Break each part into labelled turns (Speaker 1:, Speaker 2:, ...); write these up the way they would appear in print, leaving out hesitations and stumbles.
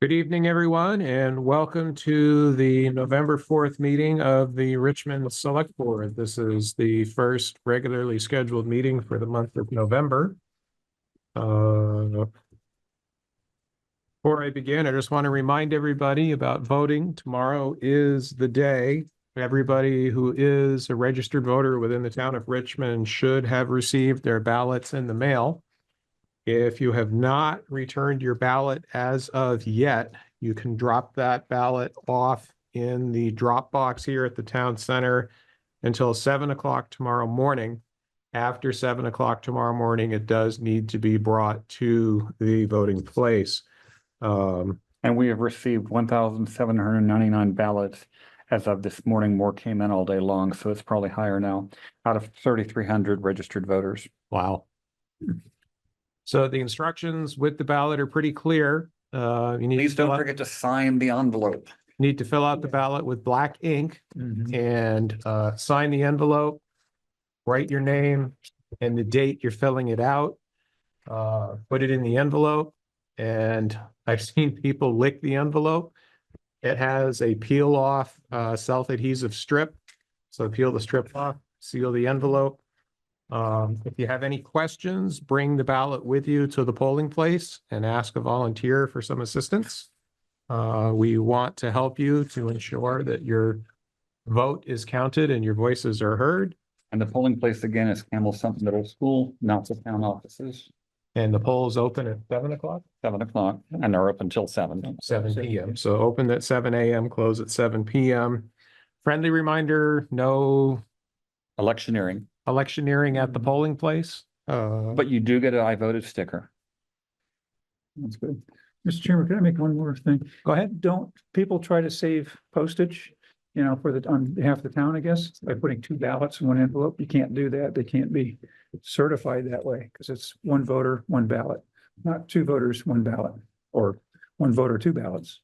Speaker 1: Good evening, everyone, and welcome to the November 4th meeting of the Richmond Selectboard. This is the first regularly scheduled meeting for the month of November. Before I begin, I just want to remind everybody about voting. Tomorrow is the day. Everybody who is a registered voter within the town of Richmond should have received their ballots in the mail. If you have not returned your ballot as of yet, you can drop that ballot off in the drop box here at the town center until 7 o'clock tomorrow morning. After 7 o'clock tomorrow morning, it does need to be brought to the voting place.
Speaker 2: And we have received 1,799 ballots as of this morning. More came in all day long, so it's probably higher now, out of 3,300 registered voters.
Speaker 1: Wow. So the instructions with the ballot are pretty clear.
Speaker 2: Please don't forget to sign the envelope.
Speaker 1: Need to fill out the ballot with black ink and sign the envelope, write your name and the date you're filling it out, put it in the envelope. And I've seen people lick the envelope. It has a peel off self-adhesive strip. So peel the strip off, seal the envelope. If you have any questions, bring the ballot with you to the polling place and ask a volunteer for some assistance. We want to help you to ensure that your vote is counted and your voices are heard.
Speaker 2: And the polling place again is Campbell Sump Middle School, not the town offices.
Speaker 1: And the polls open at 7 o'clock?
Speaker 2: 7 o'clock, and they're up until 7.
Speaker 1: 7 p.m. So open at 7 a.m., close at 7 p.m. Friendly reminder, no
Speaker 2: Electioneering.
Speaker 1: electioneering at the polling place.
Speaker 2: But you do get an I voted sticker.
Speaker 3: That's good. Mr. Chairman, can I make one more thing?
Speaker 1: Go ahead.
Speaker 3: Don't people try to save postage, on behalf of the town, I guess, by putting 2 ballots in one envelope? You can't do that. They can't be certified that way because it's 1 voter, 1 ballot, not 2 voters, 1 ballot, or 1 voter, 2 ballots.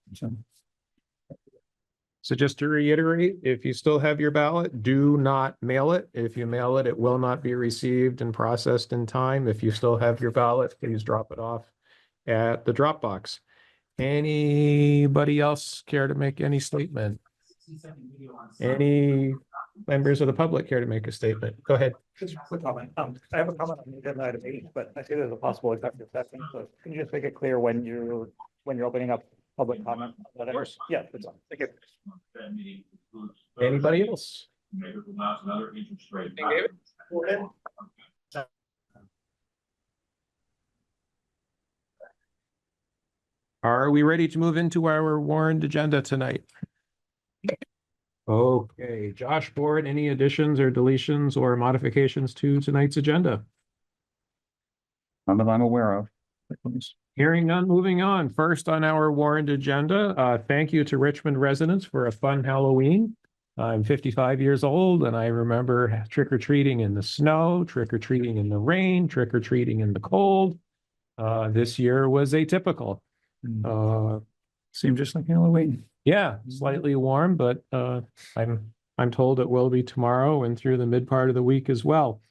Speaker 1: So just to reiterate, if you still have your ballot, do not mail it. If you mail it, it will not be received and processed in time. If you still have your ballot, please drop it off at the drop box. Anybody else care to make any statement? Any members of the public care to make a statement? Go ahead.
Speaker 4: Just a quick comment. I have a comment on the agenda item 8, but I see there's a possible executive session. So can you just make it clear when you're opening up public comment?
Speaker 1: Of course.
Speaker 4: Yeah, that's all. Thank you.
Speaker 1: Anybody else? Are we ready to move into our warrant agenda tonight? Okay, Josh, board, any additions or deletions or modifications to tonight's agenda?
Speaker 2: None that I'm aware of.
Speaker 1: Hearing none, moving on. First on our warrant agenda, thank you to Richmond residents for a fun Halloween. I'm 55 years old and I remember trick-or-treating in the snow, trick-or-treating in the rain, trick-or-treating in the cold. This year was atypical.
Speaker 3: Seemed just like Halloween.
Speaker 1: Yeah, slightly warm, but I'm told it will be tomorrow and through the mid part of the week as well.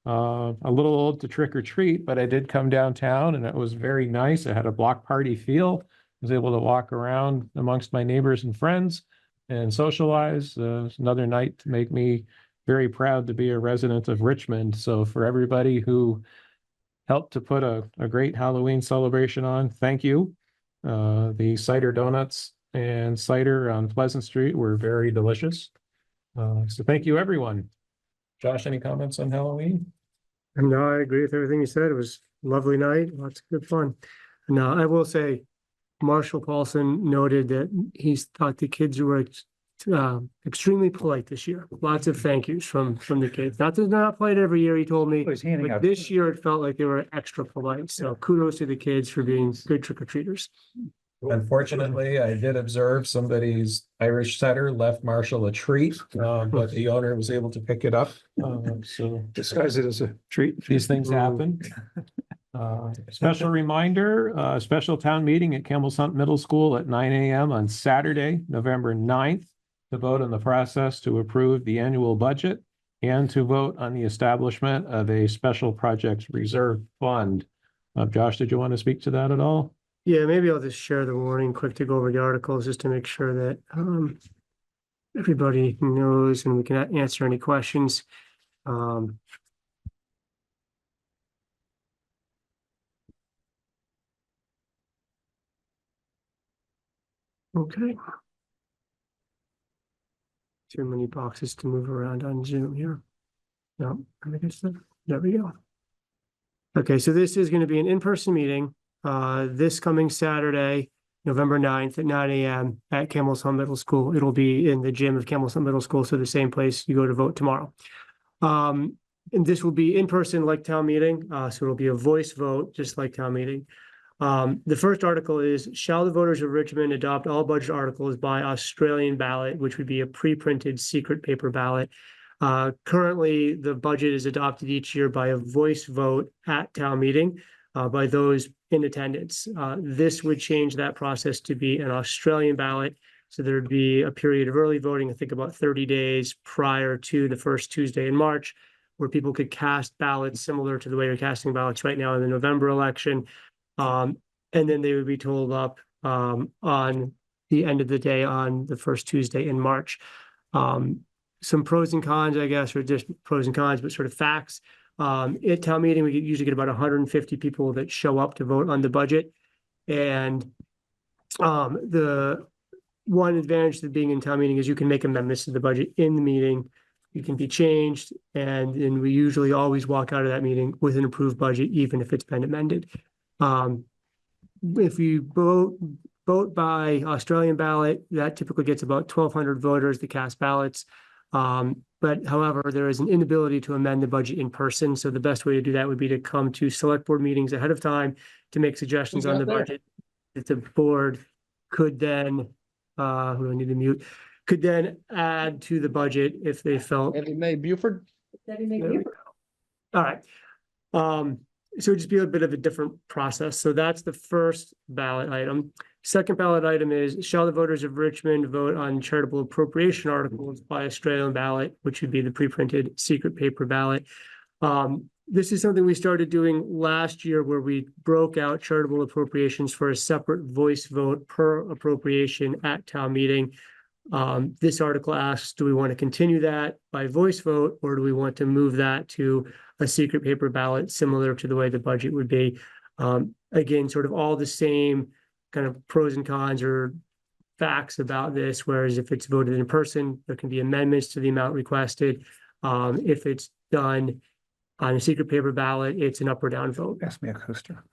Speaker 1: A little old to trick or treat, but I did come downtown and it was very nice. I had a block party feel. I was able to walk around amongst my neighbors and friends and socialize. It's another night to make me very proud to be a resident of Richmond. So for everybody who helped to put a great Halloween celebration on, thank you. The cider donuts and cider on Pleasant Street were very delicious. So thank you, everyone. Josh, any comments on Halloween?
Speaker 5: No, I agree with everything you said. It was a lovely night, lots of good fun. Now, I will say, Marshall Paulson noted that he thought the kids were extremely polite this year. Lots of thank yous from the kids. Not that they're not polite every year, he told me,
Speaker 3: He's handing
Speaker 5: but
Speaker 3: out.
Speaker 5: this year it felt like they were extra polite. So kudos to the kids for being good trick-or-treaters.
Speaker 1: Unfortunately, I did observe somebody's Irish setter left Marshall a treat, but the owner was able to pick it up. So
Speaker 3: Disguise it as a treat.
Speaker 1: these things happen. Special reminder, special town meeting at Campbell Sump Middle School at 9 a.m. on Saturday, November 9th, to vote on the process to approve the annual budget and to vote on the establishment of a special projects reserve fund. Josh, did you want to speak to that at all?
Speaker 5: Yeah, maybe I'll just share the warning quick to go over the articles just to make sure that everybody knows and we can answer any questions. Okay. Too many boxes to move around on Zoom here. No, I think it's there we go. Okay, so this is going to be an in-person meeting this coming Saturday, November 9th at 9 a.m. at Camel's Hump Middle School. It'll be in the gym of Camel's Hump Middle School, so the same place you go to vote tomorrow. And this will be in person like town meeting, so it'll be a voice vote, just like town meeting. The first article is, shall the voters of Richmond adopt all budget articles by Australian ballot, which would be a pre-printed secret paper ballot. Currently, the budget is adopted each year by a voice vote at town meeting by those in attendance. This would change that process to be an Australian ballot. So there'd be a period of early voting, I think about 30 days prior to the first Tuesday in March, where people could cast ballots similar to the way you're casting ballots right now in the November election. And then they would be told up on the end of the day on the first Tuesday in March. Some pros and cons, I guess, or just pros and cons, but sort of facts. At town meeting, we usually get about 150 people that show up to vote on the budget. And the one advantage to being in town meeting is you can make amendments to the budget in the meeting. You can be changed, and we usually always walk out of that meeting with an approved budget, even if it's been amended. If you vote by Australian ballot, that typically gets about 1,200 voters to cast ballots. But however, there is an inability to amend the budget in person. So the best way to do that would be to come to select board meetings ahead of time to make suggestions on the budget that the board could then, who do I need to mute, could then add to the budget if they felt.
Speaker 6: Debbie May Buford.
Speaker 5: All right. So it'd just be a bit of a different process. So that's the first ballot item. Second ballot item is, shall the voters of Richmond vote on charitable appropriation articles by Australian ballot, which would be the pre-printed secret paper ballot. This is something we started doing last year, where we broke out charitable appropriations for a separate voice vote per appropriation at town meeting. This article asks, do we want to continue that by voice vote, or do we want to move that to a secret paper ballot similar to the way the budget would be? Again, sort of all the same kind of pros and cons or facts about this, whereas if it's voted in person, there can be amendments to the amount requested. If it's done on a secret paper ballot, it's an up or down vote.
Speaker 2: Pass me a coaster.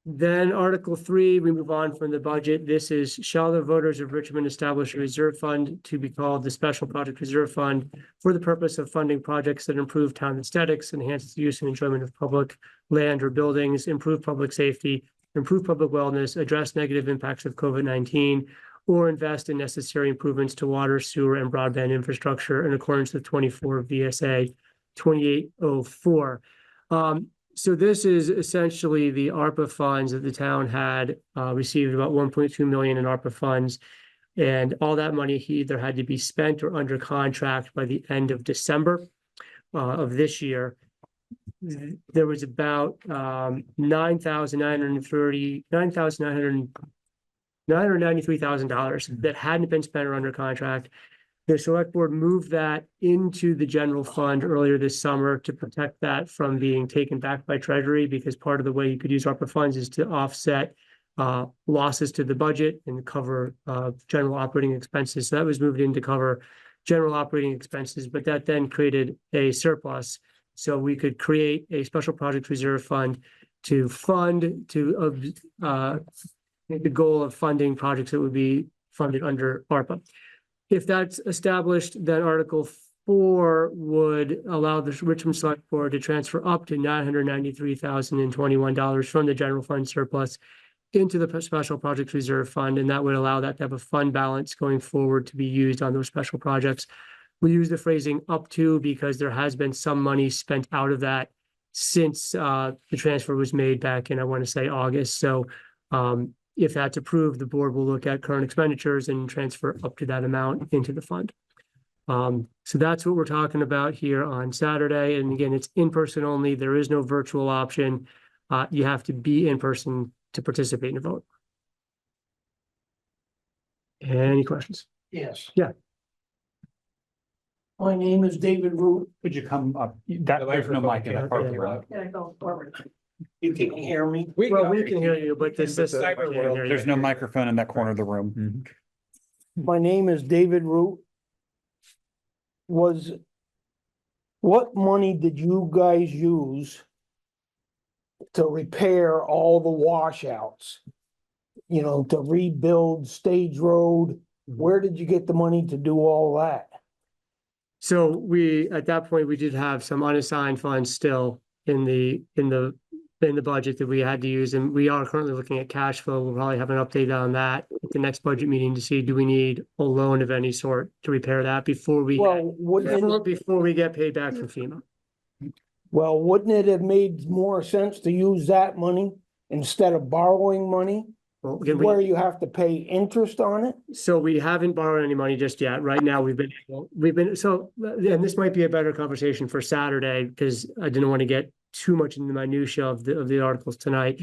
Speaker 5: Then Article 3, we move on from the budget. This is, shall the voters of Richmond establish a reserve fund to be called the Special Project Reserve Fund for the purpose of funding projects that improve town aesthetics, enhance the use and enjoyment of public land or buildings, improve public safety, improve public wellness, address negative impacts of COVID-19, or invest in necessary improvements to water, sewer, and broadband infrastructure in accordance with 24 VSA 2804. So this is essentially the ARPA funds that the town had received about 1.2 million in ARPA funds. And all that money either had to be spent or under contract by the end of December of this year. There was about $993,000 that hadn't been spent or under contract. The select board moved that into the general fund earlier this summer to protect that from being taken back by Treasury, because part of the way you could use ARPA funds is to offset losses to the budget and cover general operating expenses. So that was moved in to cover general operating expenses, but that then created a surplus. So we could create a special project reserve fund to fund the goal of funding projects that would be funded under ARPA. If that's established, then Article 4 would allow the Richmond Selectboard to transfer up to $993,021 from the general fund surplus into the Special Projects Reserve Fund, and that would allow that type of fund balance going forward to be used on those special projects. We use the phrasing up to because there has been some money spent out of that since the transfer was made back in, I want to say, August. So if that's approved, the board will look at current expenditures and transfer up to that amount into the fund. So that's what we're talking about here on Saturday. And again, it's in person only. There is no virtual option. You have to be in person to participate in the vote. Any questions?
Speaker 6: Yes.
Speaker 5: Yeah.
Speaker 6: My name is David Root.
Speaker 2: Could you come up? That, there's no mic in that part of the room.
Speaker 6: Can I go forward? You can hear me?
Speaker 5: Well, we can hear you, but the system. can't hear you.
Speaker 2: There's no microphone in that corner of the room.
Speaker 6: My name is David Root. What money did you guys use to repair all the washouts? You know, to rebuild Stage Road? Where did you get the money to do all that?
Speaker 5: So at that point, we did have some unassigned funds still in the budget that we had to use, and we are currently looking at cash flow. We'll probably have an update on that at the next budget meeting to see, do we need a loan of any sort to repair that before we get paid back from FEMA?
Speaker 6: Wouldn't it have made more sense to use that money instead of borrowing money?
Speaker 5: Well, again,
Speaker 6: Where you have to pay interest on it?
Speaker 5: so we haven't borrowed any money just yet. Right now, and this might be a better conversation for Saturday, because I didn't want to get too much into the minutia of the articles tonight.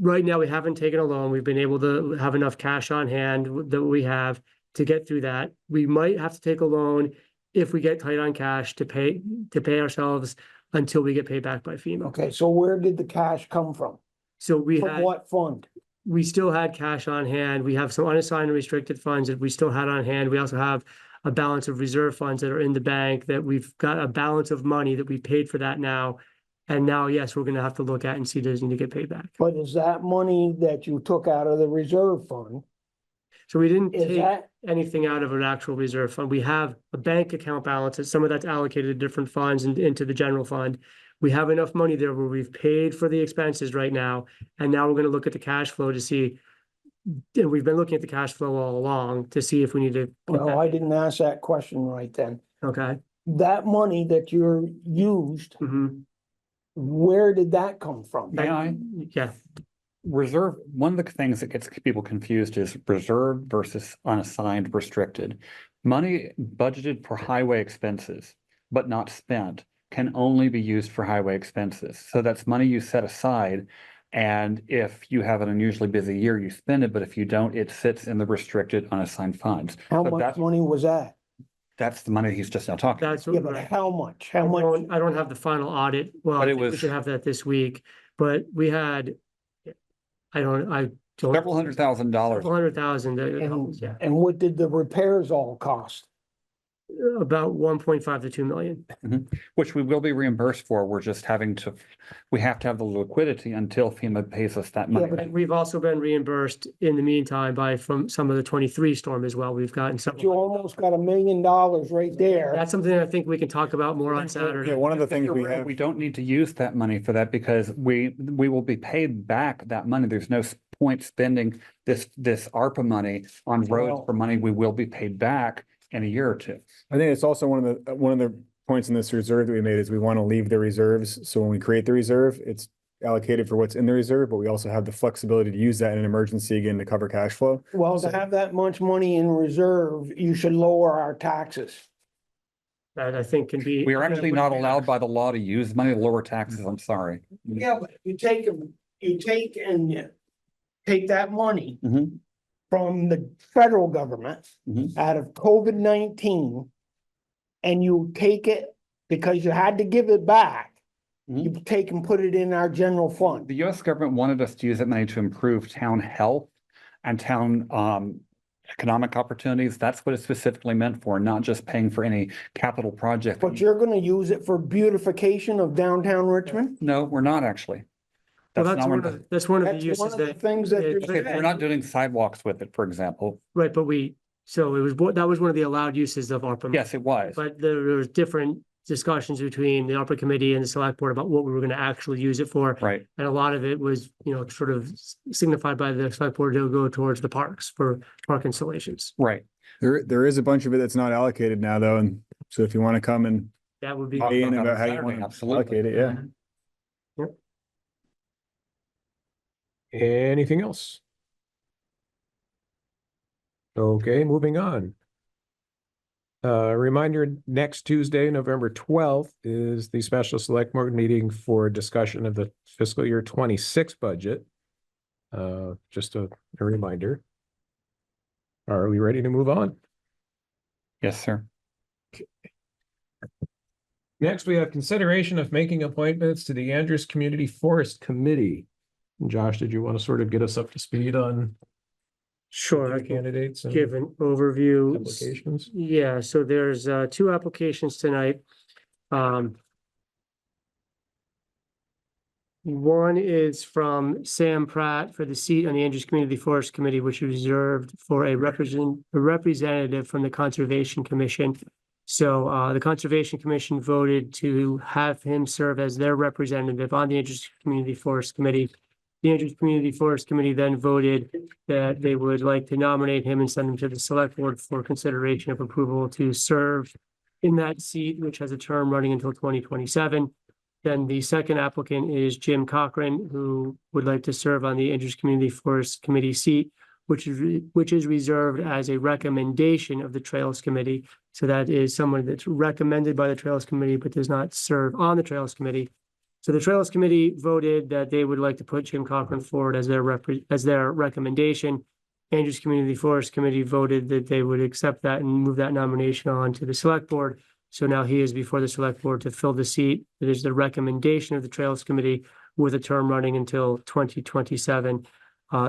Speaker 5: Right now, we haven't taken a loan. We've been able to have enough cash on hand that we have to get through that. We might have to take a loan if we get tight on cash to pay ourselves until we get paid back by FEMA.
Speaker 6: Okay, so where did the cash come from?
Speaker 5: So
Speaker 6: From what fund?
Speaker 5: we still had cash on hand. We have some unassigned and restricted funds that we still had on hand. We also have a balance of reserve funds that are in the bank, that we've got a balance of money that we paid for that now. And now, yes, we're gonna have to look at and see, does it need to get paid back?
Speaker 6: But is that money that you took out of the reserve fund?
Speaker 5: So we didn't
Speaker 6: Is
Speaker 5: take
Speaker 6: that,
Speaker 5: anything out of an actual reserve fund. We have a bank account balance, and some of that's allocated to different funds and into the general fund. We have enough money there where we've paid for the expenses right now, and now we're gonna look at the cash flow to see. And we've been looking at the cash flow all along to see if we need to.
Speaker 6: no, I didn't ask that question right then.
Speaker 5: Okay.
Speaker 6: That money that you're used,
Speaker 5: Mhm.
Speaker 6: where did that come from?
Speaker 2: May I?
Speaker 5: Yeah,
Speaker 2: Reserve, one of the things that gets people confused is reserve versus unassigned restricted. Money budgeted for highway expenses, but not spent, can only be used for highway expenses. So that's money you set aside. And if you have an unusually busy year, you spend it, but if you don't, it sits in the restricted unassigned funds.
Speaker 6: How
Speaker 2: So
Speaker 6: much money was that?
Speaker 2: That's the money he's just now talking.
Speaker 5: that's.
Speaker 6: Yeah, but how much? How much?
Speaker 5: I don't have the final audit. Well,
Speaker 2: But
Speaker 5: I
Speaker 2: it
Speaker 5: think we
Speaker 2: was-
Speaker 5: should have that this week, but we had. I don't.
Speaker 2: Several $100,000.
Speaker 5: Several $100,000,
Speaker 6: And,
Speaker 5: yeah,
Speaker 6: and what did the repairs all cost?
Speaker 5: about 1.5 to 2 million.
Speaker 2: Which we will be reimbursed for. We're just we have to have the liquidity until FEMA pays us that
Speaker 6: Yeah,
Speaker 2: money.
Speaker 6: but
Speaker 5: And we've also been reimbursed in the meantime from some of the 23 storm as well. We've gotten some.
Speaker 6: you almost got $1 million right there.
Speaker 5: That's something I think we can talk about more on Saturday.
Speaker 7: Yeah, one of the things we
Speaker 2: You're right,
Speaker 7: have,
Speaker 2: we don't need to use that money for that because we will be paid back that money. There's no point spending this ARPA money on roads
Speaker 6: Well-
Speaker 2: for money we will be paid back in a year or two.
Speaker 7: I think it's also one of the points in this reserve that we made is we want to leave the reserves. So when we create the reserve, it's allocated for what's in the reserve, but we also have the flexibility to use that in an emergency again to cover cash flow.
Speaker 6: Well, to have that much money in reserve, you should lower our taxes.
Speaker 5: That I think can be.
Speaker 2: We are actually not allowed by the law to use money to lower taxes. I'm sorry.
Speaker 6: Yeah, but you take that money
Speaker 2: Mhm.
Speaker 6: from the federal government
Speaker 2: Mhm.
Speaker 6: out of COVID-19 and you take it because you had to give it back.
Speaker 2: Mhm.
Speaker 6: You take and put it in our general fund.
Speaker 2: The US government wanted us to use that money to improve town health and town economic opportunities. That's what it's specifically meant for, not just paying for any capital project.
Speaker 6: But you're gonna use it for beautification of downtown Richmond?
Speaker 2: No, we're not actually.
Speaker 5: Well,
Speaker 2: That's not one of the,
Speaker 5: that's one of the
Speaker 6: That's
Speaker 5: uses
Speaker 6: one of the
Speaker 5: that,
Speaker 6: things that you're
Speaker 2: okay, we're not doing sidewalks with it, for example.
Speaker 5: right, but that was one of the allowed uses of ARPA.
Speaker 2: Yes, it was.
Speaker 5: But there was different discussions between the ARPA committee and the select board about what we were gonna actually use it for.
Speaker 2: Right.
Speaker 5: And a lot of it was, sort of signified by the select board to go towards the parks for park installations.
Speaker 2: Right.
Speaker 7: There is a bunch of it that's not allocated now though. And so if you want to come and
Speaker 5: That would be.
Speaker 2: Talk
Speaker 7: weigh in
Speaker 2: about that
Speaker 7: about
Speaker 2: on
Speaker 7: how you
Speaker 2: Saturday,
Speaker 7: want to
Speaker 2: absolutely.
Speaker 7: allocate it, yeah.
Speaker 1: Anything else? Okay, moving on. Reminder, next Tuesday, November 12th is the special select board meeting for discussion of the fiscal year 26 budget. Just a reminder. Are we ready to move on?
Speaker 2: Yes, sir.
Speaker 1: Next, we have consideration of making appointments to the Andrews Community Forest Committee. Josh, did you want to sort of get us up to speed on
Speaker 5: Sure, I
Speaker 1: the
Speaker 5: can
Speaker 1: candidates and
Speaker 5: give an overview.
Speaker 1: applications?
Speaker 5: Yeah, so there's two applications tonight. One is from Sam Pratt for the seat on the Andrews Community Forest Committee, which is reserved for a representative from the Conservation Commission. So the Conservation Commission voted to have him serve as their representative on the Andrews Community Forest Committee. The Andrews Community Forest Committee then voted that they would like to nominate him and send him to the Select Board for consideration of approval to serve in that seat, which has a term running until 2027. Then the second applicant is Jim Cochran, who would like to serve on the Andrews Community Forest Committee seat, which is reserved as a recommendation of the Trails Committee. So that is someone that's recommended by the Trails Committee, but does not serve on the Trails Committee. So the Trails Committee voted that they would like to put Jim Cochran forward as their recommendation. Andrews Community Forest Committee voted that they would accept that and move that nomination on to the Select Board. So now he is before the Select Board to fill the seat. It is the recommendation of the Trails Committee with a term running until 2027.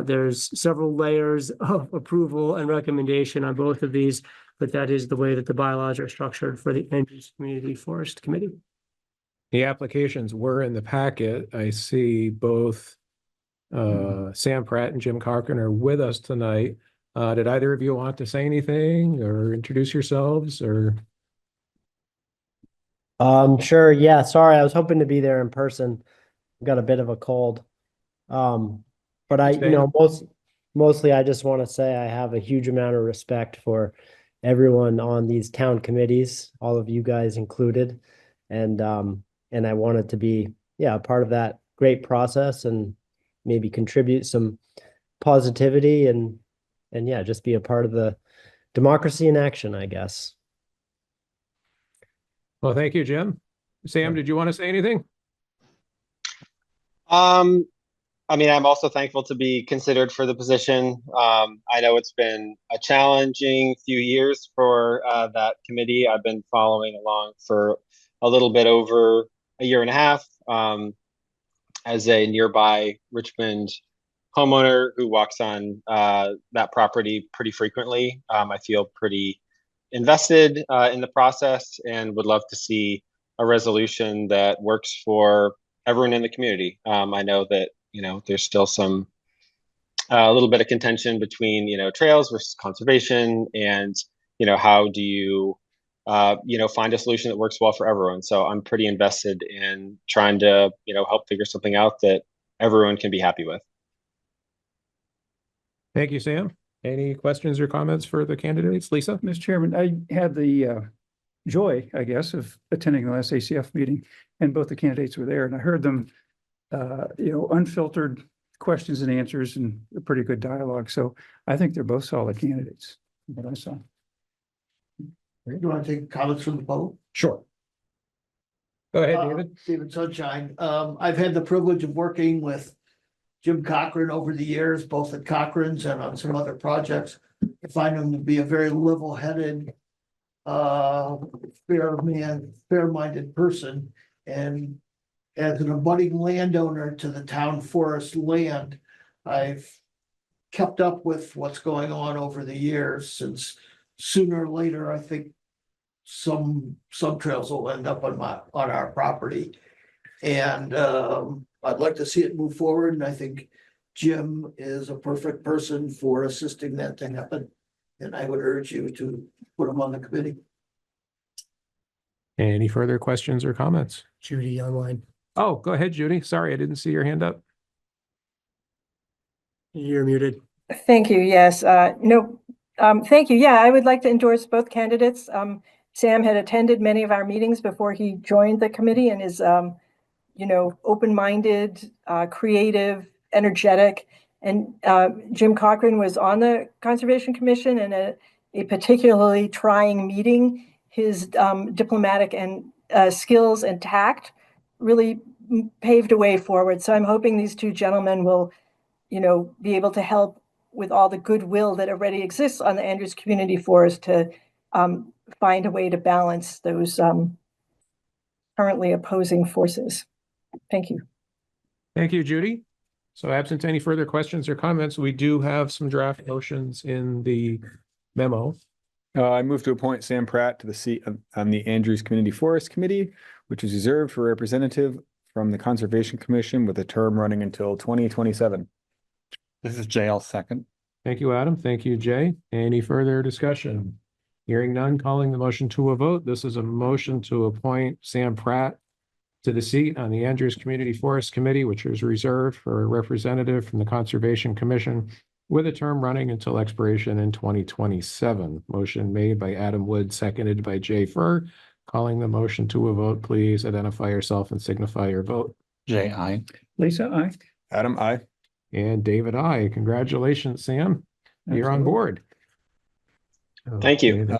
Speaker 5: There's several layers of approval and recommendation on both of these, but that is the way that the bylaws are structured for the Andrews Community Forest Committee.
Speaker 1: The applications were in the packet. I see both Sam Pratt and Jim Cochran are with us tonight. Did either of you want to say anything or introduce yourselves or?
Speaker 8: Sure. Yeah. Sorry. I was hoping to be there in person. I've got a bit of a cold. But mostly I just want to say I have a huge amount of respect for everyone on these town committees, all of you guys included. And I wanted to be, a part of that great process and maybe contribute some positivity and just be a part of the democracy in action, I guess.
Speaker 1: Well, thank you, Jim. Sam, did you want to say anything?
Speaker 9: I mean, I'm also thankful to be considered for the position. I know it's been a challenging few years for that committee. I've been following along for a little bit over a year and a half as a nearby Richmond homeowner who walks on that property pretty frequently. I feel pretty invested in the process and would love to see a resolution that works for everyone in the community. I know that, there's still a little bit of contention between, trails versus conservation and, how do you, find a solution that works well for everyone. So I'm pretty invested in trying to, help figure something out that everyone can be happy with.
Speaker 1: Thank you, Sam. Any questions or comments for the candidates? Lisa?
Speaker 3: Mr. Chairman, I had the joy, I guess, of attending the last ACF meeting, and both the candidates were there, and I heard them, unfiltered questions and answers and a pretty good dialogue. So I think they're both solid candidates, from what I saw.
Speaker 10: You want to take comments from the public?
Speaker 1: Sure. Go ahead, David.
Speaker 10: David Sunshine. I've had the privilege of working with Jim Cochran over the years, both at Cochran's and on some other projects. I find him to be a very level-headed, fair-minded person. And as an abutting landowner to the town forest land, I've kept up with what's going on over the years, since sooner or later, I think some trails will end up on our property. And I'd like to see it move forward, and I think Jim is a perfect person for assisting that to happen. And I would urge you to put him on the committee.
Speaker 1: Any further questions or comments?
Speaker 5: Judy online.
Speaker 1: Oh, go ahead, Judy. Sorry, I didn't see your hand up.
Speaker 5: You're muted.
Speaker 11: Thank you. Yes. Thank you. Yeah, I would like to endorse both candidates. Sam had attended many of our meetings before he joined the committee and is, open-minded, creative, energetic. And Jim Cochran was on the Conservation Commission in a particularly trying meeting. His diplomatic and skills and tact really paved a way forward. So I'm hoping these two gentlemen will be able to help with all the goodwill that already exists on the Andrews Community Forest to find a way to balance those currently opposing forces. Thank you.
Speaker 1: Thank you, Judy. So absent any further questions or comments, we do have some draft motions in the memo.
Speaker 7: I move to appoint Sam Pratt to the seat on the Andrews Community Forest Committee, which is reserved for a representative from the Conservation Commission with a term running until 2027.
Speaker 2: This is Jay, I'll second.
Speaker 1: Thank you, Adam. Thank you, Jay. Any further discussion? Hearing none, calling the motion to a vote. This is a motion to appoint Sam Pratt to the seat on the Andrews Community Forest Committee, which is reserved for a representative from the Conservation Commission with a term running until expiration in 2027. Motion made by Adam Wood, seconded by Jay Furr. Calling the motion to a vote, please identify yourself and signify your vote.
Speaker 2: Jay, aye.
Speaker 3: Lisa, aye.
Speaker 7: Adam, aye.
Speaker 1: And David, aye. Congratulations, Sam. You're on
Speaker 3: Absolutely.
Speaker 1: board.
Speaker 9: Thank you.
Speaker 1: Okay,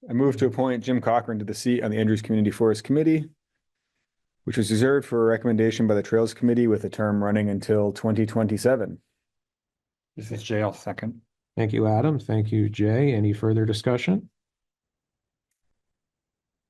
Speaker 7: I move to appoint Jim Cochran to the seat on the Andrews Community Forest Committee, which is reserved for a recommendation by the Trails Committee with a term running until 2027.
Speaker 2: This is Jay, I'll second.
Speaker 1: Thank you, Adam. Thank you, Jay. Any further discussion?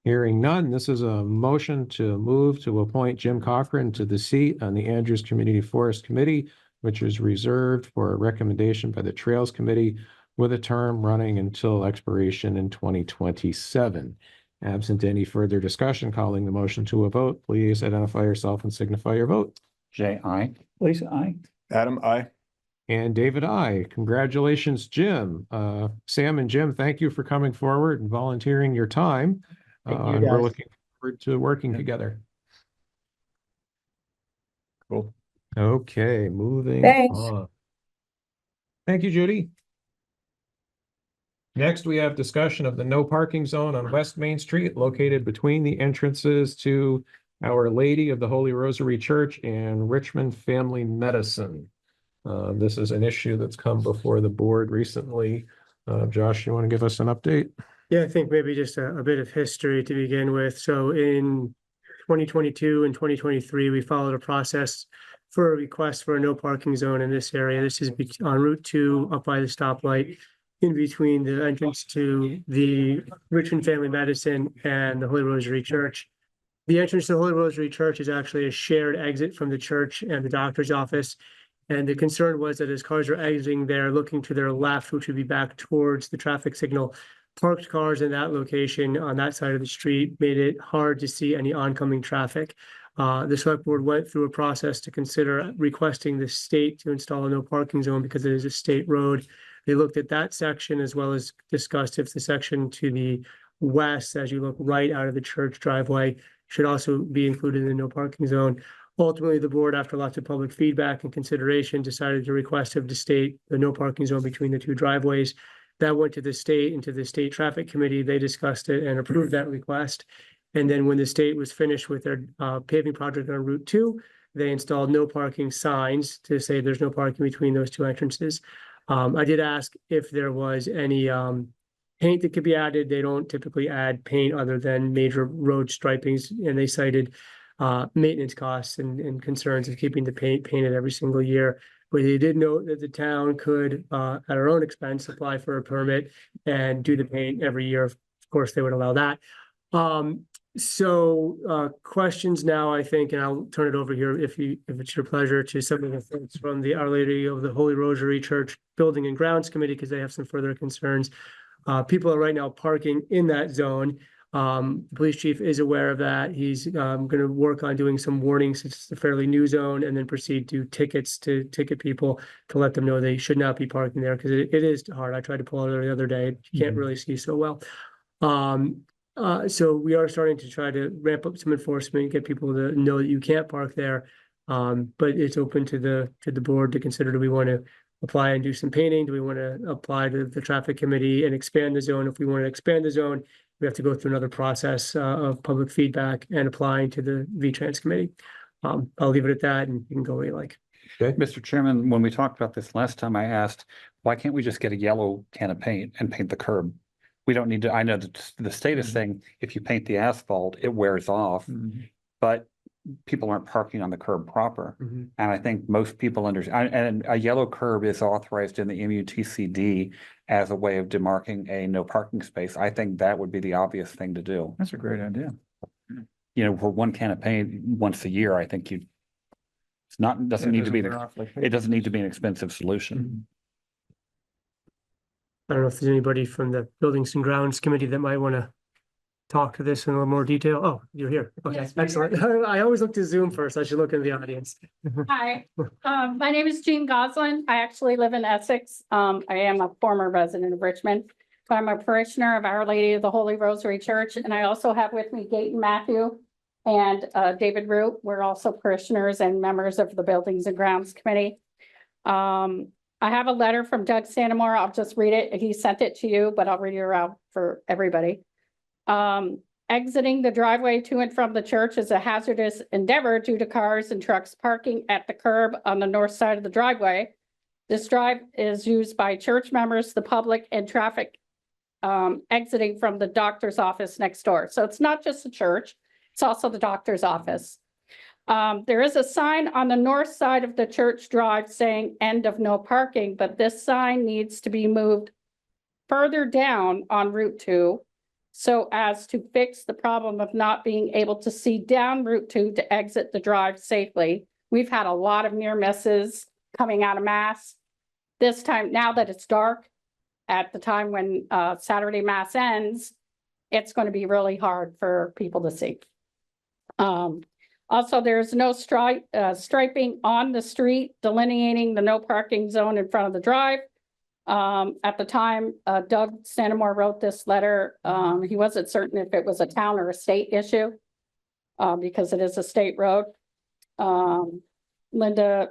Speaker 1: Hearing none, this is a motion to move to appoint Jim Cochran to the seat on the Andrews Community Forest Committee, which is reserved for a recommendation by the Trails Committee with a term running until expiration in 2027. Absent any further discussion, calling the motion to a vote, please identify yourself and signify your vote.
Speaker 2: Jay, aye.
Speaker 3: Lisa, aye.
Speaker 7: Adam, aye.
Speaker 1: And David, aye. Congratulations, Jim. Sam and Jim, thank you for coming forward and volunteering your time.
Speaker 8: Thank you,
Speaker 1: And we're
Speaker 8: guys.
Speaker 1: looking forward to working together.
Speaker 7: Cool.
Speaker 1: Okay, moving
Speaker 11: Thanks.
Speaker 1: on. Thank you, Judy. Next, we have discussion of the no parking zone on West Main Street, located between the entrances to Our Lady of the Holy Rosary Church and Richmond Family Medicine. This is an issue that's come before the board recently. Josh, you want to give us an update?
Speaker 5: Yeah, I think maybe just a bit of history to begin with. So in 2022 and 2023, we followed a process for a request for a no parking zone in this area. This is on Route 2 up by the stoplight in between the entrance to the Richmond Family Medicine and the Holy Rosary Church. The entrance to the Holy Rosary Church is actually a shared exit from the church and the doctor's office. And the concern was that as cars are exiting there, looking to their left, which would be back towards the traffic signal, parked cars in that location on that side of the street made it hard to see any oncoming traffic. The select board went through a process to consider requesting the state to install a no parking zone because it is a state road. They looked at that section as well as discussed if the section to the west, as you look right out of the church driveway, should also be included in the no parking zone. Ultimately, the board, after lots of public feedback and consideration, decided to request of the state the no parking zone between the two driveways. That went to the state and to the state traffic committee. They discussed it and approved that request. And then when the state was finished with their paving project on Route 2, they installed no parking signs to say there's no parking between those two entrances. I did ask if there was any paint that could be added. They don't typically add paint other than major road stripings, and they cited maintenance costs and concerns of keeping the paint painted every single year. But they did note that the town could, at our own expense, apply for a permit and do the paint every year. Of course, they would allow that. Questions now, I think, and I'll turn it over here if it's your pleasure, to some of the folks from the Our Lady of the Holy Rosary Church Building and Grounds Committee, because they have some further concerns. People are right now parking in that zone. The police chief is aware of that. He's going to work on doing some warnings. It's a fairly new zone, and then proceed to tickets to ticket people to let them know they should not be parking there, because it is hard. I tried to pull it the other day. You can't really see so well. So we are starting to try to ramp up some enforcement, get people to know that you can't park there. But it's open to the board to consider, do we want to apply and do some painting? Do we want to apply to the traffic committee and expand the zone? If we want to expand the zone, we have to go through another process of public feedback and applying to the V-Trans committee. I'll leave it at that, and you can go where you like.
Speaker 1: Okay.
Speaker 2: Mr. Chairman, when we talked about this last time, I asked, why can't we just get a yellow can of paint and paint the curb? We don't need to, I know that the state is saying if you paint the asphalt, it wears off. But people aren't parking on the curb proper.
Speaker 1: Mhm.
Speaker 2: And I think most people understand, and a yellow curb is authorized in the MUTCD as a way of demarking a no parking space. I think that would be the obvious thing to do.
Speaker 3: That's a great idea.
Speaker 2: You know, for one can of paint once a year, I think it's not, doesn't need to be, it doesn't need to be an expensive solution.
Speaker 5: I don't know if there's anybody from the Buildings and Grounds Committee that might want to talk to this in a little more detail. Oh, you're here. Okay,
Speaker 12: Yes, we're
Speaker 5: excellent. I always look to Zoom first. I should look in the audience.
Speaker 12: Hi, my name is Jean Goslin. I actually live in Essex. I am a former resident of Richmond. But I'm a parishioner of Our Lady of the Holy Rosary Church, and I also have with me Gayton Matthew and David Root. We're also parishioners and members of the Buildings and Grounds Committee. I have a letter from Doug Santamore. I'll just read it. He sent it to you, but I'll read it around for everybody. Exiting the driveway to and from the church is a hazardous endeavor due to cars and trucks parking at the curb on the north side of the driveway. This drive is used by church members, the public, and traffic exiting from the doctor's office next door. So it's not just the church, it's also the doctor's office. There is a sign on the north side of the church drive saying end of no parking, but this sign needs to be moved further down on Route 2 so as to fix the problem of not being able to see down Route 2 to exit the drive safely. We've had a lot of near misses coming out of Mass. This time, now that it's dark, at the time when Saturday Mass ends, it's going to be really hard for people to see. Also, there's no striping on the street delineating the no parking zone in front of the drive. At the time, Doug Santamore wrote this letter. He wasn't certain if it was a town or a state issue because it is a state road. Linda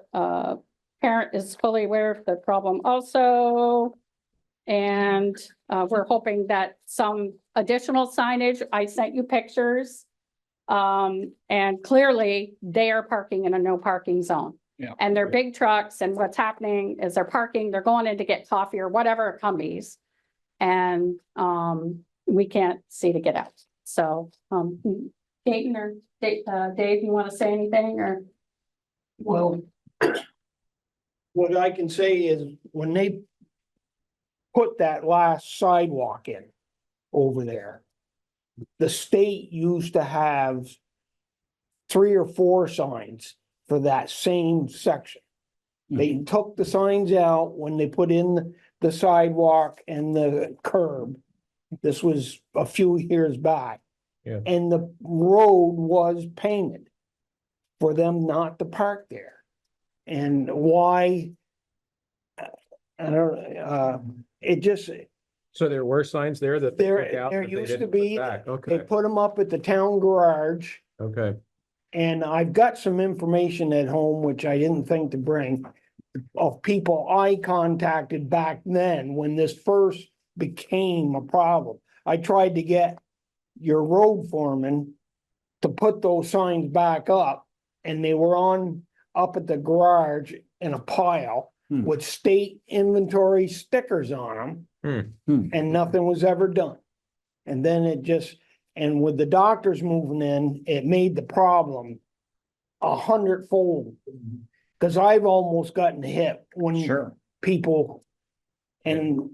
Speaker 12: Parent is fully aware of the problem also. And we're hoping that some additional signage, I sent you pictures. And clearly they are parking in a no parking zone.
Speaker 2: Yeah.
Speaker 12: And they're big trucks, and what's happening is they're parking, they're going in to get coffee or whatever it comes. And we can't see to get out. So Dayton or Dave, you want to say anything or?
Speaker 6: Well, what I can say is when they put that last sidewalk in over there, the state used to have 3 or 4 signs for that same section. They took the signs out when they put in the sidewalk and the curb. This was a few years back.
Speaker 1: Yeah.
Speaker 6: And the road was painted for them not to park there. And why? I don't, it just,
Speaker 1: So there were signs there that they took out
Speaker 6: there
Speaker 1: that they
Speaker 6: used to
Speaker 1: didn't put
Speaker 6: be,
Speaker 1: back.
Speaker 6: they
Speaker 1: Okay,
Speaker 6: put them up at the town garage.
Speaker 1: okay.
Speaker 6: And I've got some information at home, which I didn't think to bring, of people I contacted back then when this first became a problem. I tried to get your road foreman to put those signs back up, and they were up at the garage in a pile with state inventory stickers on them, and nothing was ever done. And then it just, and with the doctors moving in, it made the problem 100-fold. Cause I've almost gotten hit when people, and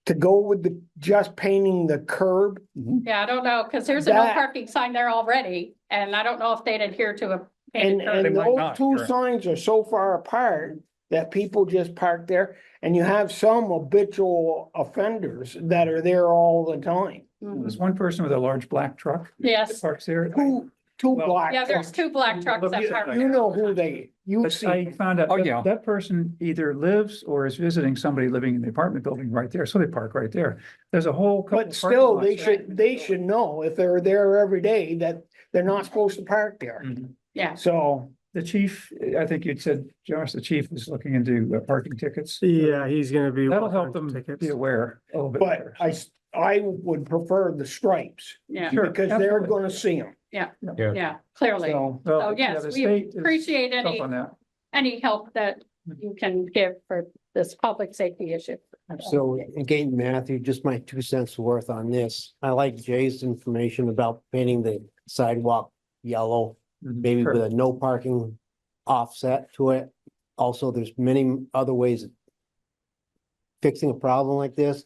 Speaker 6: to go with the, just painting the curb.
Speaker 12: Yeah, I don't know, because there's a no
Speaker 6: That-
Speaker 12: parking sign there already, and I don't know if they'd adhere to a.
Speaker 6: And,
Speaker 12: painted curb.
Speaker 6: and
Speaker 3: might
Speaker 6: those
Speaker 3: not,
Speaker 6: two
Speaker 3: correct.
Speaker 6: signs are so far apart that people just park there. And you have some habitual offenders that are there all the time.
Speaker 3: There's one person with a large black truck.
Speaker 12: Yes.
Speaker 3: that Parks there.
Speaker 6: Two
Speaker 3: Well,
Speaker 6: black
Speaker 12: Yeah, there's
Speaker 6: trucks.
Speaker 12: 2 black trucks that park
Speaker 6: You
Speaker 12: there.
Speaker 6: know who they, you
Speaker 3: But
Speaker 6: see.
Speaker 3: I found out
Speaker 2: Oh,
Speaker 3: that
Speaker 2: yeah.
Speaker 3: that person either lives or is visiting somebody living in the apartment building right there, so they park right there. There's a whole couple.
Speaker 6: But still, they should know if they're there every day that they're not supposed to park there.
Speaker 12: Yeah,
Speaker 6: So,
Speaker 3: The chief, I think you'd said, Josh, the chief is looking into parking tickets.
Speaker 5: Yeah, he's gonna be.
Speaker 3: That'll
Speaker 5: working
Speaker 3: help
Speaker 5: on
Speaker 3: them
Speaker 5: tickets.
Speaker 3: be aware a little bit
Speaker 6: but
Speaker 3: better.
Speaker 6: I would prefer the stripes
Speaker 12: yeah,
Speaker 3: Sure,
Speaker 6: because they're
Speaker 3: absolutely.
Speaker 6: gonna see them.
Speaker 12: yeah, clearly.
Speaker 6: So,
Speaker 3: Well,
Speaker 12: So
Speaker 3: yeah,
Speaker 12: yes,
Speaker 3: the
Speaker 12: we
Speaker 3: state is
Speaker 12: appreciate
Speaker 3: tough on that.
Speaker 12: any help that you can give for this public safety issue.
Speaker 13: So again, Matthew, just my 2 cents worth on this. I like Jay's information about painting the sidewalk yellow. maybe with a no parking offset to it. Also, there's many other ways of fixing a problem like this.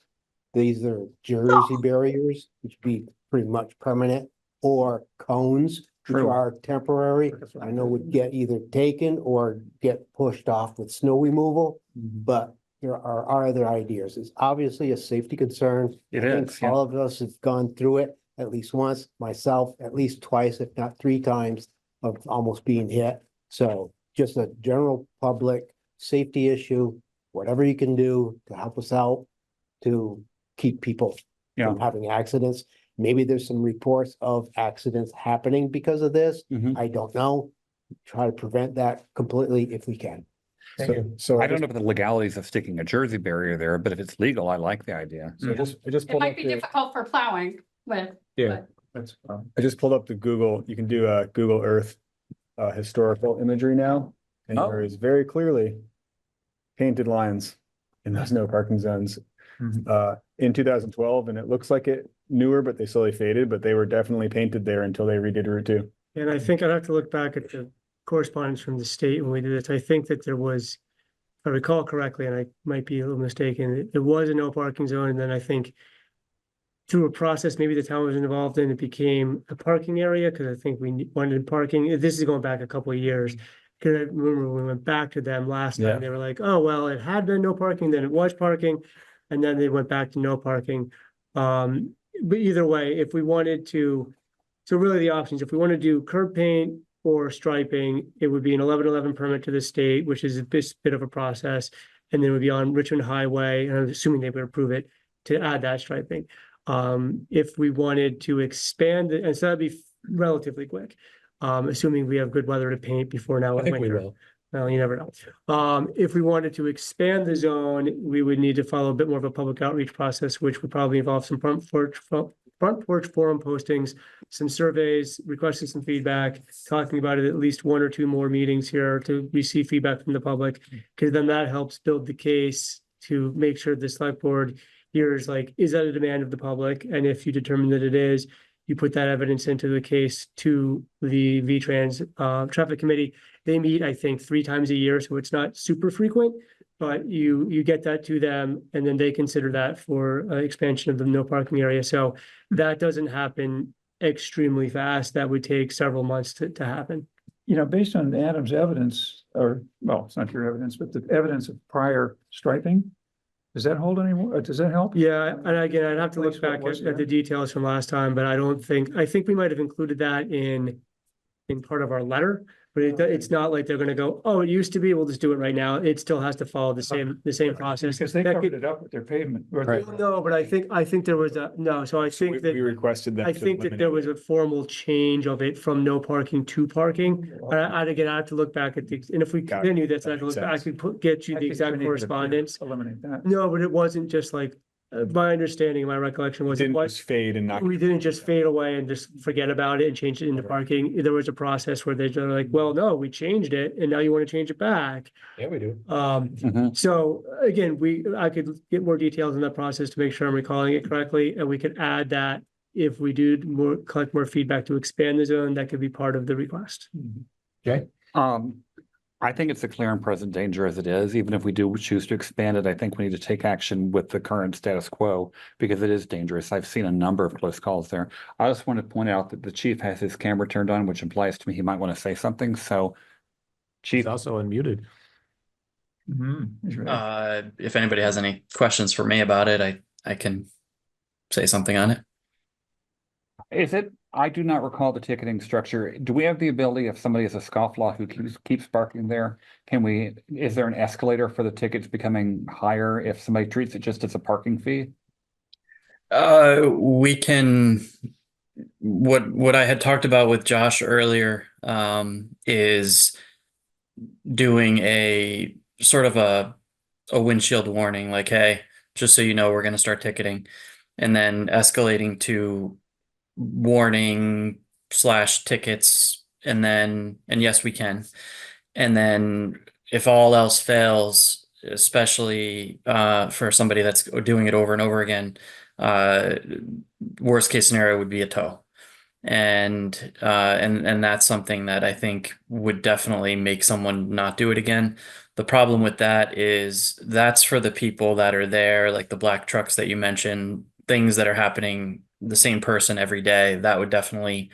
Speaker 13: These are Jersey barriers, which would be pretty much permanent, or cones, which
Speaker 2: True.
Speaker 13: are temporary. I know would get either taken or get pushed off with snow removal, but there are other ideas. It's obviously a safety concern.
Speaker 2: It
Speaker 13: I think
Speaker 2: is, yeah.
Speaker 13: all of us have gone through it at least once, myself at least twice, if not 3 times, of almost being hit. So just a general public safety issue, whatever you can do to help us out to keep people from having accidents. Maybe there's some reports of accidents happening because of this. I don't know. Try to prevent that completely if we can.
Speaker 7: So
Speaker 2: I don't know about the legalities of sticking a Jersey barrier there, but if it's legal, I like the idea.
Speaker 7: So I just
Speaker 12: It
Speaker 7: pulled
Speaker 12: might
Speaker 7: up
Speaker 12: be
Speaker 7: the,
Speaker 12: difficult for plowing with.
Speaker 7: yeah,
Speaker 3: That's,
Speaker 7: I just pulled up the Google, you can do Google Earth historical imagery now. And there is very clearly painted lines in those no parking zones in 2012, and it looks like it newer, but they slowly faded, but they were definitely painted there until they redid Route 2.
Speaker 5: And I think I'd have to look back at the correspondence from the state when we did this. I think that there was, if I recall correctly, and I might be a little mistaken, it was a no parking zone, and then I think through a process maybe the town was involved in, it became a parking area, because I think we wanted parking. This is going back a couple of years. Because I remember when we went back to them last time, they were like, oh, well, it had been no parking, then it was parking, and then they went back to no parking. But either way, if we wanted to, so really the options, if we want to do curb paint or striping, it would be an 1111 permit to the state, which is a bit of a process. And then it would be on Richmond Highway, and I'm assuming they would approve it, to add that striping. If we wanted to expand it, and so that'd be relatively quick, assuming we have good weather to paint before now.
Speaker 1: I think we will.
Speaker 5: Well, you never know. If we wanted to expand the zone, we would need to follow a bit more of a public outreach process, which would probably involve some front porch forum postings, some surveys, requesting some feedback, talking about it at least 1 or 2 more meetings here to receive feedback from the public, because then that helps build the case to make sure the select board hears, like, is that a demand of the public? And if you determine that it is, you put that evidence into the case to the V-Trans traffic committee. They meet, I think, 3 times a year, so it's not super frequent, but you get that to them, and then they consider that for expansion of the no parking area. So that doesn't happen extremely fast. That would take several months to happen.
Speaker 3: you know, based on Adam's evidence, or, well, it's not your evidence, but the evidence of prior striping, does that hold anymore? Does that help?
Speaker 5: Yeah, and again, I'd have to look
Speaker 3: Place what
Speaker 5: back
Speaker 3: was
Speaker 5: at
Speaker 3: there.
Speaker 5: the details from last time, but I think we might have included that in part of our letter, but it's not like they're gonna go, oh, it used to be, we'll just do it right now. It still has to follow the same process.
Speaker 3: Because they
Speaker 5: That
Speaker 3: covered
Speaker 5: could-
Speaker 3: it up with their pavement. or
Speaker 7: Right.
Speaker 5: No, but I think there was no, so I
Speaker 7: We
Speaker 5: think that.
Speaker 7: we requested them.
Speaker 5: I
Speaker 7: to
Speaker 5: think that there
Speaker 7: eliminate
Speaker 5: was a formal change of it from no parking to parking. I'd again, I have to look back at the, and if we
Speaker 7: Got it.
Speaker 5: continue this, I
Speaker 7: That
Speaker 5: have to look
Speaker 7: makes
Speaker 5: back, I
Speaker 7: sense.
Speaker 5: could get you
Speaker 3: I
Speaker 5: the
Speaker 3: think we
Speaker 5: exact
Speaker 3: need to
Speaker 5: correspondence.
Speaker 3: Eliminate that.
Speaker 5: No, but it wasn't just like, my understanding, my recollection
Speaker 7: it.
Speaker 5: was,
Speaker 7: Didn't just fade and not.
Speaker 5: we didn't just fade away and just forget about it and change it into parking. There was a process where they're like, well, no, we changed it and now you want to change it back.
Speaker 1: Yeah, we do.
Speaker 5: So again, I could get more details in that process to make sure I'm recalling it correctly, and we could add that if we do collect more feedback to expand the zone, that could be part of the request.
Speaker 1: Okay.
Speaker 2: I think it's a clear and present danger as it is. Even if we do choose to expand it, I think we need to take action with the current status quo because it is dangerous. I've seen a number of close calls there. I just want to point out that the chief has his camera turned on, which implies to me he might want to say something. So,
Speaker 1: He's
Speaker 2: chief,
Speaker 1: also unmuted.
Speaker 14: If anybody has any questions for me about it, I can say something on it.
Speaker 2: is it? I do not recall the ticketing structure. Do we have the ability if somebody is a scofflaw who keeps parking there? Is there an escalator for the tickets becoming higher if somebody treats it just as a parking fee?
Speaker 14: We can, what I had talked about with Josh earlier, is doing a sort of a windshield warning, like, hey, just so you know, we're going to start ticketing, and then escalating to warning / tickets, and yes, we can. And then if all else fails, especially for somebody that's doing it over and over again, worst case scenario would be a tow. And that's something that I think would definitely make someone not do it again. The problem with that is that's for the people that are there, like the black trucks that you mentioned, things that are happening the same person every day. That would definitely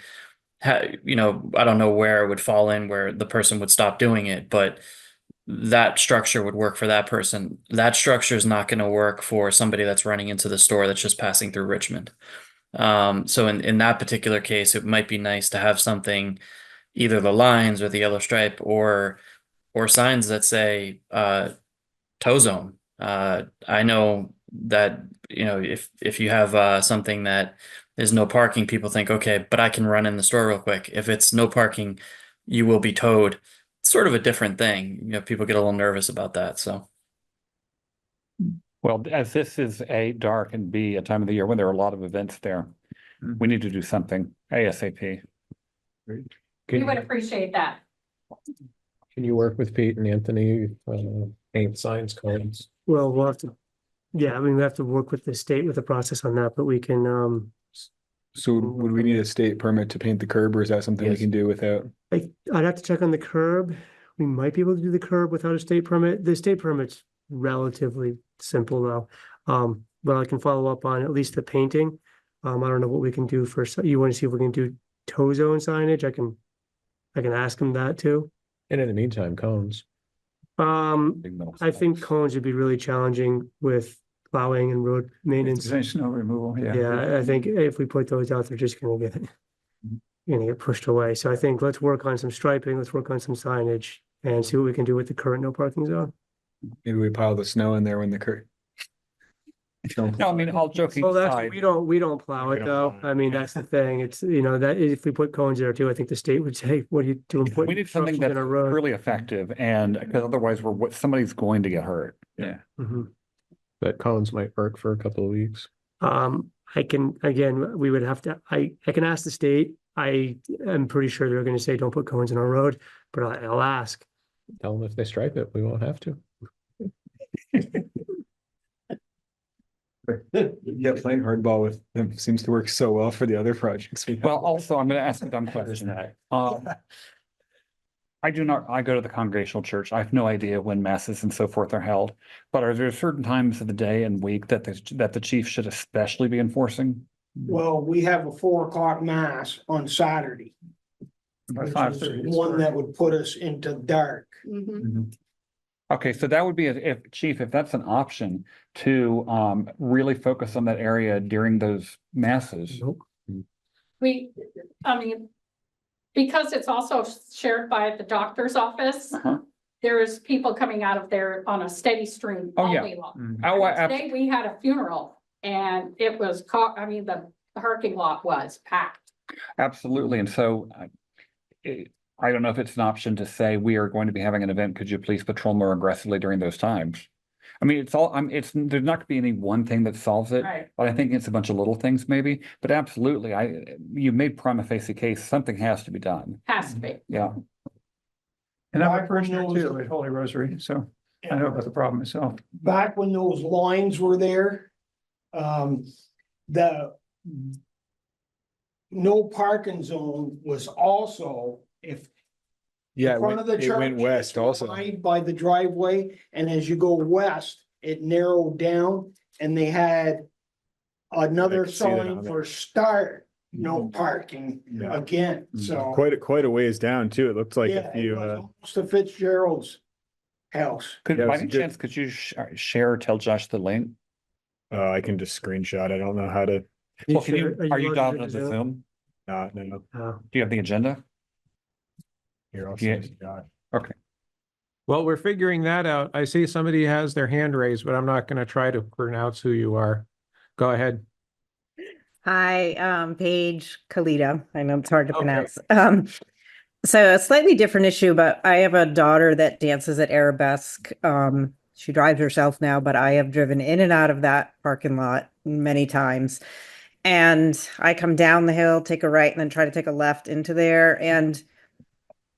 Speaker 14: I don't know where it would fall in where the person would stop doing it, but that structure would work for that person. That structure is not going to work for somebody that's running into the store that's just passing through Richmond. So in that particular case, it might be nice to have something, either the lines or the yellow stripe or signs that say tow zone. I know that, if you have something that is no parking, people think, okay, but I can run in the store real quick. If it's no parking, you will be towed. It's sort of a different thing. People get a little nervous about that. So
Speaker 2: Well, as this is A, dark, and B, a time of the year when there are a lot of events there, we need to do something ASAP.
Speaker 12: We would appreciate that.
Speaker 1: Can you work with Pete and Anthony, paint signs, cones?
Speaker 5: Well, we'll have to, yeah, I mean, we have to work with the state with the process on that, but we can,
Speaker 7: So would we need a state permit to paint the curb, or is that something we
Speaker 1: Yes.
Speaker 7: can do without?
Speaker 5: I'd have to check on the curb. We might be able to do the curb without a state permit. The state permit's relatively simple though. But I can follow up on at least the painting. I don't know what we can do for, you want to see if we can do tow zone signage? I can ask them that too.
Speaker 1: And in the meantime, cones.
Speaker 5: I think cones would be really challenging with plowing and road maintenance.
Speaker 3: Snow removal, yeah.
Speaker 5: Yeah, I think if we put those out, they're just gonna get pushed away. So I think let's work on some striping, let's work on some signage and see what we can do with the current no parking zone.
Speaker 7: Maybe we pile the snow in there when the curb.
Speaker 2: No, I mean, all joking
Speaker 5: Well, that's,
Speaker 2: aside,
Speaker 5: we don't plow it though. I mean, that's the thing. It's, that if we put cones there too, I think the state would say, what are you doing?
Speaker 2: we
Speaker 5: putting
Speaker 2: need something
Speaker 5: trucks in
Speaker 2: that's
Speaker 5: a road?
Speaker 2: really effective, and because otherwise somebody's going to get hurt.
Speaker 3: Yeah.
Speaker 5: Mhm.
Speaker 1: But cones might work for a couple of weeks.
Speaker 5: I can, again, we would have to, I can ask the state. I am pretty sure they're gonna say, don't put cones in our road, but I'll ask.
Speaker 1: Tell them if they stripe it, we won't have to.
Speaker 7: Yeah, playing hardball with them seems to work so well for the other projects we have.
Speaker 2: Well, also, I'm going to ask a dumb question. I go to the Congregational Church. I have no idea when masses and so forth are held, but are there certain times of the day and week that the chief should especially be enforcing?
Speaker 6: Well, we have a 4 o'clock mass on Saturday.
Speaker 3: About
Speaker 6: Which
Speaker 3: 5:30
Speaker 6: is
Speaker 3: is
Speaker 6: one
Speaker 3: correct.
Speaker 6: that would put us into dark.
Speaker 2: Okay, so that would be, if that's an option to really focus on that area during those masses.
Speaker 12: Because it's also shared by the doctor's office, there's people coming out of there on a steady stream
Speaker 2: Oh,
Speaker 12: all
Speaker 2: yeah.
Speaker 12: day long.
Speaker 2: Oh,
Speaker 12: Today we had a funeral and it was the parking lot was packed.
Speaker 2: Absolutely, and so I don't know if it's an option to say we are going to be having an event. Could you please patrol more aggressively during those times? I mean, there's not going to be any one thing that solves it,
Speaker 12: Right.
Speaker 2: but I think it's a bunch of little things maybe. But absolutely, you made prima facie case. Something has to be done.
Speaker 12: Has to be.
Speaker 2: Yeah.
Speaker 3: And I'm a
Speaker 6: Back when
Speaker 3: parishioner
Speaker 6: those-
Speaker 3: too at Holy Rosary, so I know about the problem myself.
Speaker 6: Back when those lines were there, the no parking zone was also, if
Speaker 7: Yeah,
Speaker 6: in front of the
Speaker 7: it went
Speaker 6: church,
Speaker 7: west
Speaker 6: it's
Speaker 7: also.
Speaker 6: wide by the driveway, and as you go west, it narrowed down, and they had another
Speaker 7: could see that
Speaker 6: sign
Speaker 7: on
Speaker 6: for start, no parking
Speaker 7: Yeah.
Speaker 6: again, so.
Speaker 7: Quite a ways down too. It looked like
Speaker 6: Yeah,
Speaker 7: if you,
Speaker 6: it was almost to Fitzgerald's house.
Speaker 2: Could
Speaker 7: Yeah,
Speaker 2: by
Speaker 7: it's
Speaker 2: any
Speaker 7: good.
Speaker 2: chance could you share or tell Josh the link?
Speaker 7: I can just screenshot. I don't know how to,
Speaker 2: Well, can you
Speaker 5: Are
Speaker 2: are you
Speaker 5: allowed
Speaker 2: dialed
Speaker 5: to
Speaker 2: into
Speaker 5: do
Speaker 2: Zoom?
Speaker 7: no.
Speaker 5: Oh.
Speaker 2: Do you have the agenda?
Speaker 7: Here, I'll
Speaker 2: Yeah.
Speaker 7: send it to Josh.
Speaker 2: Okay.
Speaker 1: Well, we're figuring that out. I see somebody has their hand raised, but I'm not gonna try to pronounce who you are. Go ahead.
Speaker 15: Hi, Paige Kalita. I know it's hard to
Speaker 1: Okay.
Speaker 15: pronounce. So a slightly different issue, but I have a daughter that dances at Arabesque. She drives herself now, but I have driven in and out of that parking lot many times. And I come down the hill, take a right, and then try to take a left into there. And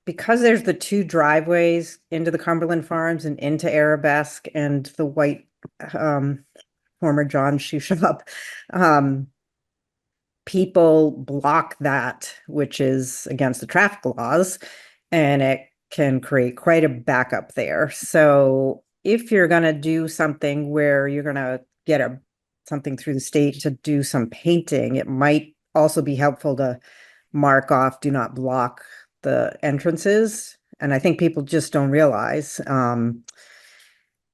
Speaker 15: because there's the 2 driveways into the Cumberland Farms and into Arabesque and the white former John shoe shop, people block that, which is against the traffic laws, and it can create quite a backup there. So if you're going to do something where you're going to get something through the state to do some painting, it might also be helpful to mark off, do not block the entrances. And I think people just don't realize. And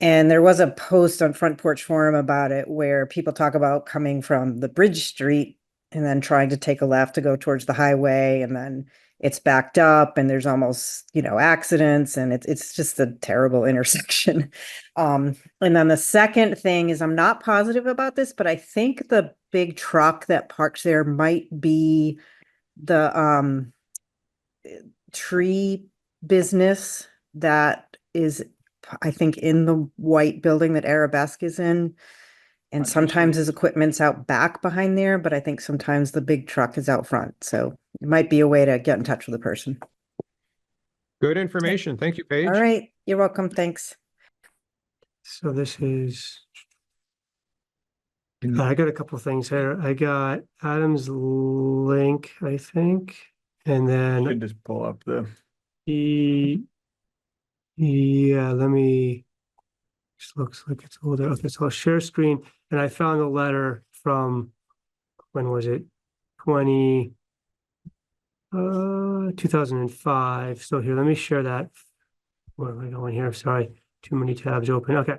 Speaker 15: there was a post on Front Porch Forum about it where people talk about coming from the Bridge Street and then trying to take a left to go towards the highway, and then it's backed up and there's almost, accidents, and it's just a terrible intersection. And then the second thing is, I'm not positive about this, but I think the big truck that parks there might be the tree business that is, I think, in the white building that Arabesque is in. And sometimes his equipment's out back behind there, but I think sometimes the big truck is out front. So it might be a way to get in touch with the person.
Speaker 1: Good information. Thank you, Paige.
Speaker 15: All right. You're welcome. Thanks.
Speaker 5: So this is. I got a couple of things here. I got Adam's link, I think, and then
Speaker 7: Should just pull up the.
Speaker 5: Yeah, let me. This looks like it's older. Okay, so I'll share screen, and I found a letter from, when was it? 2005. So here, let me share that. Where am I going here? Sorry, too many tabs open. Okay,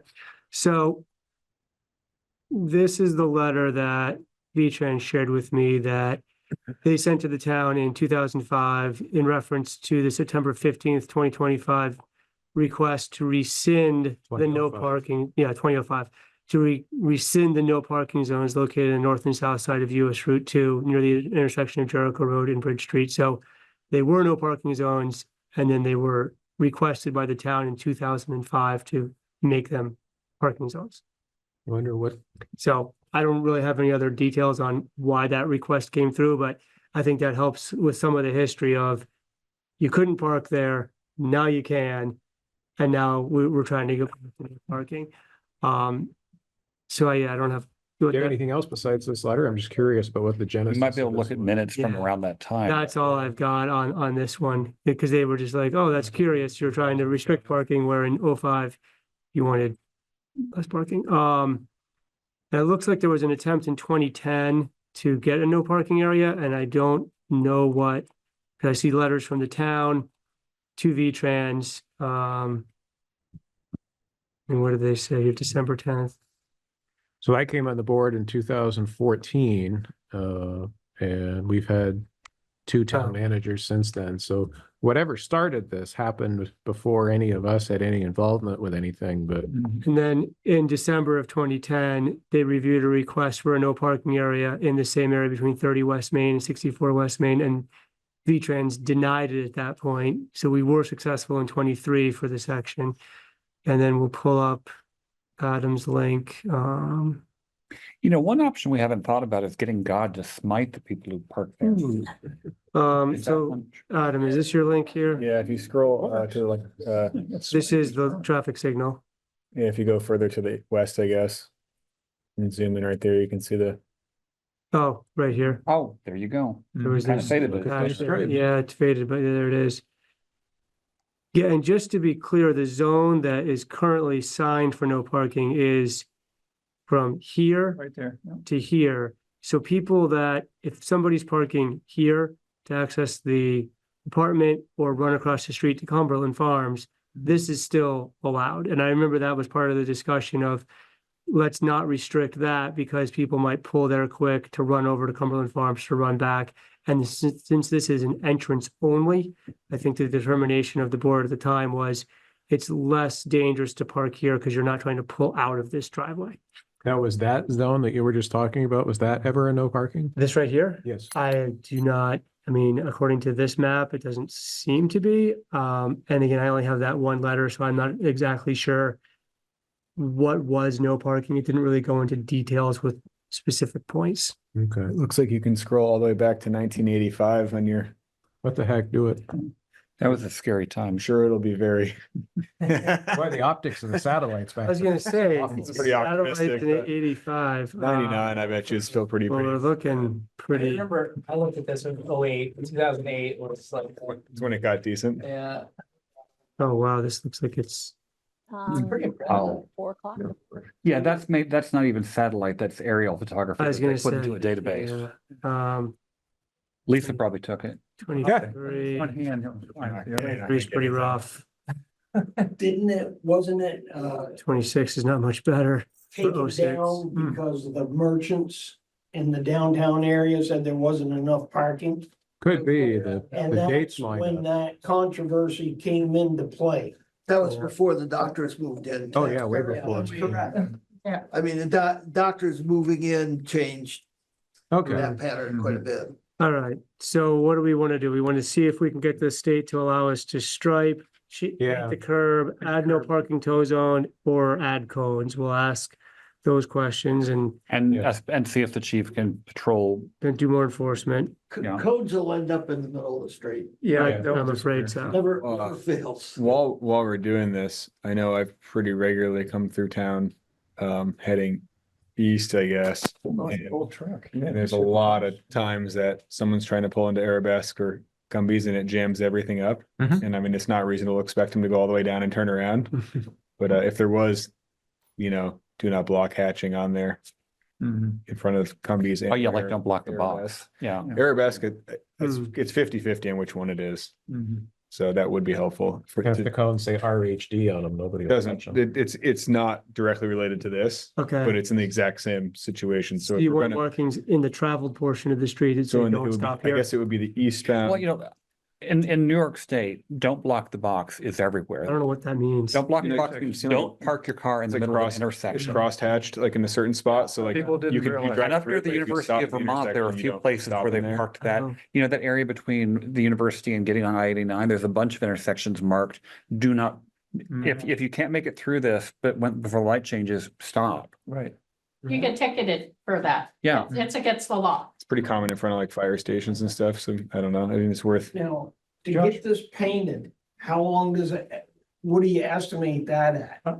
Speaker 5: so this is the letter that V-Trans shared with me that they sent to the town in 2005 in reference to the September 15th, 2025 request to rescind the no parking, 2005, to rescind the no parking zones located in the north and south side of US Route 2 near the intersection of Jericho Road and Bridge Street. So they were no parking zones, and then they were requested by the town in 2005 to make them parking zones.
Speaker 1: I wonder what.
Speaker 5: So I don't really have any other details on why that request came through, but I think that helps with some of the history of you couldn't park there, now you can. And now we're trying to get parking. So I don't have.
Speaker 1: Do you have anything else besides this letter? I'm just curious about what the genesis.
Speaker 2: We might be able to
Speaker 1: of
Speaker 2: look
Speaker 1: this
Speaker 2: at
Speaker 1: was.
Speaker 2: minutes from around that time.
Speaker 5: That's all I've got on this one, because they were just like, oh, that's curious. You're trying to restrict parking where in 05 you wanted less parking. And it looks like there was an attempt in 2010 to get a no parking area, and I don't know what, because I see letters from the town to V-Trans. And what did they say? December 10th.
Speaker 1: So I came on the board in 2014, and we've had two town managers since then. So whatever started this happened before any of us had any involvement with anything, but.
Speaker 5: And then in December of 2010, they reviewed a request for a no parking area in the same area between 30 West Main and 64 West Main, and V-Trans denied it at that point. So we were successful in 23 for the section. And then we'll pull up Adam's link.
Speaker 2: One option we haven't thought about is getting God to smite the people who park there.
Speaker 5: So Adam, is this your link here?
Speaker 7: Yeah, if you scroll to
Speaker 5: This is the traffic signal.
Speaker 7: Yeah, if you go further to the west, I guess, and zoom in right there, you can see the.
Speaker 5: Oh, right here.
Speaker 2: Oh, there you go.
Speaker 5: There was
Speaker 2: Kind of
Speaker 5: this-
Speaker 2: faded it.
Speaker 5: Yeah, it's faded, but there it is. Yeah, and just to be clear, the zone that is currently signed for no parking is from here
Speaker 3: Right there. Yeah.
Speaker 5: to here. So people that, if somebody's parking here to access the apartment or run across the street to Cumberland Farms, this is still allowed. And I remember that was part of the discussion of, let's not restrict that because people might pull there quick to run over to Cumberland Farms to run back. And since this is an entrance only, I think the determination of the board at the time was it's less dangerous to park here because you're not trying to pull out of this driveway.
Speaker 1: Now, was that zone that you were just talking about, was that ever a no parking?
Speaker 5: This right here?
Speaker 1: Yes.
Speaker 5: I do not, I mean, according to this map, it doesn't seem to be. And again, I only have that one letter, so I'm not exactly sure what was no parking. It didn't really go into details with specific points.
Speaker 1: Okay.
Speaker 7: It looks like you can scroll all the way back to 1985 on your.
Speaker 1: What the heck, do it.
Speaker 2: That was a scary time.
Speaker 7: I'm sure it'll be very.
Speaker 1: Boy, the optics of the satellites back.
Speaker 5: I was gonna say,
Speaker 7: It's pretty
Speaker 5: satellites
Speaker 7: optimistic,
Speaker 5: in
Speaker 7: but
Speaker 5: 85.
Speaker 7: 99, I bet you is still pretty.
Speaker 5: Well, we're looking pretty.
Speaker 4: I looked at this in 2008 was like.
Speaker 7: It's when it got decent.
Speaker 4: Yeah.
Speaker 5: Oh, wow, this looks like it's.
Speaker 4: Pretty impressive.
Speaker 2: Oh.
Speaker 12: 4 o'clock.
Speaker 2: Yeah, that's not even satellite, that's aerial photography.
Speaker 5: I was
Speaker 2: that they
Speaker 5: gonna
Speaker 2: put
Speaker 5: say.
Speaker 2: into a database.
Speaker 5: Yeah.
Speaker 2: Lisa probably took it.
Speaker 5: 23.
Speaker 3: One hand.
Speaker 5: It's pretty rough.
Speaker 6: Wasn't it,
Speaker 5: 26 is not much better.
Speaker 6: taken
Speaker 5: 06.
Speaker 6: down because the merchants in the downtown area said there wasn't enough parking?
Speaker 1: Could be the
Speaker 6: And
Speaker 1: dates
Speaker 6: that's
Speaker 1: lined
Speaker 6: when
Speaker 1: up.
Speaker 6: that controversy came into play.
Speaker 10: That was before the doctors moved in.
Speaker 1: Oh, yeah, way
Speaker 6: Yeah,
Speaker 1: before.
Speaker 6: that's correct.
Speaker 10: I mean, the doctors moving in changed
Speaker 1: Okay,
Speaker 10: that pattern quite a bit.
Speaker 5: All right, so what do we want to do? We want to see if we can get the state to allow us to stripe,
Speaker 1: Yeah.
Speaker 5: the curb, add no parking tow zone, or add cones. We'll ask those questions and
Speaker 2: And see if the chief can patrol.
Speaker 5: then do more enforcement.
Speaker 2: Yeah.
Speaker 10: Codes will end up in the middle of the street.
Speaker 5: Yeah,
Speaker 1: Yeah.
Speaker 5: I'm afraid so.
Speaker 10: Never
Speaker 7: Uh,
Speaker 10: fails.
Speaker 7: While we're doing this, I know I've pretty regularly come through town, heading east, I guess.
Speaker 3: Old truck.
Speaker 7: And there's a lot of times that someone's trying to pull into Arabesque or Gumby's and it jams everything up.
Speaker 1: Mhm.
Speaker 7: And I mean, it's not reasonable to expect them to go all the way down and turn around. But if there was, do not block hatching on there in front of Gumby's.
Speaker 2: Oh, yeah, like don't block the box. Yeah.
Speaker 7: Arabesque, it's 50-50 on which one it is. So that would be helpful.
Speaker 1: if the cones say RHD on them, nobody
Speaker 7: It
Speaker 1: will
Speaker 7: doesn't,
Speaker 1: touch them.
Speaker 7: it's not directly related to this,
Speaker 5: Okay.
Speaker 7: but it's in the exact same situation. So
Speaker 5: So
Speaker 7: if
Speaker 5: you
Speaker 7: we're
Speaker 5: want
Speaker 7: gonna,
Speaker 5: markings in the traveled portion of the street, it's
Speaker 7: so
Speaker 5: so
Speaker 7: it
Speaker 5: don't
Speaker 7: would be,
Speaker 5: stop
Speaker 7: I
Speaker 5: here.
Speaker 7: guess it would be the eastbound.
Speaker 2: Well, in New York State, don't block the box is
Speaker 5: I
Speaker 2: everywhere.
Speaker 5: don't know what that means.
Speaker 2: Don't block the
Speaker 7: You know,
Speaker 2: box,
Speaker 7: it's like-
Speaker 2: don't park your car in
Speaker 7: It's
Speaker 2: the
Speaker 7: like
Speaker 2: middle of
Speaker 7: cross,
Speaker 2: the
Speaker 7: it's
Speaker 2: intersection.
Speaker 7: cross-hatched like in a certain spot, so like
Speaker 3: People didn't
Speaker 7: you can, you
Speaker 3: realize.
Speaker 7: drive
Speaker 2: And up
Speaker 7: through
Speaker 2: near
Speaker 7: it,
Speaker 2: the
Speaker 7: but if you
Speaker 2: University
Speaker 7: stop
Speaker 2: of
Speaker 7: at the
Speaker 2: Vermont, there are a
Speaker 7: intersection, you
Speaker 2: few
Speaker 7: don't
Speaker 2: places
Speaker 7: stop
Speaker 2: where
Speaker 7: in
Speaker 2: they've
Speaker 7: there.
Speaker 2: parked that.
Speaker 5: Oh.
Speaker 2: That area between the university and getting on I-89, there's a bunch of intersections marked, do not, if you can't make it through this, but before the light changes, stop.
Speaker 3: Right.
Speaker 12: You get ticketed for that.
Speaker 2: Yeah.
Speaker 12: It's against the law.
Speaker 7: It's pretty common in front of like fire stations and stuff, so I don't know, I think it's worth.
Speaker 6: Now, to get this painted, how long does it, what do you estimate that at?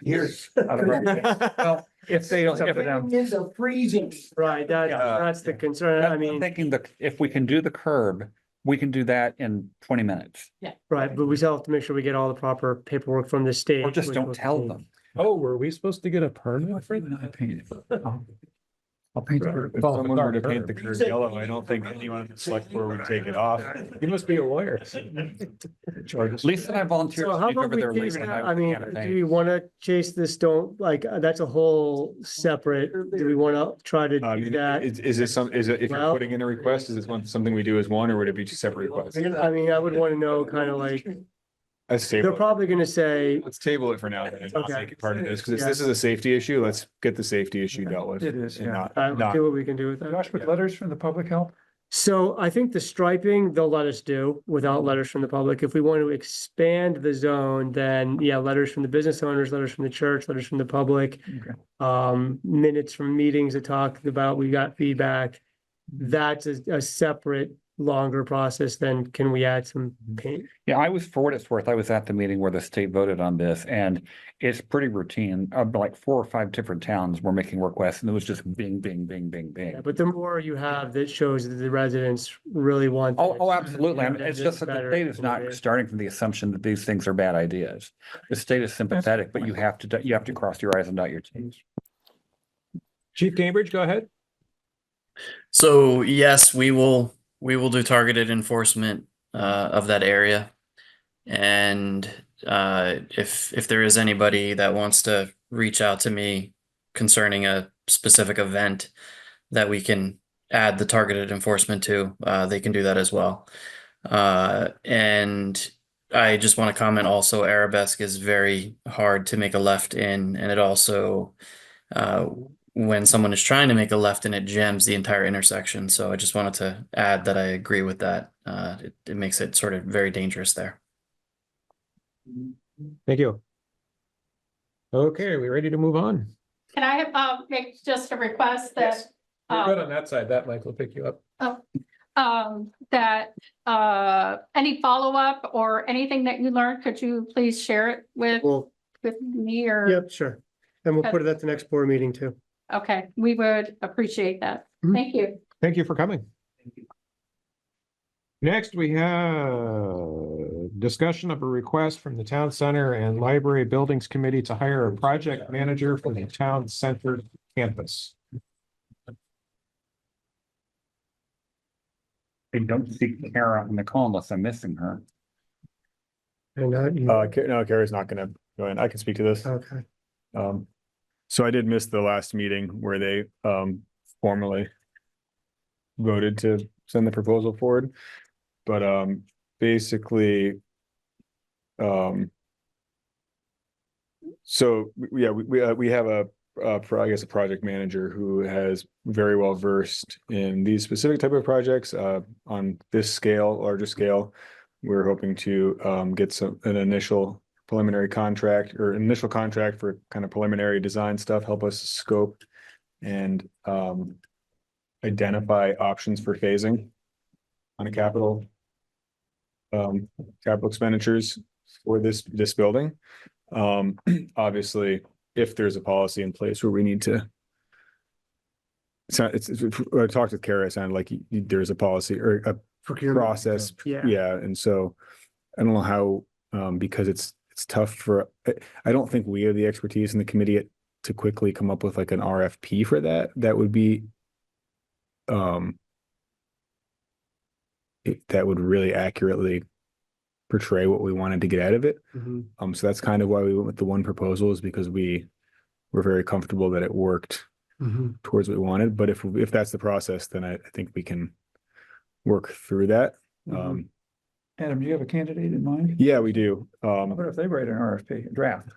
Speaker 10: Years.
Speaker 2: Well, if they don't, if
Speaker 6: Thing is a freezing.
Speaker 5: Right, that's the concern. I
Speaker 2: I'm
Speaker 5: mean,
Speaker 2: thinking that if we can do the curb, we can do that in 20 minutes.
Speaker 5: right, but we still have to make sure we get all the proper paperwork from the state.
Speaker 2: Or just
Speaker 5: which
Speaker 2: don't
Speaker 5: will
Speaker 2: tell
Speaker 5: take-
Speaker 2: them.
Speaker 1: Oh, were we supposed to get a permit for
Speaker 3: I
Speaker 1: that?
Speaker 3: painted. I'll paint it.
Speaker 7: If
Speaker 1: Well,
Speaker 7: someone
Speaker 1: it's
Speaker 7: were to
Speaker 1: our
Speaker 7: paint the
Speaker 1: curb.
Speaker 7: curb yellow, I don't think anyone in the select board would take it off.
Speaker 1: You must be a lawyer.
Speaker 2: Lisa and I volunteered
Speaker 5: So
Speaker 2: to
Speaker 5: how
Speaker 2: speak
Speaker 5: about
Speaker 2: over
Speaker 5: we
Speaker 2: there
Speaker 5: chase
Speaker 2: later.
Speaker 5: that? I mean, do we want to chase this? Don't like, that's a whole separate, do we want to try to
Speaker 7: I
Speaker 5: do
Speaker 7: mean,
Speaker 5: that?
Speaker 7: is it if you're
Speaker 5: Well-
Speaker 7: putting in a request, is this something we do as one, or would it be two separate requests?
Speaker 5: I mean, I would want to know kind of like,
Speaker 7: Let's
Speaker 5: they're
Speaker 7: table it.
Speaker 5: probably going to say,
Speaker 7: Let's table it for now and not
Speaker 5: Okay.
Speaker 7: make it part of this, because
Speaker 5: Yeah.
Speaker 7: this is a safety issue. Let's get the safety issue dealt with.
Speaker 3: It is,
Speaker 7: and
Speaker 3: yeah.
Speaker 7: not-
Speaker 5: see what we can do with that.
Speaker 3: Josh, with letters from the public help?
Speaker 5: So I think the striping, they'll let us do without letters from the public. If we want to expand the zone, then yeah, letters from the business owners, letters from the church, letters from the public. Minutes from meetings that talk about, we got feedback. That's a separate, longer process than can we add some paint?
Speaker 2: Yeah, for what it's worth, I was at the meeting where the state voted on this and it's pretty routine. Like 4 or 5 different towns were making requests and it was just bing, bing, bing, bing, bing.
Speaker 5: Yeah, but the more you have that shows that the residents really want.
Speaker 2: Oh,
Speaker 5: this,
Speaker 2: absolutely. I mean,
Speaker 5: then
Speaker 2: it's just that the
Speaker 5: better
Speaker 2: state is
Speaker 5: for
Speaker 2: not
Speaker 5: it.
Speaker 2: starting from the assumption that these things are bad ideas. The state is sympathetic, but you have to cross your i's and dot your t's.
Speaker 1: Chief Cambridge, go ahead.
Speaker 14: So yes, we will do targeted enforcement of that area. And if there is anybody that wants to reach out to me concerning a specific event that we can add the targeted enforcement to, they can do that as well. And I just want to comment also, Arabesque is very hard to make a left in, and it also when someone is trying to make a left in, it jams the entire intersection. So I just wanted to add that I agree with that. It makes it sort of very dangerous there.
Speaker 1: Thank you. Okay, are we ready to move on?
Speaker 12: Can I make just a request that,
Speaker 1: You're good on that side. That mic will pick you up.
Speaker 12: that, any follow-up or anything that you learned, could you please share it with
Speaker 5: Well,
Speaker 12: me or?
Speaker 5: yep, sure. And we'll put it at the next board meeting too.
Speaker 12: Okay, we would appreciate that.
Speaker 5: Mhm.
Speaker 12: Thank you.
Speaker 1: Thank you for coming. Next, we have discussion of a request from the Town Center and Library Buildings Committee to hire a project manager for the town center campus.
Speaker 2: I don't see Kara on the call unless I'm missing her.
Speaker 5: And not you.
Speaker 7: No, Carrie's not gonna go in. I can speak to this.
Speaker 5: Okay.
Speaker 7: So I did miss the last meeting where they formally voted to send the proposal forward. But basically, so we have a I guess a project manager who has very well versed in these specific type of projects on this scale, larger scale. We're hoping to get an initial preliminary contract or initial contract for kind of preliminary design stuff, help us scope and identify options for phasing on a capital expenditures for this building. Obviously, if there's a policy in place where we need to, I talked with Kara, it sounded like there's a policy or a process.
Speaker 5: Yeah.
Speaker 7: And so I don't know how, because it's tough for, I don't think we have the expertise in the committee to quickly come up with like an RFP for that. That would be, that would really accurately portray what we wanted to get out of it.
Speaker 5: Mhm.
Speaker 7: So that's kind of why we went with the one proposal, is because we were very comfortable that it worked
Speaker 5: Mhm.
Speaker 7: towards what we wanted. But if that's the process, then I think we can work through that.
Speaker 5: Mhm.
Speaker 3: Adam, do you have a candidate in mind?
Speaker 7: Yeah, we do.
Speaker 3: What if they write an RFP, a draft?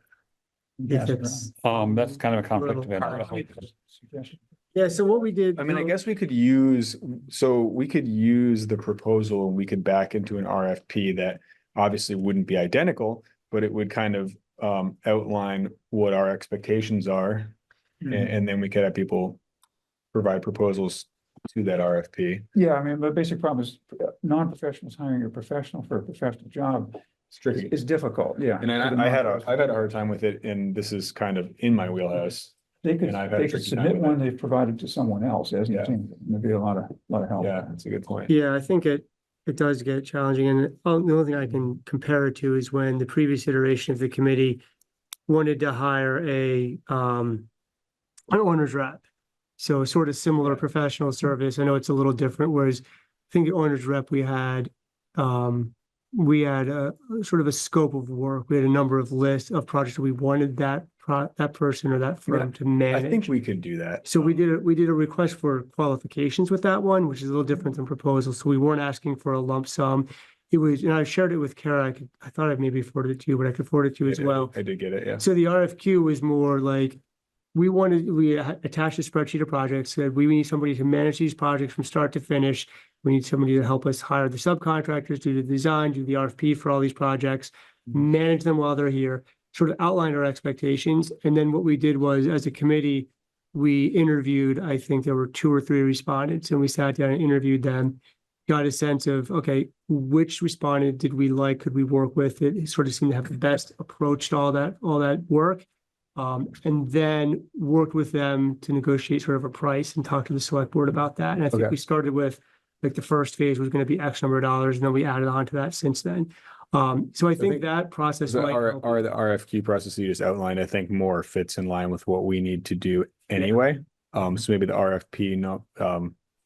Speaker 5: If it's-
Speaker 2: That's kind of a conflict of interest.
Speaker 3: Suggestion.
Speaker 5: Yeah, so what we did.
Speaker 7: I mean, I guess we could use the proposal and we could back into an RFP that obviously wouldn't be identical, but it would kind of outline what our expectations are. And then we could have people provide proposals to that RFP.
Speaker 3: Yeah, I mean, the basic problem is non-professionals hiring a professional for a professional job
Speaker 7: It's tricky.
Speaker 3: is difficult, yeah.
Speaker 7: And I've had a hard time with it, and this is kind of in my wheelhouse.
Speaker 3: They could,
Speaker 7: and I've had a
Speaker 3: they could
Speaker 7: tricky time
Speaker 3: submit
Speaker 7: with
Speaker 3: one they've provided to someone else as an
Speaker 7: Yeah.
Speaker 3: team. There'd be a lot of help.
Speaker 7: Yeah, that's a good point.
Speaker 5: Yeah, I think it does get challenging, and the only thing I can compare it to is when the previous iteration of the committee wanted to hire an owner's rep. So sort of similar professional service. I know it's a little different, whereas I think the owner's rep we had a sort of a scope of work. We had a number of lists of projects that we wanted that person or that firm to manage.
Speaker 7: I think we could do that.
Speaker 5: So we did a request for qualifications with that one, which is a little different than proposal. So we weren't asking for a lump sum. It was, and I shared it with Kara. I thought I'd maybe forwarded it to you, but I could forward it to you as well.
Speaker 7: I did get it, yeah.
Speaker 5: So the RFQ was more like, we attached a spreadsheet of projects, said we need somebody to manage these projects from start to finish. We need somebody to help us hire the subcontractors, do the design, do the RFP for all these projects, manage them while they're here, sort of outline our expectations. And then what we did was, as a committee, we interviewed, I think there were 2 or 3 respondents, and we sat down and interviewed them, got a sense of, okay, which respondent did we like, could we work with? It sort of seemed to have the best approach to all that work. And then worked with them to negotiate sort of a price and talk to the select board about that. And I think
Speaker 7: Okay.
Speaker 5: we started with, like, the first phase was going to be X number of dollars, and then we added on to that since then. So I think that process might help.
Speaker 7: The RFQ process you just outlined, I think more fits in line with what we need to do anyway. So maybe the RFP,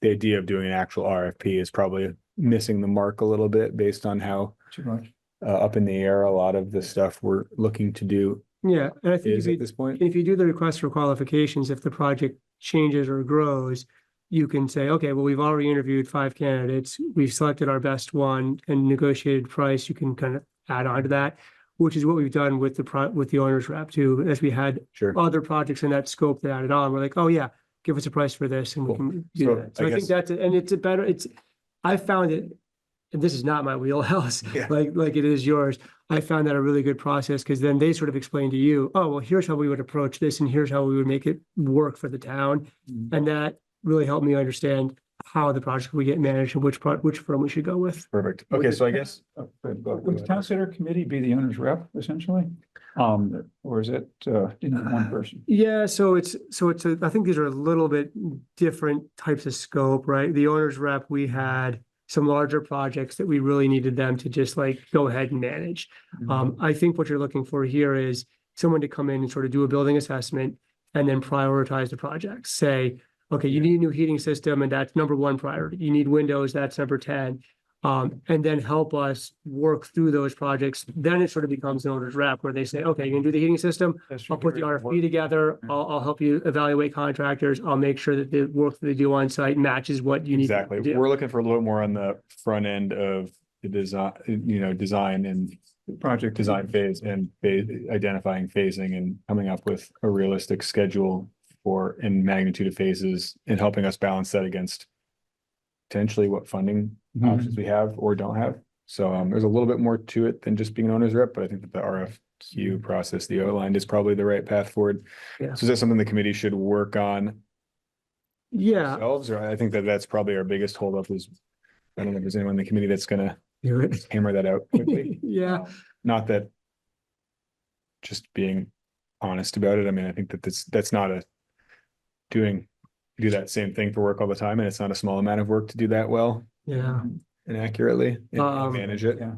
Speaker 7: the idea of doing an actual RFP is probably missing the mark a little bit based on how
Speaker 3: Too much.
Speaker 7: up in the air a lot of the stuff we're looking to do
Speaker 5: Yeah, and I think
Speaker 7: is at this point.
Speaker 5: if you do the request for qualifications, if the project changes or grows, you can say, okay, well, we've already interviewed 5 candidates. We've selected our best one and negotiated price. You can kind of add on to that, which is what we've done with the owner's rep too. As we had other projects in that scope that added on, we're like, oh yeah, give us a price for this, and we can do that. So I think that's it. And I found it, and this is not my wheelhouse, like it is yours. I found that a really good process, because then they sort of explain to you, oh, well, here's how we would approach this, and here's how we would make it work for the town. And that really helped me understand how the project will get managed and which firm we should go with.
Speaker 7: Perfect.
Speaker 3: Would
Speaker 7: Okay,
Speaker 3: the
Speaker 7: so I
Speaker 3: town-
Speaker 7: guess. Oh,
Speaker 3: Would the town center committee be the owner's rep essentially? Or is it, one person?
Speaker 5: Yeah, so I think these are a little bit different types of scope, right? The owner's rep, we had some larger projects that we really needed them to just like go ahead and manage. I think what you're looking for here is someone to come in and sort of do a building assessment and then prioritize the projects. Say, okay, you need a new heating system and that's number one priority. You need windows, that's number 10. And then help us work through those projects. Then it sort of becomes an owner's rep where they say, okay, you're gonna do the heating system. I'll put the RFP together. I'll help you evaluate contractors. I'll make sure that the work that they do on site matches what you need.
Speaker 7: Exactly.
Speaker 5: To do.
Speaker 7: We're looking for a little bit more on the front end of the design, design and project design phase and identifying phasing and coming up with a realistic schedule for and magnitude of phases and helping us balance that against potentially what funding options we have or don't have. So there's a little bit more to it than just being an owner's rep, but I think that the RFQ process, the outlined, is probably the right path forward.
Speaker 5: Yeah.
Speaker 7: So is that something the committee should work on
Speaker 5: Yeah.
Speaker 7: ourselves? Or I think that that's probably our biggest holdup is, I don't know if there's anyone in the committee that's gonna
Speaker 5: Do it.
Speaker 7: hammer that out quickly.
Speaker 5: Yeah.
Speaker 7: Not that just being honest about it. I mean, I think that that's not a do that same thing for work all the time. And it's not a small amount of work to do that well
Speaker 5: Yeah.
Speaker 7: and accurately and manage it.
Speaker 3: yeah.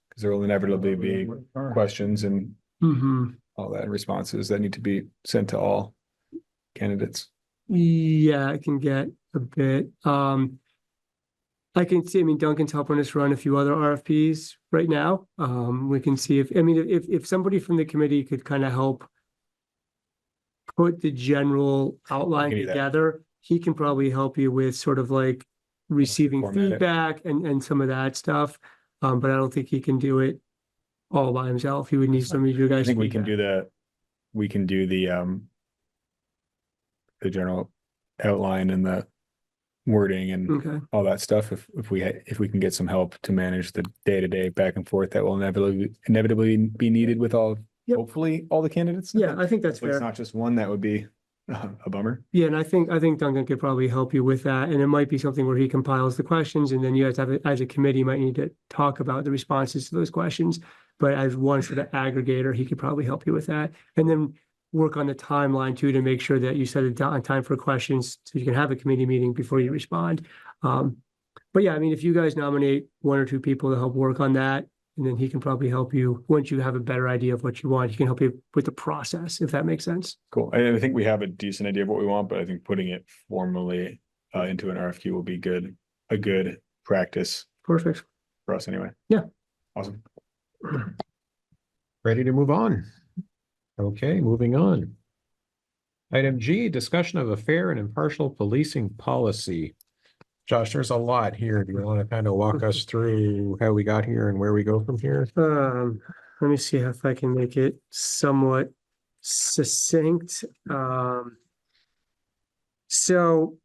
Speaker 7: Because there will inevitably be questions and
Speaker 5: Mm-hmm.
Speaker 7: all that responses that need to be sent to all candidates.
Speaker 5: Yeah, I can get a bit. I can see, I mean, Duncan's helping us run a few other RFPs right now. We can see if somebody from the committee could kind of help put the general outline
Speaker 7: Give you that.
Speaker 5: together, he can probably help you with sort of like receiving
Speaker 7: Format it.
Speaker 5: feedback and some of that stuff. But I don't think he can do it all by himself. He would need some of you guys.
Speaker 7: I think we can do the general outline and the wording and
Speaker 5: Okay.
Speaker 7: all that stuff. If we can get some help to manage the day-to-day back and forth that will inevitably be needed with
Speaker 5: Yep.
Speaker 7: hopefully all the candidates.
Speaker 5: Yeah, I think that's
Speaker 7: Hopefully it's
Speaker 5: fair.
Speaker 7: not just one, that would be a bummer.
Speaker 5: Yeah, and I think Duncan could probably help you with that. And it might be something where he compiles the questions and then you guys as a committee might need to talk about the responses to those questions. But as one sort of aggregator, he could probably help you with that. And then work on the timeline too, to make sure that you set a time for questions so you can have a committee meeting before you respond. But yeah, I mean, if you guys nominate one or two people to help work on that, and then he can probably help you, once you have a better idea of what you want, he can help you with the process, if that makes sense.
Speaker 7: Cool. I think we have a decent idea of what we want, but I think putting it formally into an RFQ will be a good practice
Speaker 5: Perfect.
Speaker 7: for us anyway.
Speaker 5: Yeah.
Speaker 7: Awesome.
Speaker 1: Ready to move on? Okay, moving on. Item G, discussion of a fair and impartial policing policy. Josh, there's a lot here. Do you want to kind of walk us through how we got here and where we go from here?
Speaker 5: Let me see if I can make it somewhat succinct. So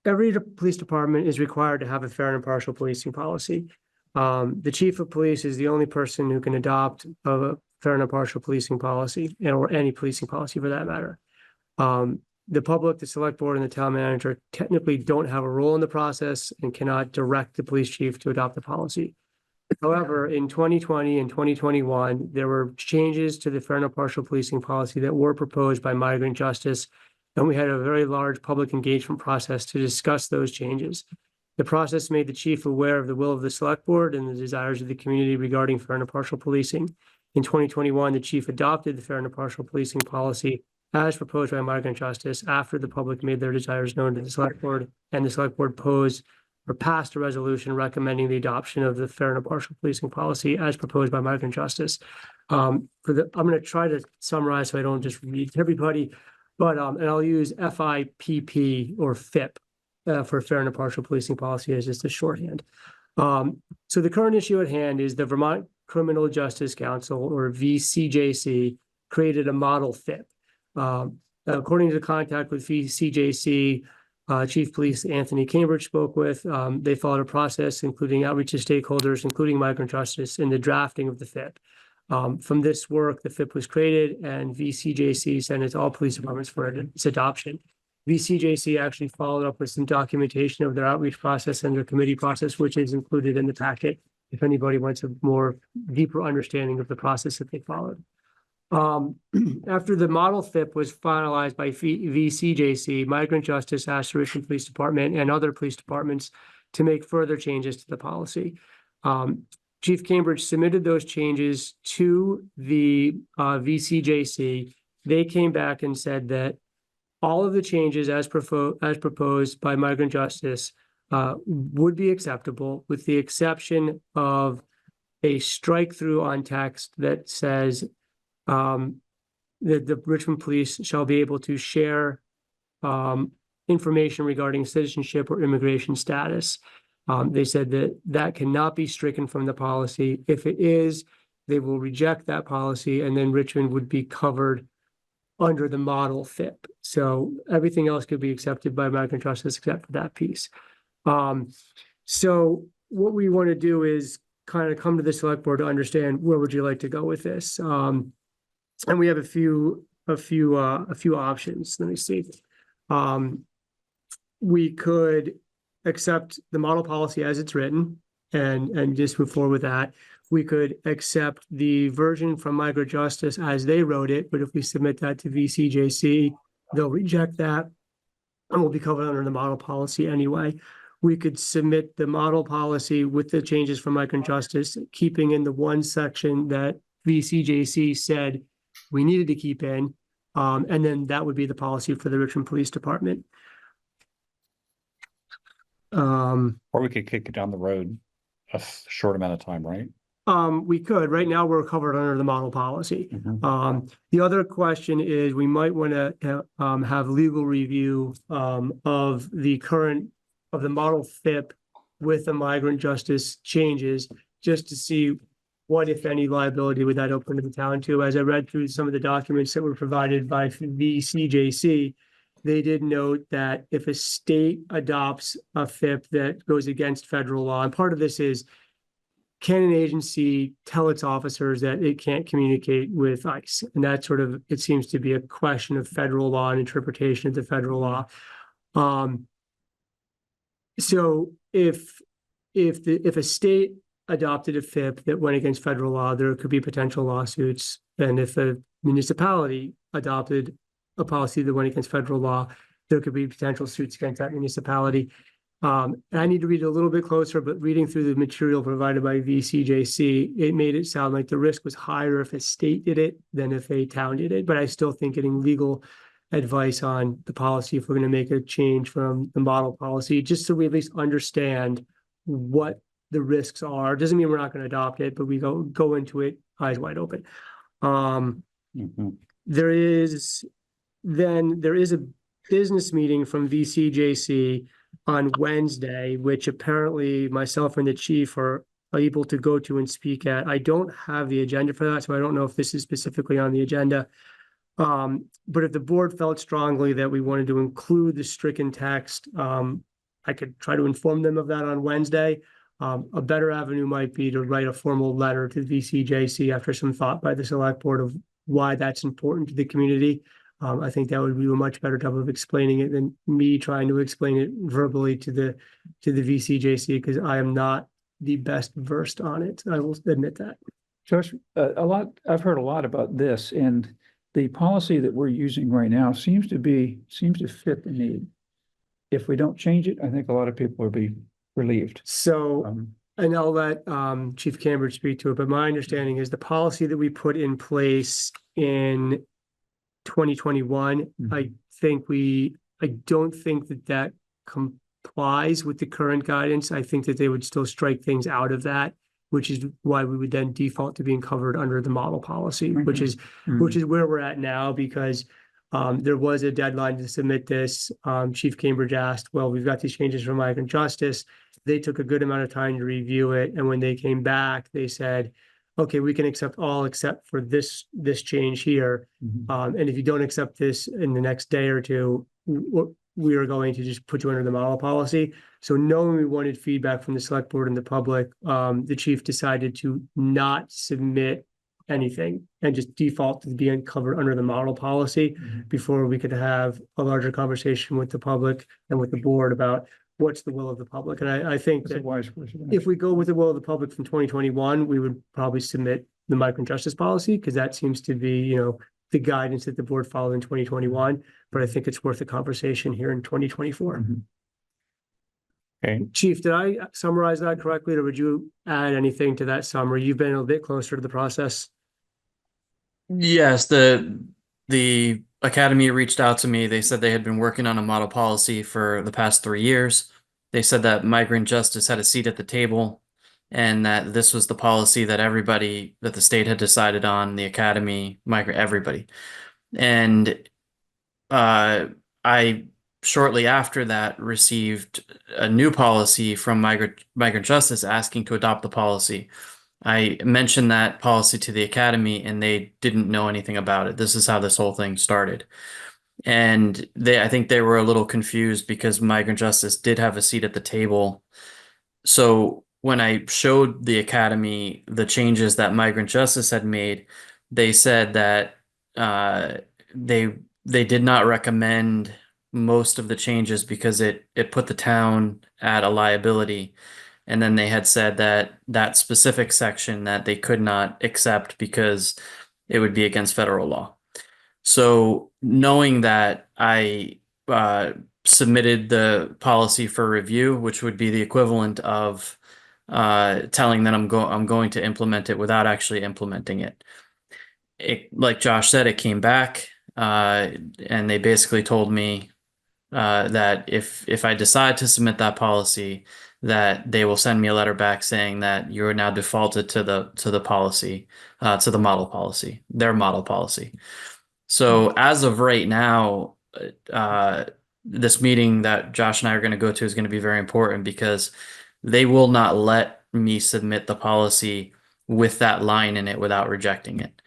Speaker 5: every police department is required to have a fair and impartial policing policy. The chief of police is the only person who can adopt a fair and impartial policing policy, or any policing policy for that matter. The public, the select board, and the town manager technically don't have a role in the process and cannot direct the police chief to adopt the policy. However, in 2020 and 2021, there were changes to the fair and impartial policing policy that were proposed by Migrant Justice, and we had a very large public engagement process to discuss those changes. The process made the chief aware of the will of the select board and the desires of the community regarding fair and impartial policing. In 2021, the chief adopted the fair and impartial policing policy as proposed by Migrant Justice after the public made their desires known to the select board, and the select board passed a resolution recommending the adoption of the fair and impartial policing policy as proposed by Migrant Justice. I'm going to try to summarize so I don't just read to everybody, but and I'll use FIPP or FIP for fair and impartial policing policy as just a shorthand. So the current issue at hand is the Vermont Criminal Justice Council, or VCJC, created a model FIP. According to the contact with VCJC, Chief Police Anthony Cambridge spoke with, they followed a process including outreach to stakeholders, including Migrant Justice, in the drafting of the FIP. From this work, the FIP was created and VCJC sent it to all police departments for its adoption. VCJC actually followed up with some documentation of their outreach process and their committee process, which is included in the packet. If anybody wants a more deeper understanding of the process that they followed. After the model FIP was finalized by VCJC, Migrant Justice asked the Richmond Police Department and other police departments to make further changes to the policy. Chief Cambridge submitted those changes to the VCJC. They came back and said that all of the changes as proposed by Migrant Justice would be acceptable, with the exception of a strike through on text that says that the Richmond Police shall be able to share information regarding citizenship or immigration status. They said that that cannot be stricken from the policy. If it is, they will reject that policy, and then Richmond would be covered under the model FIP. So everything else could be accepted by Migrant Justice except for that piece. So what we want to do is kind of come to the select board to understand where would you like to go with this. And we have a few options. Let me see. We could accept the model policy as it's written and just move forward with that. We could accept the version from Migrant Justice as they wrote it, but if we submit that to VCJC, they'll reject that and we'll be covered under the model policy anyway. We could submit the model policy with the changes from Migrant Justice, keeping in the one section that VCJC said we needed to keep in, and then that would be the policy for the Richmond Police Department.
Speaker 2: Or we could kick it down the road a short amount of time, right?
Speaker 5: We could. Right now, we're covered under the model policy. The other question is we might want to have legal review of the model FIP with the Migrant Justice changes, just to see what, if any, liability would that open to the town to. As I read through some of the documents that were provided by the CJC, they did note that if a state adopts a FIP that goes against federal law, and part of this is, can an agency tell its officers that it can't communicate with ICE? And that sort of, it seems to be a question of federal law and interpretation of the federal law. So if a state adopted a FIP that went against federal law, there could be potential lawsuits. And if a municipality adopted a policy that went against federal law, there could be potential suits against that municipality. And I need to read it a little bit closer, but reading through the material provided by VCJC, it made it sound like the risk was higher if a state did it than if a town did it. But I still think getting legal advice on the policy, if we're going to make a change from the model policy, just so we at least understand what the risks are. Doesn't mean we're not going to adopt it, but we go into it eyes wide open. There is a business meeting from VCJC on Wednesday, which apparently myself and the chief are able to go to and speak at. I don't have the agenda for that, so I don't know if this is specifically on the agenda. But if the board felt strongly that we wanted to include the stricken text, I could try to inform them of that on Wednesday. A better avenue might be to write a formal letter to VCJC after some thought by the select board of why that's important to the community. I think that would be a much better job of explaining it than me trying to explain it verbally to the VCJC, because I am not the best versed on it. I will admit that.
Speaker 3: Josh, I've heard a lot about this, and the policy that we're using right now seems to fit the need. If we don't change it, I think a lot of people will be relieved.
Speaker 5: So, and I'll let Chief Cambridge speak to it, but my understanding is the policy that we put in place in 2021, I don't think that complies with the current guidance. I think that they would still strike things out of that, which is why we would then default to being covered under the model policy, which is where we're at now, because there was a deadline to submit this. Chief Cambridge asked, well, we've got these changes from Migrant Justice. They took a good amount of time to review it. And when they came back, they said, okay, we can accept all except for this change here. And if you don't accept this in the next day or two, we are going to just put you under the model policy. So knowing we wanted feedback from the select board and the public, the chief decided to not submit anything and just default to being covered under the model policy before we could have a larger conversation with the public and with the board about what's the will of the public. And I think
Speaker 3: That's a
Speaker 5: that
Speaker 3: wise question.
Speaker 5: if we go with the will of the public from 2021, we would probably submit the migrant justice policy, because that seems to be, you know, the guidance that the board followed in 2021. But I think it's worth a conversation here in 2024.
Speaker 2: Okay.
Speaker 5: Chief, did I summarize that correctly, or would you add anything to that summary? You've been a bit closer to the process.
Speaker 14: Yes, the academy reached out to me. They said they had been working on a model policy for the past 3 years. They said that migrant justice had a seat at the table, and that this was the policy that everybody, that the state had decided on, the academy, migrant, everybody. And I shortly after that received a new policy from migrant justice asking to adopt the policy. I mentioned that policy to the academy and they didn't know anything about it. This is how this whole thing started. And I think they were a little confused because migrant justice did have a seat at the table. So when I showed the academy the changes that migrant justice had made, they said that they did not recommend most of the changes because it put the town at a liability. And then they had said that that specific section that they could not accept because it would be against federal law. So knowing that, I submitted the policy for review, which would be the equivalent of telling them I'm going to implement it without actually implementing it. Like Josh said, it came back and they basically told me that if I decide to submit that policy, that they will send me a letter back saying that you're now defaulted to the policy, to the model policy, their model policy. So as of right now, this meeting that Josh and I are going to go to is going to be very important because they will not let me submit the policy with that line in it without rejecting it.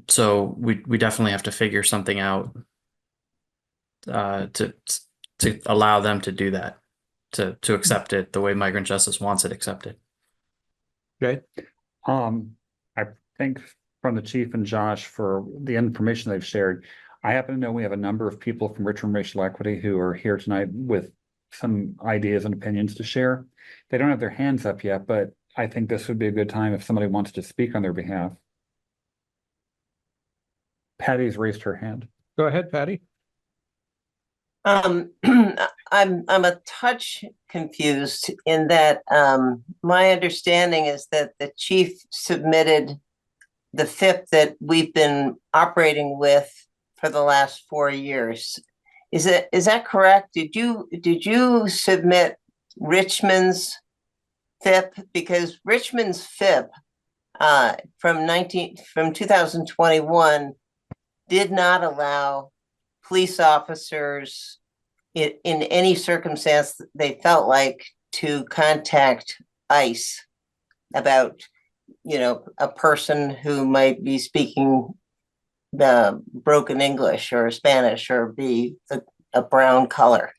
Speaker 14: So we definitely have to figure something out to allow them to do that, to accept it the way migrant justice wants it accepted.
Speaker 1: Okay.
Speaker 2: I think from the chief and Josh for the information they've shared. I happen to know we have a number of people from Richmond Racial Equity who are here tonight with some ideas and opinions to share. They don't have their hands up yet, but I think this would be a good time if somebody wants to speak on their behalf. Patty's raised her hand.
Speaker 1: Go ahead, Patty.
Speaker 16: I'm a touch confused in that my understanding is that the chief submitted the FIP that we've been operating with for the last 4 years. Is that correct? Did you submit Richmond's FIP? Because Richmond's FIP from 2021 did not allow police officers in any circumstance they felt like to contact ICE about, you know, a person who might be speaking broken English or Spanish or be a brown color.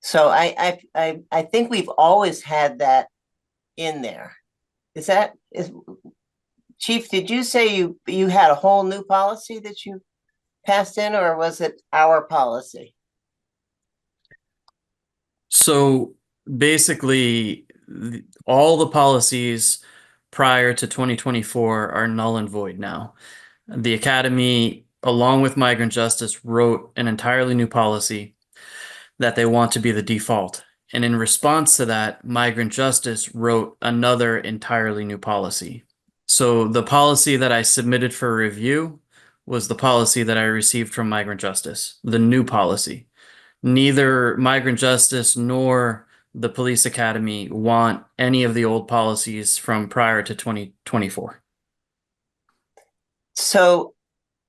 Speaker 16: So I think we've always had that in there. Chief, did you say you had a whole new policy that you passed in, or was it our policy?
Speaker 14: So basically, all the policies prior to 2024 are null and void now. The Academy, along with Migrant Justice, wrote an entirely new policy that they want to be the default. And in response to that, Migrant Justice wrote another entirely new policy. So the policy that I submitted for review was the policy that I received from Migrant Justice, the new policy. Neither Migrant Justice nor the Police Academy want any of the old policies from prior to 2024.
Speaker 16: So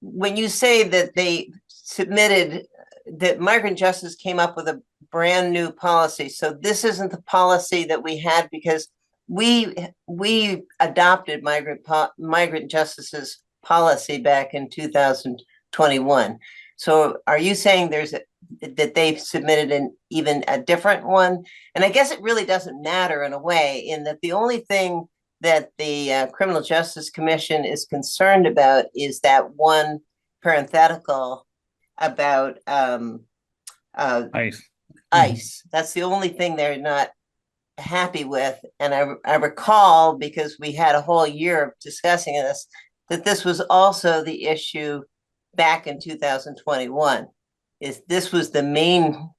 Speaker 16: when you say that they submitted, that Migrant Justice came up with a brand new policy, so this isn't the policy that we had, because we adopted Migrant Justice's policy back in 2021. So are you saying that they've submitted even a different one? And I guess it really doesn't matter in a way, in that the only thing that the Criminal Justice Commission is concerned about is that one parenthetical about
Speaker 2: Ice.
Speaker 16: ice. That's the only thing they're not happy with. And I recall, because we had a whole year of discussing this, that this was also the issue back in 2021. This was the main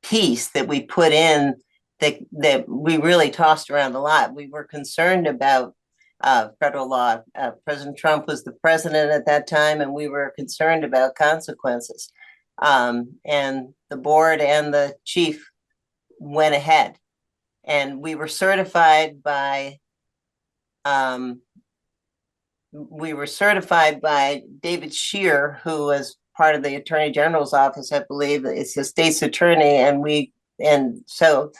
Speaker 16: piece that we put in that we really tossed around a lot. We were concerned about federal law. President Trump was the president at that time, and we were concerned about consequences. And the board and the chief went ahead, and we were certified by David Scheer, who was part of the Attorney General's office, I believe. It's the state's attorney, and so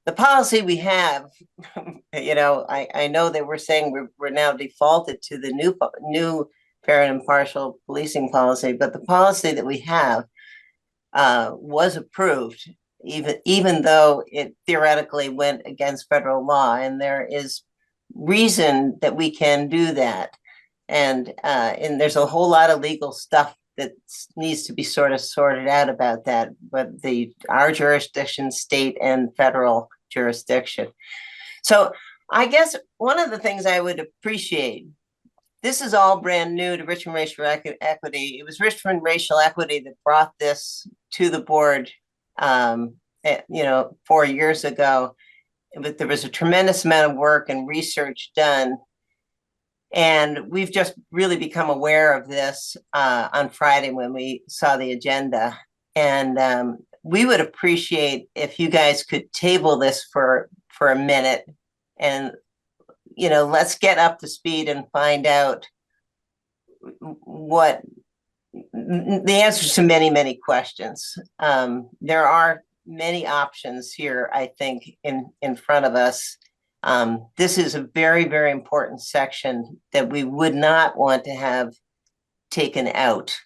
Speaker 16: the policy we have, you know, I know that we're saying we're now defaulted to the new fair and impartial policing policy, but the policy that we have was approved, even though it theoretically went against federal law, and there is reason that we can do that, and there's a whole lot of legal stuff that needs to be sort of sorted out about that, but our jurisdiction, state and federal jurisdiction. So I guess one of the things I would appreciate, this is all brand new to Richmond Racial Equity. It was Richmond Racial Equity that brought this to the board, 4 years ago. But there was a tremendous amount of work and research done. And we've just really become aware of this on Friday when we saw the agenda. And we would appreciate if you guys could table this for a minute and, let's get up to speed and find out what the answers to many, many questions. There are many options here, I think, in front of us. This is a very, very important section that we would not want to have taken out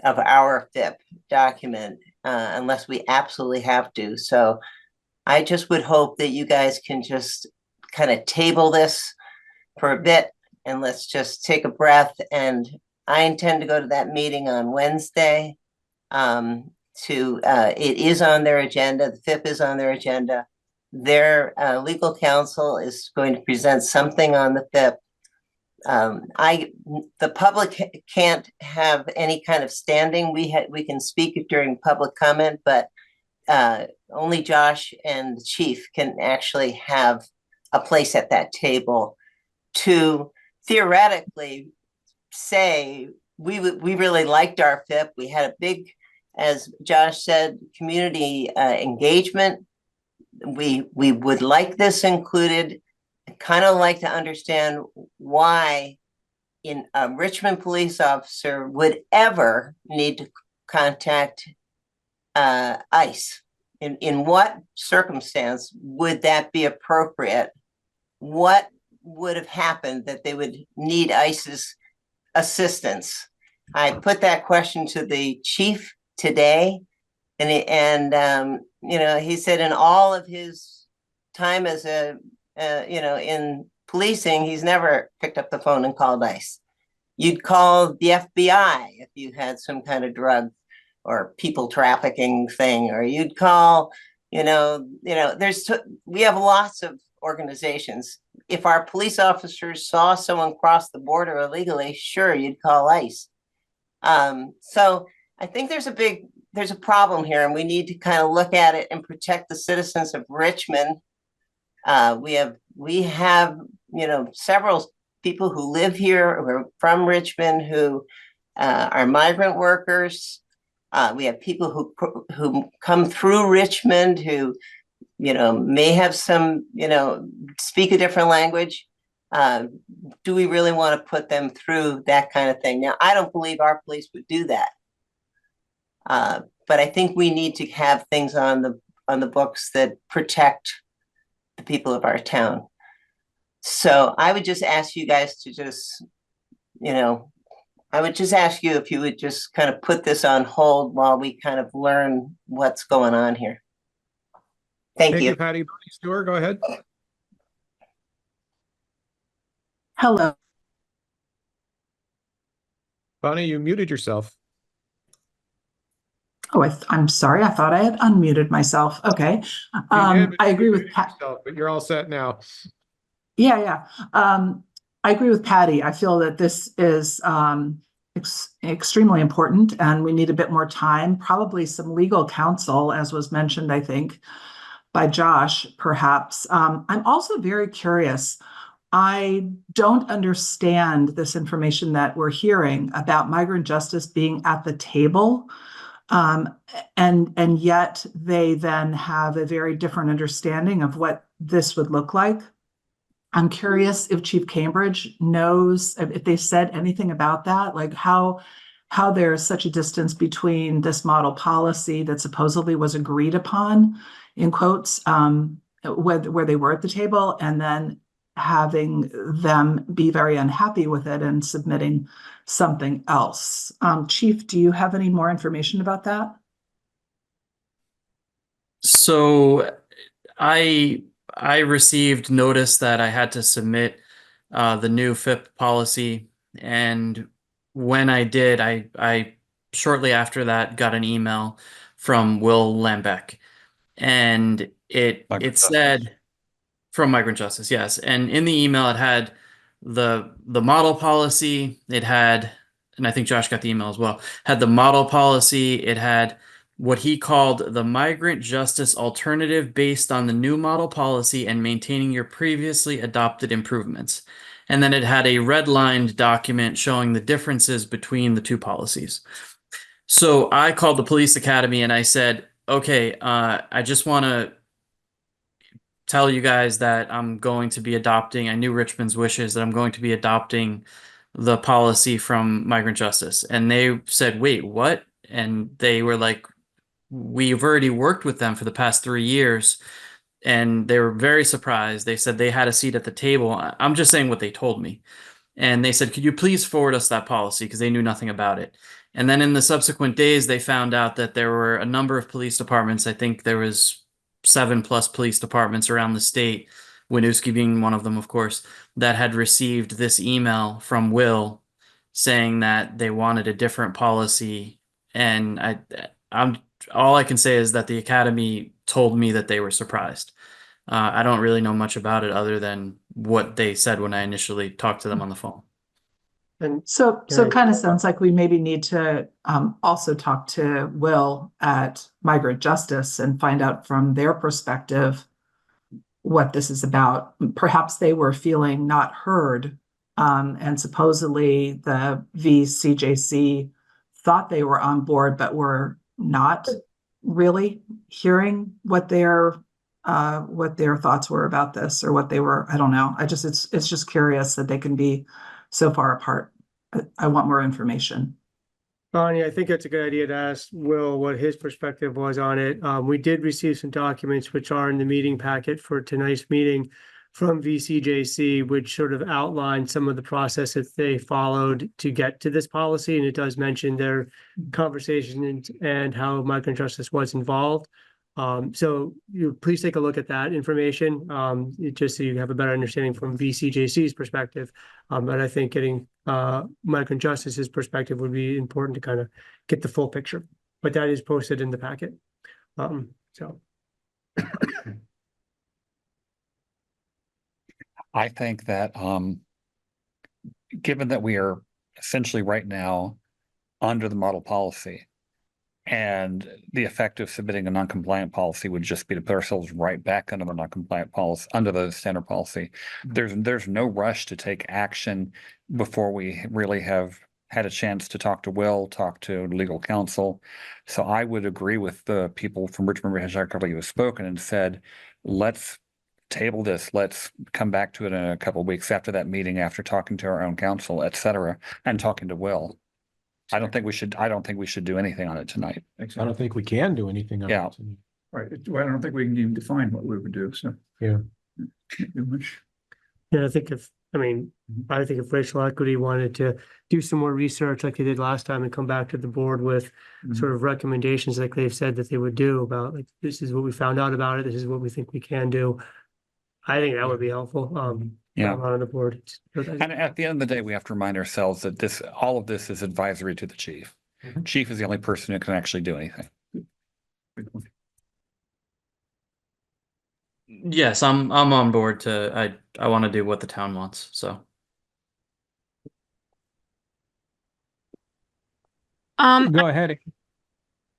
Speaker 16: of our FIP document unless we absolutely have to. So I just would hope that you guys can just kind of table this for a bit and let's just take a breath. And I intend to go to that meeting on Wednesday. It is on their agenda. The FIP is on their agenda. Their legal counsel is going to present something on the FIP. The public can't have any kind of standing. We can speak during public comment, but only Josh and the chief can actually have a place at that table to theoretically say we really liked our FIP. We had a big, as Josh said, community engagement. We would like this included. I'd kind of like to understand why a Richmond police officer would ever need to contact ICE. In what circumstance would that be appropriate? What would have happened that they would need ICE's assistance? I put that question to the chief today, and he said in all of his time as in policing, he's never picked up the phone and called ICE. You'd call the FBI if you had some kind of drug or people trafficking thing, or you'd call, we have lots of organizations. If our police officers saw someone cross the border illegally, sure, you'd call ICE. So I think there's a problem here, and we need to kind of look at it and protect the citizens of Richmond. We have several people who live here, who are from Richmond, who are migrant workers. We have people who come through Richmond who, may have some, speak a different language. Do we really want to put them through that kind of thing? Now, I don't believe our police would do that. But I think we need to have things on the books that protect the people of our town. So I would just ask you guys to just, I would just ask you if you would just kind of put this on hold while we kind of learn what's going on here. Thank you.
Speaker 1: Patty. Stuart, go ahead.
Speaker 17: Hello.
Speaker 1: Bonnie, you muted yourself.
Speaker 17: Oh, I'm sorry. I thought I had unmuted myself. Okay.
Speaker 1: You did, but
Speaker 17: I
Speaker 1: you
Speaker 17: agree with
Speaker 1: muted
Speaker 17: Pat.
Speaker 1: yourself, but you're all set now.
Speaker 17: Yeah. I agree with Patty. I feel that this is extremely important and we need a bit more time, probably some legal counsel, as was mentioned, I think, by Josh, perhaps. I'm also very curious. I don't understand this information that we're hearing about migrant justice being at the table. And yet they then have a very different understanding of what this would look like. I'm curious if Chief Cambridge knows, if they said anything about that, like how there's such a distance between this model policy that supposedly was agreed upon, in quotes, where they were at the table, and then having them be very unhappy with it and submitting something else. Chief, do you have any more information about that?
Speaker 14: So I received notice that I had to submit the new FIP policy, and when I did, I shortly after that got an email from Will Lambeck, and it said from Migrant Justice, yes, and in the email it had the model policy, it had, and I think Josh got the email as well, had the model policy, it had what he called the migrant justice alternative based on the new model policy and maintaining your previously adopted improvements. And then it had a redlined document showing the differences between the two policies. So I called the police academy and I said, okay, I just want to tell you guys that I'm going to be adopting, I knew Richmond's wishes, that I'm going to be adopting the policy from Migrant Justice. And they said, wait, what? And they were like, we've already worked with them for the past 3 years, and they were very surprised. They said they had a seat at the table. I'm just saying what they told me. And they said, could you please forward us that policy? Because they knew nothing about it. And then in the subsequent days, they found out that there were a number of police departments. I think there was 7+ police departments around the state, Winooski being one of them, of course, that had received this email from Will saying that they wanted a different policy. And I'm all I can say is that the academy told me that they were surprised. I don't really know much about it other than what they said when I initially talked to them on the phone.
Speaker 17: And so it kind of sounds like we maybe need to also talk to Will at Migrant Justice and find out from their perspective what this is about. Perhaps they were feeling not heard, and supposedly the VCJC thought they were on board, but were not really hearing what their thoughts were about this, or what they were. I don't know. It's just curious that they can be so far apart. I want more information.
Speaker 5: Bonnie, I think it's a good idea to ask Will what his perspective was on it. We did receive some documents which are in the meeting packet for tonight's meeting from VCJC, which sort of outlined some of the process that they followed to get to this policy. And it does mention their conversation and how migrant justice was involved. So you please take a look at that information, just so you have a better understanding from VCJC's perspective. But I think getting migrant justice's perspective would be important to kind of get the full picture. But that is posted in the packet. So.
Speaker 2: I think that given that we are essentially right now under the model policy, and the effect of submitting a non-compliant policy would just be to put ourselves right back under the non-compliant policy, under the standard policy. There's no rush to take action before we really have had a chance to talk to Will, talk to legal counsel. So I would agree with the people from Richmond who have spoken and said, let's table this. Let's come back to it in a couple of weeks after that meeting, after talking to our own counsel, et cetera, and talking to Will. I don't think we should do anything on it tonight.
Speaker 1: I don't think we can do anything on it tonight.
Speaker 3: Right. Well, I don't think we can even define what we would do. So
Speaker 1: yeah.
Speaker 3: Can't do much.
Speaker 5: Yeah, I think if racial equity wanted to do some more research like they did last time and come back to the board with sort of recommendations like they've said that they would do about, like, this is what we found out about it, this is what we think we can do. I think that would be helpful.
Speaker 2: Yeah.
Speaker 5: I'm on the board.
Speaker 2: And at the end of the day, we have to remind ourselves that all of this is advisory to the chief.
Speaker 1: Mhm.
Speaker 2: Chief is the only person who can actually do anything.
Speaker 14: Yes, I'm on board I want to do what the town wants, so.
Speaker 1: Go ahead.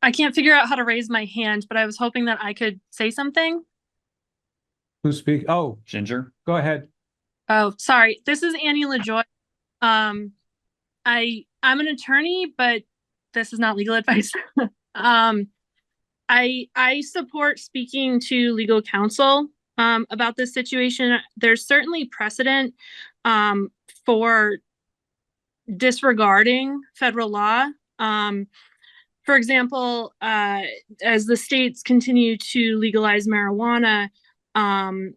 Speaker 18: I can't figure out how to raise my hand, but I was hoping that I could say something.
Speaker 1: Who's speak? Oh,
Speaker 2: Ginger?
Speaker 1: go ahead.
Speaker 18: Oh, sorry. This is Annie LaJoy. I'm an attorney, but this is not legal advice. I support speaking to legal counsel about this situation. There's certainly precedent for disregarding federal law. For example, as the states continue to legalize marijuana, and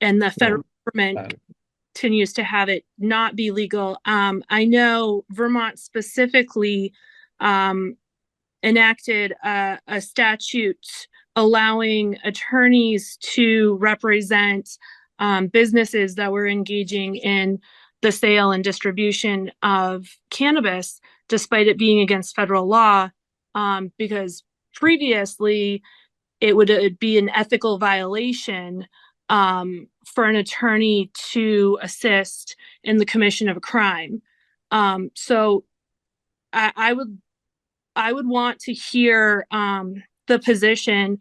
Speaker 18: the federal government continues to have it not be legal. I know Vermont specifically enacted a statute allowing attorneys to represent businesses that were engaging in the sale and distribution of cannabis, despite it being against federal law, because previously it would be an ethical violation for an attorney to assist in the commission of a crime. So I would want to hear the position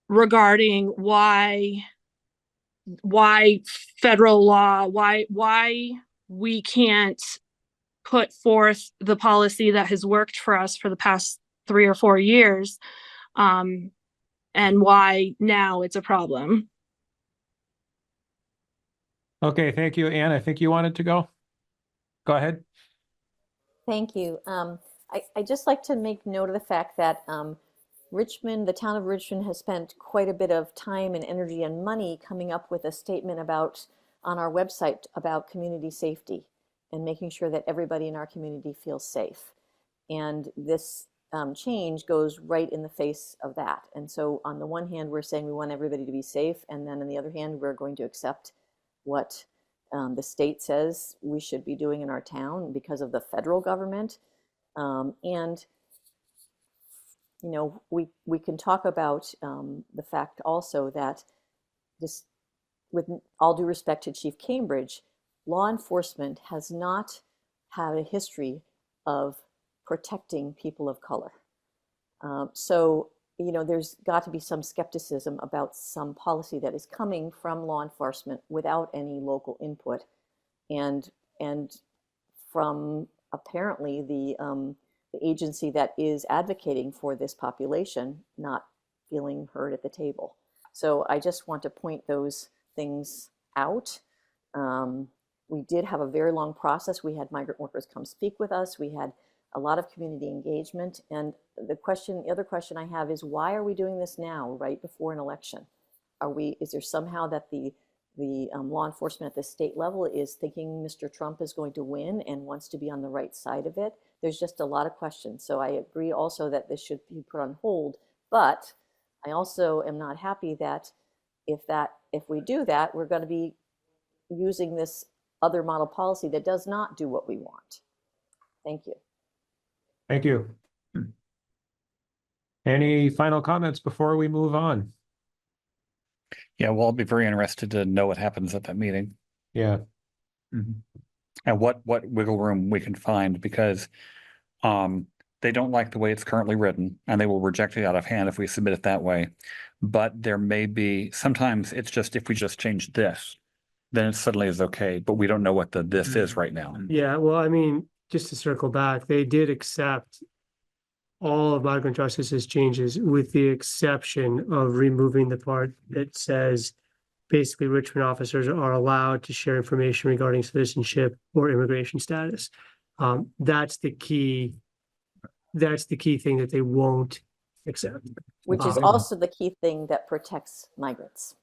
Speaker 18: regarding why federal law, why we can't put forth the policy that has worked for us for the past 3 or 4 years, and why now it's a problem.
Speaker 1: Okay, thank you, Anne. I think you wanted to go. Go ahead.
Speaker 19: Thank you. I just like to make note of the fact that Richmond, the town of Richmond, has spent quite a bit of time and energy and money coming up with a statement on our website about community safety and making sure that everybody in our community feels safe. And this change goes right in the face of that. And so on the one hand, we're saying we want everybody to be safe. And then on the other hand, we're going to accept what the state says we should be doing in our town because of the federal government. And you know, we can talk about the fact also that this, with all due respect to Chief Cambridge, law enforcement has not had a history of protecting people of color. So, you know, there's got to be some skepticism about some policy that is coming from law enforcement without any local input, and from apparently the agency that is advocating for this population not feeling heard at the table. So I just want to point those things out. We did have a very long process. We had migrant workers come speak with us. We had a lot of community engagement. And the other question I have is, why are we doing this now, right before an election? Is there somehow that the law enforcement at the state level is thinking Mr. Trump is going to win and wants to be on the right side of it? There's just a lot of questions. So I agree also that this should be put on hold, but I also am not happy that if we do that, we're going to be using this other model policy that does not do what we want. Thank you.
Speaker 1: Thank you. Any final comments before we move on?
Speaker 2: Yeah, well, I'll be very interested to know what happens at that meeting.
Speaker 1: Yeah.
Speaker 2: And what wiggle room we can find, because they don't like the way it's currently written, and they will reject it out of hand if we submit it that way. But there may be, sometimes it's just, if we just change this, then it suddenly is okay, but we don't know what this is right now.
Speaker 5: Yeah, well, I mean, just to circle back, they did accept all of migrant justice's changes with the exception of removing the part that says basically Richmond officers are allowed to share information regarding citizenship or immigration status. That's the key thing that they won't accept.
Speaker 19: Which is also the key thing that protects migrants.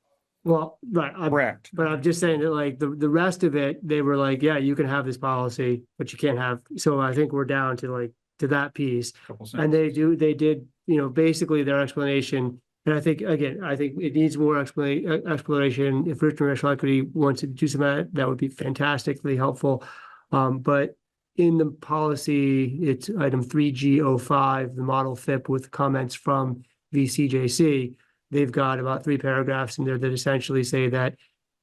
Speaker 5: Well, right.
Speaker 2: Correct.
Speaker 5: But I'm just saying that like the rest of it, they were like, yeah, you can have this policy, but you can't have. So I think we're down to that piece. And they did, you know, basically their explanation And I think, again, I think it needs more exploration. If Richmond National Equity wants to do some of that, that would be fantastically helpful. But in the policy, it's item 3G05, the model FIP with comments from VCJC. They've got about 3 paragraphs in there that essentially say that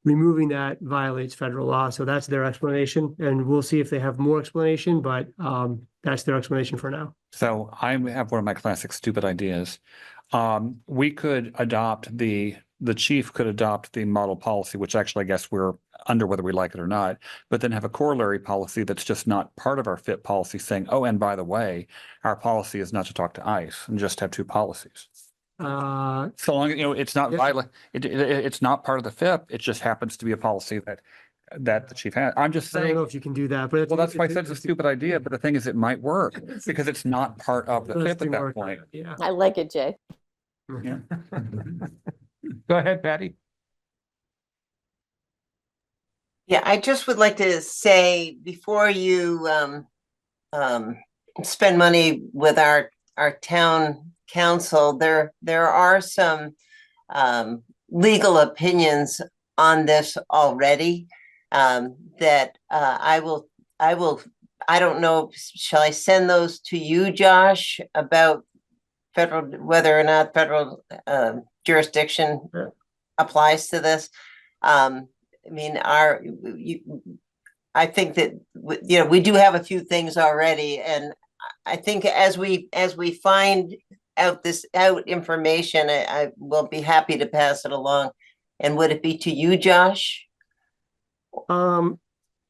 Speaker 5: removing that violates federal law. So that's their explanation, and we'll see if they have more explanation, but that's their explanation for now.
Speaker 2: So I have one of my classic stupid ideas. We could adopt the chief could adopt the model policy, which actually I guess we're under whether we like it or not, but then have a corollary policy that's just not part of our FIP policy saying, oh, and by the way, our policy is not to talk to ICE, and just have 2 policies. So long, it's not violent, it's not part of the FIP, it just happens to be a policy that the chief had. I'm just saying.
Speaker 5: I don't know if you can do that, but
Speaker 2: well, that's why I said it's a stupid idea, but the thing is it might work because it's not part of the FIP at that point.
Speaker 5: Yeah.
Speaker 19: I like it, Jay.
Speaker 2: Yeah.
Speaker 1: Go ahead, Patty.
Speaker 16: Yeah, I just would like to say before you spend money with our town council, there are some legal opinions on this already that I don't know, shall I send those to you, Josh, about whether or not federal jurisdiction applies to this? I mean, I think that, we do have a few things already, and I think as we find out information, I will be happy to pass it along. And would it be to you, Josh?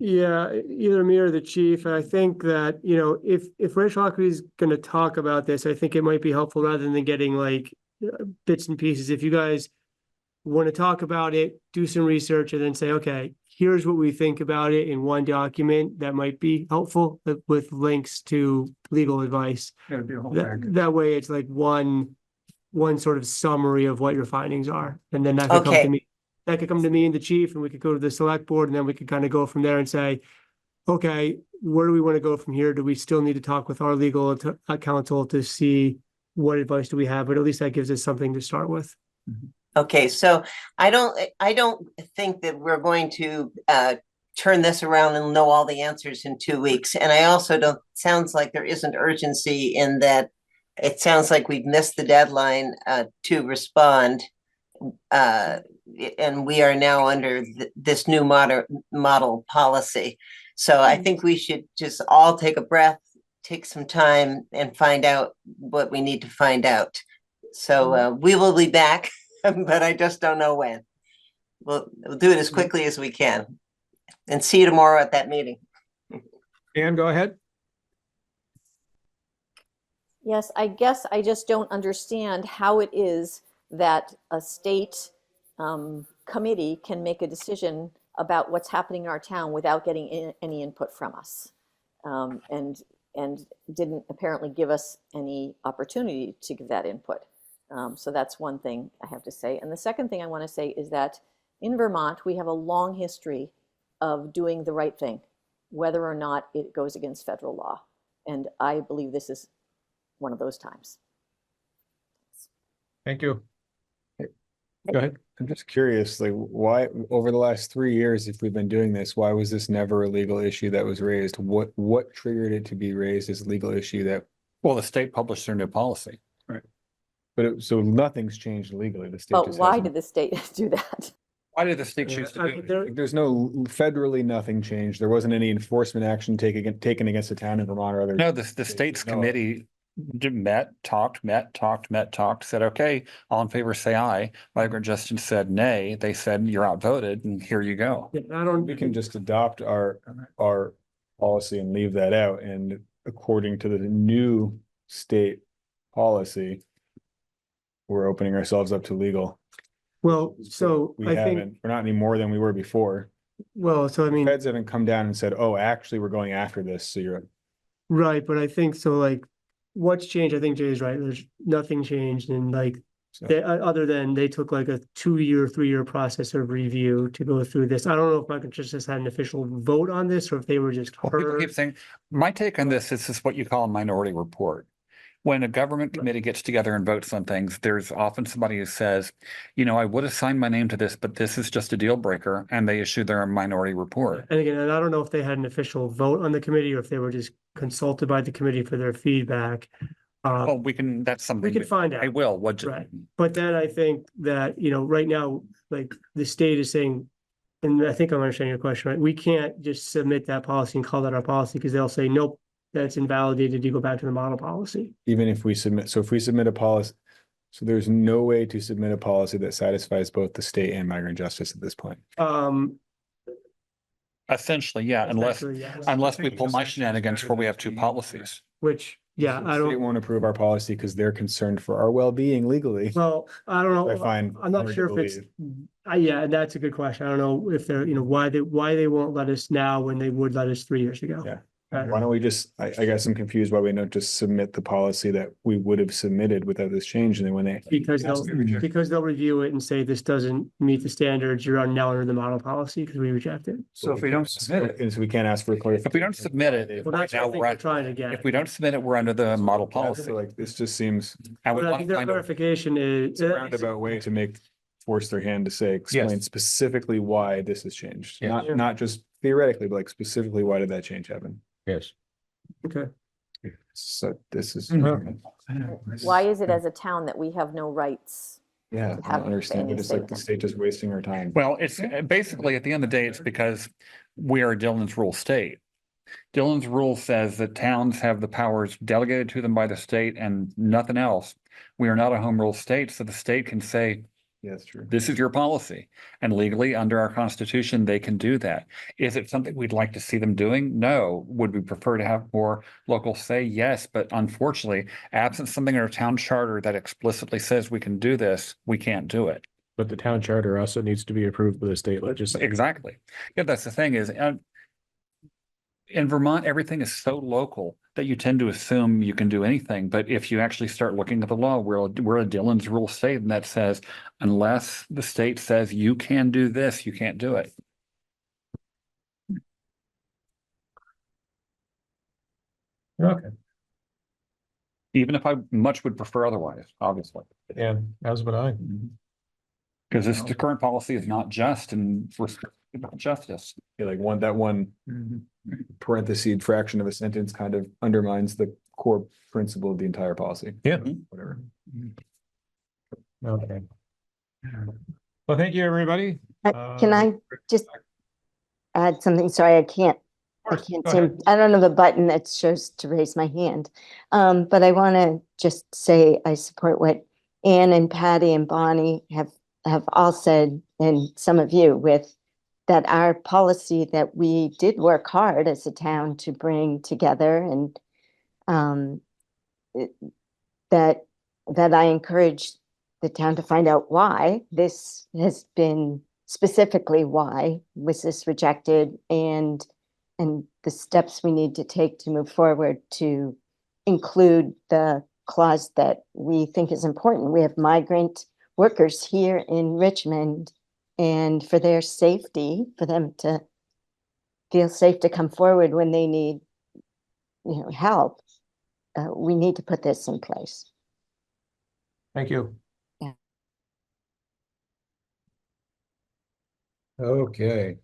Speaker 5: Yeah, either me or the chief. I think that, if Rachel Hockley is going to talk about this, I think it might be helpful rather than getting like bits and pieces. If you guys want to talk about it, do some research, and then say, okay, here's what we think about it in one document, that might be helpful with links to legal advice.
Speaker 3: That'd be a whole package.
Speaker 5: That way it's like one sort of summary of what your findings are. And then that could come to me. That could come to me and the chief, and we could go to the select board, and then we could kind of go from there and say, okay, where do we want to go from here? Do we still need to talk with our legal counsel to see what advice do we have? But at least that gives us something to start with.
Speaker 16: Okay, so I don't think that we're going to turn this around and know all the answers in 2 weeks. And I also don't, sounds like there isn't urgency in that. It sounds like we've missed the deadline to respond. And we are now under this new model policy. So I think we should just all take a breath, take some time, and find out what we need to find out. So we will be back, but I just don't know when. We'll do it as quickly as we can. And see you tomorrow at that meeting.
Speaker 1: Ann, go ahead.
Speaker 19: Yes, I guess I just don't understand how it is that a state committee can make a decision about what's happening in our town without getting any input from us. And didn't apparently give us any opportunity to give that input. So that's one thing I have to say. And the second thing I want to say is that in Vermont, we have a long history of doing the right thing, whether or not it goes against federal law. And I believe this is one of those times.
Speaker 1: Thank you. Go ahead.
Speaker 7: I'm just curious, like, why over the last 3 years, if we've been doing this, why was this never a legal issue that was raised? What triggered it to be raised as a legal issue that?
Speaker 2: Well, the state published their new policy.
Speaker 7: Right. But so nothing's changed legally. The state.
Speaker 19: But why did the state do that?
Speaker 2: Why did the state choose to do it?
Speaker 7: There's no federally nothing changed. There wasn't any enforcement action taken against the town in Vermont or other.
Speaker 2: No, the state's committee met, talked, said, okay, all in favor, say aye. Migrant Justice said nay. They said you're outvoted, and here you go.
Speaker 5: Yeah,
Speaker 7: we can just adopt our policy and leave that out. And according to the new state policy, we're opening ourselves up to legal.
Speaker 5: Well, so
Speaker 7: we're not any more than we were before.
Speaker 5: Well, so I mean,
Speaker 7: feds haven't come down and said, oh, actually, we're going after this. So you're
Speaker 5: right. But I think so, like, what's changed? I think Jay's right. There's nothing changed. And like, other than they took like a 2-year, 3-year process of review to go through this. I don't know if Migrant Justice had an official vote on this or if they were just
Speaker 2: people keep saying, my take on this is what you call a minority report. when a government committee gets together and votes on things, there's often somebody who says, you know, I would have signed my name to this, but this is just a deal breaker, and they issue their minority report.
Speaker 5: And again, and I don't know if they had an official vote on the committee or if they were just consulted by the committee for their feedback.
Speaker 2: Oh, that's something.
Speaker 5: We can find out.
Speaker 2: I will, what?
Speaker 5: Right. But then I think that, you know, right now, like the state is saying, and I think I'm understanding your question, right? We can't just submit that policy and call that our policy because they'll say, nope, that's invalidated. You go back to the model policy.
Speaker 7: Even if we submit, so if we submit a policy, so there's no way to submit a policy that satisfies both the state and migrant justice at this point.
Speaker 2: Essentially, yeah, unless
Speaker 5: Essentially,
Speaker 2: we pull my shenanigans where we have two policies.
Speaker 5: Which, yeah, I
Speaker 7: They
Speaker 5: don't,
Speaker 7: won't approve our policy because they're concerned for our well-being legally.
Speaker 5: well, I don't know.
Speaker 7: I find
Speaker 5: I'm not
Speaker 7: hard
Speaker 5: sure
Speaker 7: to
Speaker 5: if it's, yeah, that's a good question. I don't know if they're, you know, why they won't let us now when they would let us 3 years ago.
Speaker 7: Yeah. Why don't we just, I guess I'm confused why we don't just submit the policy that we would have submitted without this change, and then when they.
Speaker 5: Because they'll review it and say this doesn't meet the standards, you're now under the model policy because we reject it.
Speaker 2: So if we don't submit it,
Speaker 7: So we can't ask for clarification.
Speaker 2: if we don't submit it,
Speaker 5: Well, that's what I think we're trying to get.
Speaker 2: if we don't submit it, we're under the model
Speaker 7: I
Speaker 2: policy.
Speaker 7: feel like this just seems
Speaker 2: And we
Speaker 5: But I
Speaker 2: want
Speaker 5: think
Speaker 2: to
Speaker 5: their
Speaker 2: find out.
Speaker 5: clarification is.
Speaker 7: a roundabout way to force their hand to say, explain specifically why this has changed. Not just theoretically, but like specifically, why did that change happen?
Speaker 1: Yes.
Speaker 5: Okay.
Speaker 7: So this is.
Speaker 19: Why is it as a town that we have no rights?
Speaker 7: Yeah, I don't understand. It's like the state just wasting our time.
Speaker 2: Well, it's basically, at the end of the day, it's because we are Dillon's rule state. Dillon's rule says that towns have the powers delegated to them by the state and nothing else. We are not a home rule state, so the state can say,
Speaker 7: yeah, that's true.
Speaker 2: this is your policy. And legally, under our constitution, they can do that. Is it something we'd like to see them doing? No. Would we prefer to have more local say? Yes, but unfortunately, absent something in our town charter that explicitly says we can do this, we can't do it.
Speaker 1: But the town charter also needs to be approved by the state legislature.
Speaker 2: Exactly. Yeah, that's the thing is, in Vermont, everything is so local that you tend to assume you can do anything. But if you actually start looking at the law, we're a Dillon's rule state, and that says, unless the state says you can do this, you can't do it.
Speaker 1: Okay.
Speaker 2: Even if I much would prefer otherwise, obviously.
Speaker 1: Yeah, as would I.
Speaker 2: Because the current policy is not just and restricted justice.
Speaker 7: Yeah, like one parenthesis fraction of a sentence kind of undermines the core principle of the entire policy.
Speaker 1: Yeah.
Speaker 7: Whatever.
Speaker 1: Okay. Well, thank you, everybody.
Speaker 20: Can I just add something? Sorry, I can't
Speaker 1: Go
Speaker 20: seem,
Speaker 1: ahead.
Speaker 20: I don't know the button that shows to raise my hand. But I want to just say I support what Ann and Patty and Bonnie have all said, and some of you, with that our policy that we did work hard as a town to bring together, and that I encourage the town to find out why this has been, specifically why was this rejected, and the steps we need to take to move forward to include the clause that we think is important. We have migrant workers here in Richmond, and for their safety, for them to feel safe to come forward when they need, help, we need to put this in place.
Speaker 1: Thank you.
Speaker 20: Yeah.
Speaker 1: Okay.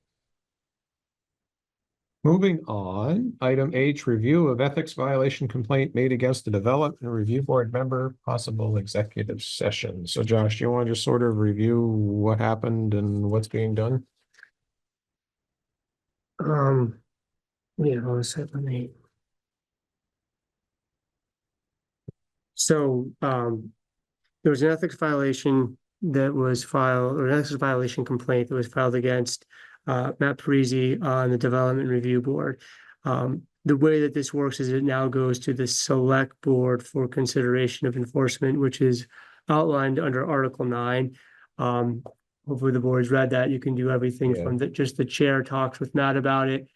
Speaker 1: Moving on, item H, review of ethics violation complaint made against the development review board member, possible executive session. So Josh, do you want to just sort of review what happened and what's being done?
Speaker 5: Yeah, hold on a second, let me. So, there was an ethics violation that was filed, or an ethics violation complaint that was filed against Matt Parisi on the Development Review Board. The way that this works is it now goes to the Select Board for consideration of enforcement, which is outlined under Article 9. Hopefully the board's read that. You can do everything from just the chair talks with Matt about it.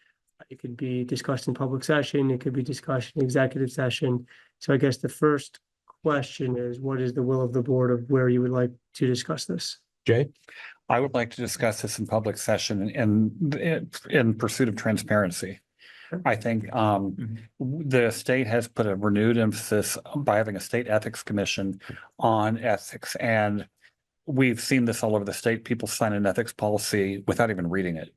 Speaker 5: It could be discussed in public session. It could be discussed in executive session. So I guess the first question is, what is the will of the board of where you would like to discuss this?
Speaker 1: Jay?
Speaker 2: I would like to discuss this in public session in pursuit of transparency. I think the state has put a renewed emphasis by having a state ethics commission on ethics. And we've seen this all over the state. People sign an ethics policy without even reading it.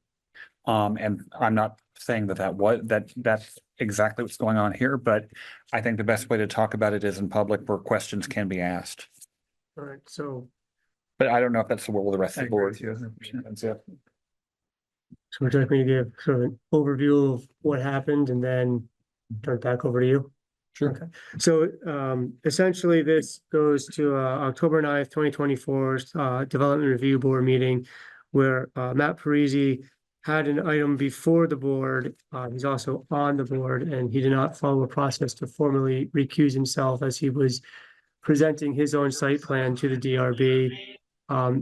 Speaker 2: And I'm not saying that's exactly what's going on here, but I think the best way to talk about it is in public where questions can be asked.
Speaker 5: All right, so
Speaker 2: But I don't know if that's the will of the rest
Speaker 3: I
Speaker 2: of the
Speaker 3: agree
Speaker 2: board.
Speaker 3: with you 100%.
Speaker 2: That's it.
Speaker 5: So would you like me to give sort of an overview of what happened and then turn it back over to you?
Speaker 2: Sure.
Speaker 5: Okay. So essentially this goes to October 9th, 2024 Development Review Board meeting where Matt Parisi had an item before the board. He's also on the board and he did not follow a process to formally recuse himself as he was presenting his own site plan to the DRB. Why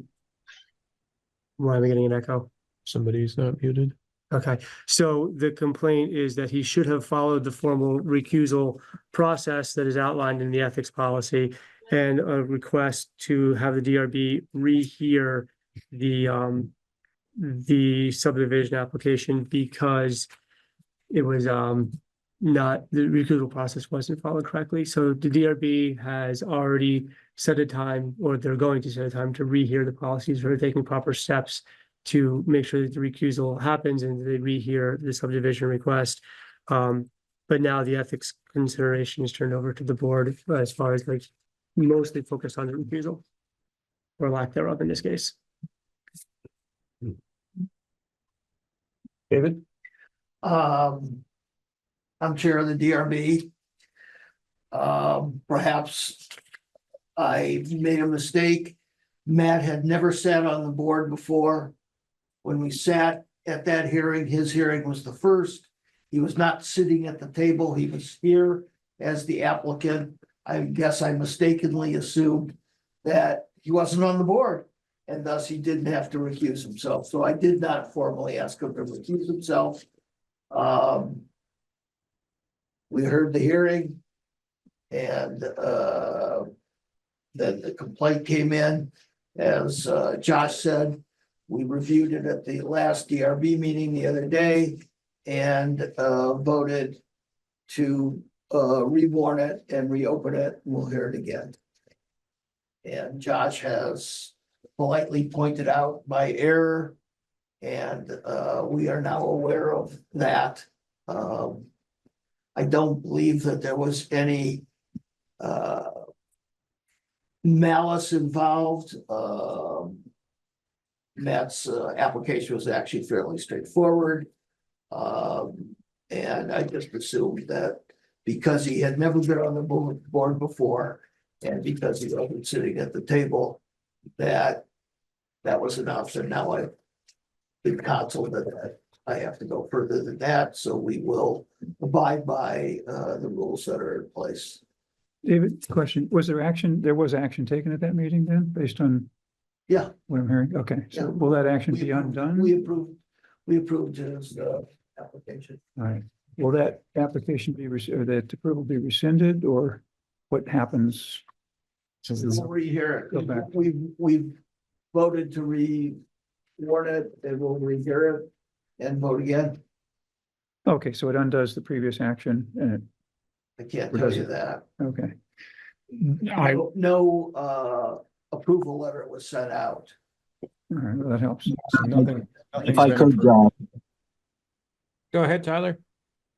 Speaker 5: am I getting an echo?
Speaker 1: Somebody's not muted.
Speaker 5: Okay, so the complaint is that he should have followed the formal recusal process that is outlined in the ethics policy and a request to have the DRB rehear the subdivision application because it was not, the recusal process wasn't followed correctly. So the DRB has already set a time, or they're going to set a time to rehear the policies. They're taking proper steps to make sure that the recusal happens and they rehear the subdivision request. But now the ethics consideration is turned over to the board as far as like mostly focused on the recusal or lack thereof in this case.
Speaker 3: David?
Speaker 10: I'm chair of the DRB. Perhaps I made a mistake. Matt had never sat on the board before. When we sat at that hearing, his hearing was the first. He was not sitting at the table. He was here as the applicant. I guess I mistakenly assumed that he wasn't on the board and thus he didn't have to recuse himself. So I did not formally ask him to recuse himself. We heard the hearing and then the complaint came in. As Josh said, we reviewed it at the last DRB meeting the other day and voted to rewarn it and reopen it. We'll hear it again. And Josh has politely pointed out my error and we are now aware of that. I don't believe that there was any malice involved. Matt's application was actually fairly straightforward. And I just assumed that because he had never been on the board before and because he wasn't sitting at the table, that was enough. And now I've been counseled that I have to go further than that. So we will abide by the rules that are in place.
Speaker 3: David, question, was there action taken at that meeting then, based on?
Speaker 10: Yeah.
Speaker 3: What I'm hearing, okay, so will that action be undone?
Speaker 10: We approved his application.
Speaker 3: All right, will that application be, or that approval be rescinded, or what happens?
Speaker 10: We'll rehear
Speaker 3: Go
Speaker 10: it.
Speaker 3: back.
Speaker 10: We've voted to re-warn it and we'll rehear it and vote again.
Speaker 3: Okay, so it undoes the previous action and it,
Speaker 10: I can't
Speaker 3: Or
Speaker 10: tell
Speaker 3: does
Speaker 10: you
Speaker 3: it?
Speaker 10: that.
Speaker 3: okay.
Speaker 10: No approval letter was sent out.
Speaker 3: All right, well, that helps.
Speaker 1: If I could, John. Go ahead, Tyler.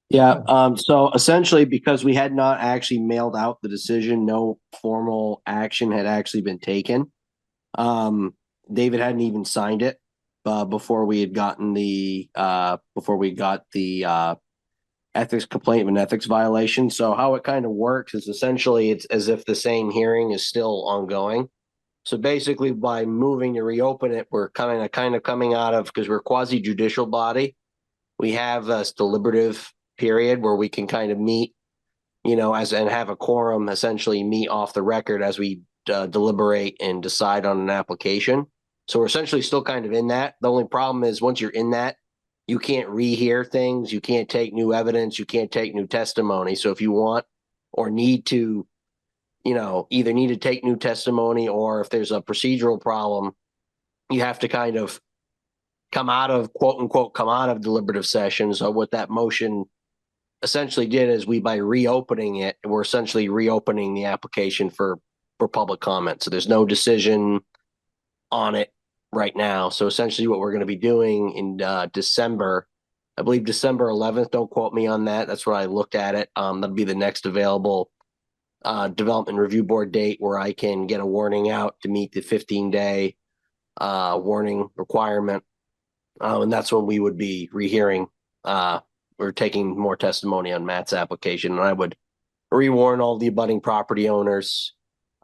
Speaker 21: Yeah, so essentially, because we had not actually mailed out the decision, no formal action had actually been taken. David hadn't even signed it before we had gotten the ethics complaint and ethics violation. So how it kind of works is essentially it's as if the same hearing is still ongoing. So basically, by moving to reopen it, we're kind of coming out of, because we're quasi judicial body, we have this deliberative period where we can kind of meet, and have a quorum, essentially meet off the record as we deliberate and decide on an application. So we're essentially still kind of in that. The only problem is once you're in that, you can't rehear things, you can't take new evidence, you can't take new testimony. So if you want or need to, either need to take new testimony, or if there's a procedural problem, you have to kind of come out of, quote unquote, come out of deliberative session. So what that motion essentially did is by reopening it, we're essentially reopening the application for public comment. So there's no decision on it right now. So essentially what we're going to be doing in December, I believe December 11th, don't quote me on that. That's what I looked at it. That'll be the next available development review board date where I can get a warning out to meet the 15-day warning requirement. And that's when we would be rehearing or taking more testimony on Matt's application. And I would rewarn all the abutting property owners.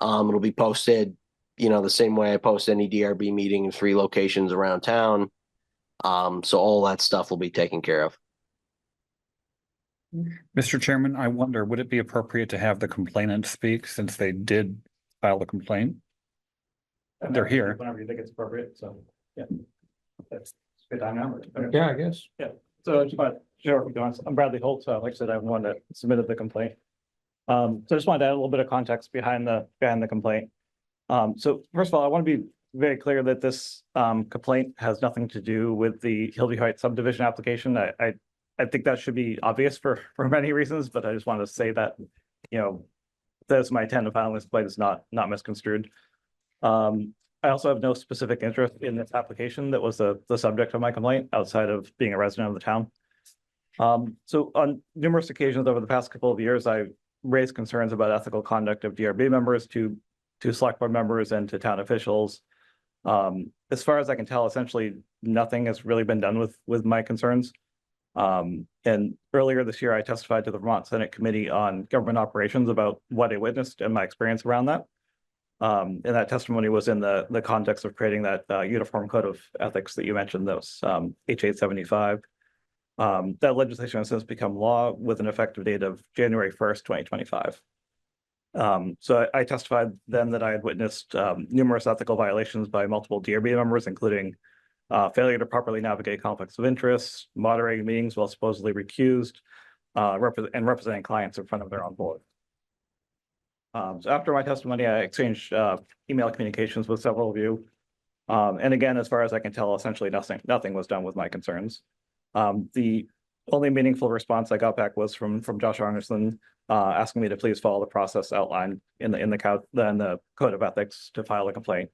Speaker 21: It'll be posted, the same way I post any DRB meeting in 3 locations around town. So all that stuff will be taken care of.
Speaker 2: Mr. Chairman, I wonder, would it be appropriate to have the complainant speak since they did file the complaint? They're here.
Speaker 4: Whenever you think it's appropriate, so, yeah. That's good time now.
Speaker 1: Yeah, I guess.
Speaker 4: Yeah, so just want to share with you, I'm Bradley Holt, like I said, I'm one that submitted the complaint. So I just wanted to add a little bit of context behind the complaint. So first of all, I want to be very clear that this complaint has nothing to do with the Hillview Heights subdivision application. I think that should be obvious for many reasons, but I just wanted to say that, that's my intent of filing this complaint is not misconstrued. I also have no specific interest in this application that was the subject of my complaint outside of being a resident of the town. So on numerous occasions over the past couple of years, I raised concerns about ethical conduct of DRB members to select board members and to town officials. As far as I can tell, essentially nothing has really been done with my concerns. And earlier this year, I testified to the Vermont Senate Committee on Government Operations about what I witnessed and my experience around that. And that testimony was in the context of creating that uniform code of ethics that you mentioned, those H875. That legislation has since become law with an effective date of January 1st, 2025. So I testified then that I had witnessed numerous ethical violations by multiple DRB members, including failure to properly navigate conflicts of interest, moderating meetings while supposedly recused, and representing clients in front of their own board. So after my testimony, I exchanged email communications with several of you. And again, as far as I can tell, essentially nothing was done with my concerns. The only meaningful response I got back was from Josh Arneson, asking me to please follow the process outlined in the code of ethics to file a complaint.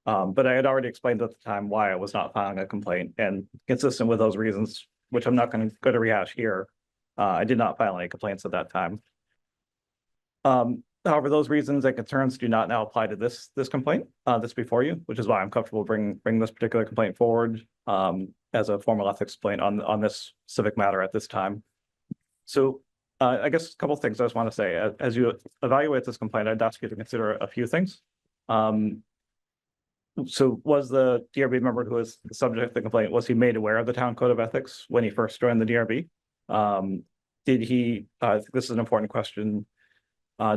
Speaker 4: But I had already explained at the time why I was not filing a complaint, and consistent with those reasons, which I'm not going to rehash here, I did not file any complaints at that time. However, those reasons and concerns do not now apply to this complaint that's before you, which is why I'm comfortable bringing this particular complaint forward as a formal ethics complaint on this civic matter at this time. So I guess a couple of things I just want to say. As you evaluate this complaint, I'd ask you to consider a few things. So was the DRB member who was the subject of the complaint, was he made aware of the town code of ethics when he first joined the DRB? Did he, this is an important question,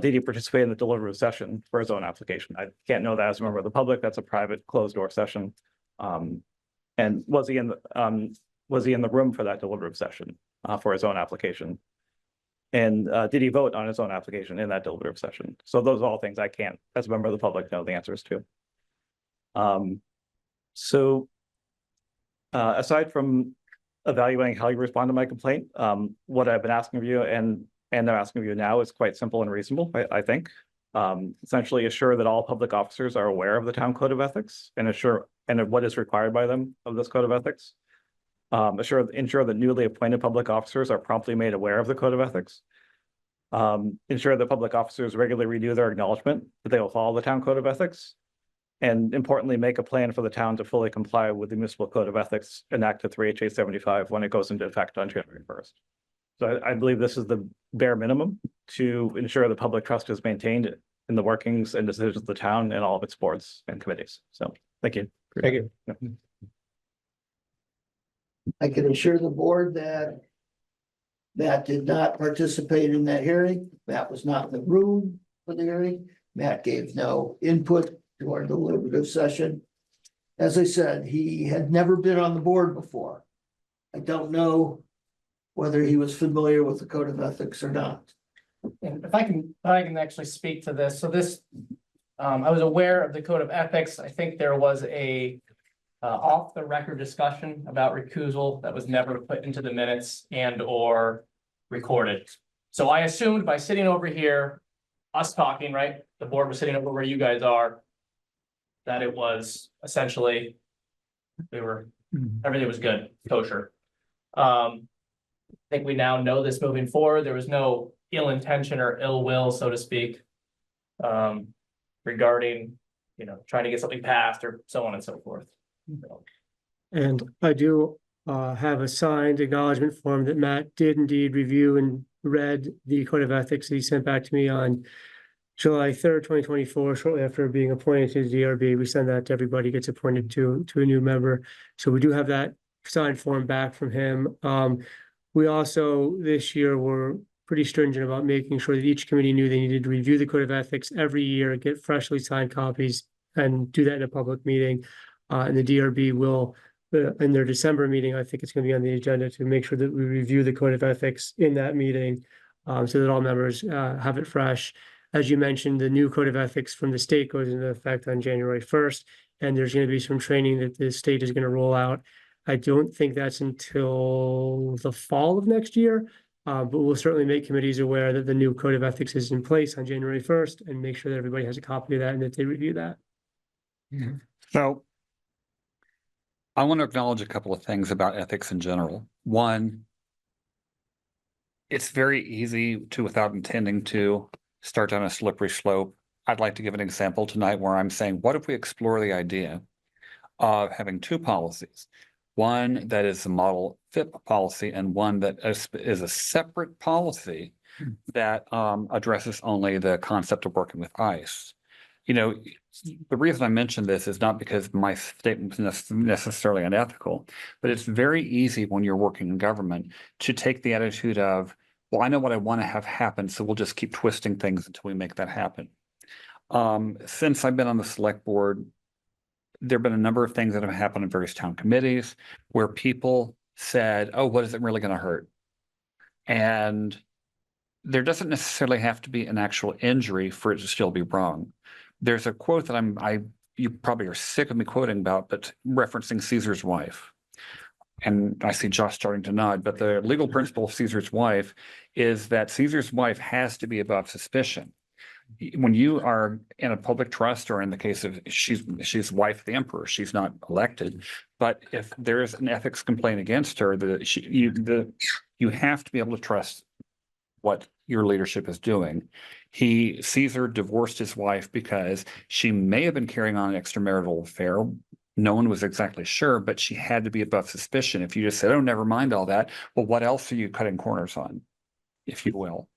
Speaker 4: did he participate in the deliberative session for his own application? I can't know that as a member of the public. That's a private closed door session. And was he in the room for that deliberative session for his own application? And did he vote on his own application in that deliberative session? So those are all things I can't, as a member of the public, know the answers to. Aside from evaluating how you respond to my complaint, what I've been asking of you and I'm asking of you now is quite simple and reasonable, I think. Essentially assure that all public officers are aware of the town code of ethics and of what is required by them of this code of ethics. Ensure that newly appointed public officers are promptly made aware of the code of ethics. Ensure that public officers regularly renew their acknowledgement that they will follow the town code of ethics. And importantly, make a plan for the town to fully comply with the municipal code of ethics enacted through H875 when it goes into effect on January 1st. So I believe this is the bare minimum to ensure the public trust is maintained in the workings and decisions of the town and all of its boards and committees. So thank you.
Speaker 1: Thank you.
Speaker 10: I can assure the board that Matt did not participate in that hearing. Matt was not in the room for the hearing. Matt gave no input to our deliberative session. As I said, he had never been on the board before. I don't know whether he was familiar with the code of ethics or not.
Speaker 9: And if I can actually speak to this. So this, I was aware of the code of ethics. I think there was a off the record discussion about recusal that was never put into the minutes and or recorded. So I assumed by sitting over here, us talking, right? The board was sitting over where you guys are. That it was essentially, everything was good, kosher. I think we now know this moving forward. There was no ill intention or ill will, so to speak. Regarding, trying to get something passed or so on and so forth.
Speaker 5: And I do have a signed acknowledgement form that Matt did indeed review and read the code of ethics that he sent back to me on July 3rd, 2024, shortly after being appointed to the DRB. We send that to everybody, gets appointed to a new member. So we do have that signed form back from him. We also this year were pretty stringent about making sure that each committee knew they needed to review the code of ethics every year, get freshly signed copies, and do that in a public meeting. And the DRB will, in their December meeting, I think it's going to be on the agenda to make sure that we review the code of ethics in that meeting, so that all members have it fresh. As you mentioned, the new code of ethics from the state goes into effect on January 1st, and there's going to be some training that the state is going to roll out. I don't think that's until the fall of next year, but we'll certainly make committees aware that the new code of ethics is in place on January 1st and make sure that everybody has a copy of that and that they review that.
Speaker 2: So I want to acknowledge a couple of things about ethics in general. One, it's very easy to, without intending to, start down a slippery slope. I'd like to give an example tonight where I'm saying, what if we explore the idea of having two policies? One that is the model FIP policy and one that is a separate policy that addresses only the concept of working with ICE. The reason I mention this is not because my statement is necessarily unethical, but it's very easy when you're working in government to take the attitude of, well, I know what I want to have happen, so we'll just keep twisting things until we make that happen. Since I've been on the select board, there have been a number of things that have happened in various town committees where people said, oh, what is it really going to hurt? And there doesn't necessarily have to be an actual injury for it to still be wrong. There's a quote that you probably are sick of me quoting about, but referencing Caesar's wife. And I see Josh starting to nod, but the legal principle of Caesar's wife is that Caesar's wife has to be above suspicion. When you are in a public trust, or in the case of she's wife of the emperor, she's not elected, but if there is an ethics complaint against her, you have to be able to trust what your leadership is doing. Caesar divorced his wife because she may have been carrying on an extramarital affair. No one was exactly sure, but she had to be above suspicion. If you just said, oh, never mind all that, well, what else are you cutting corners on, if you will?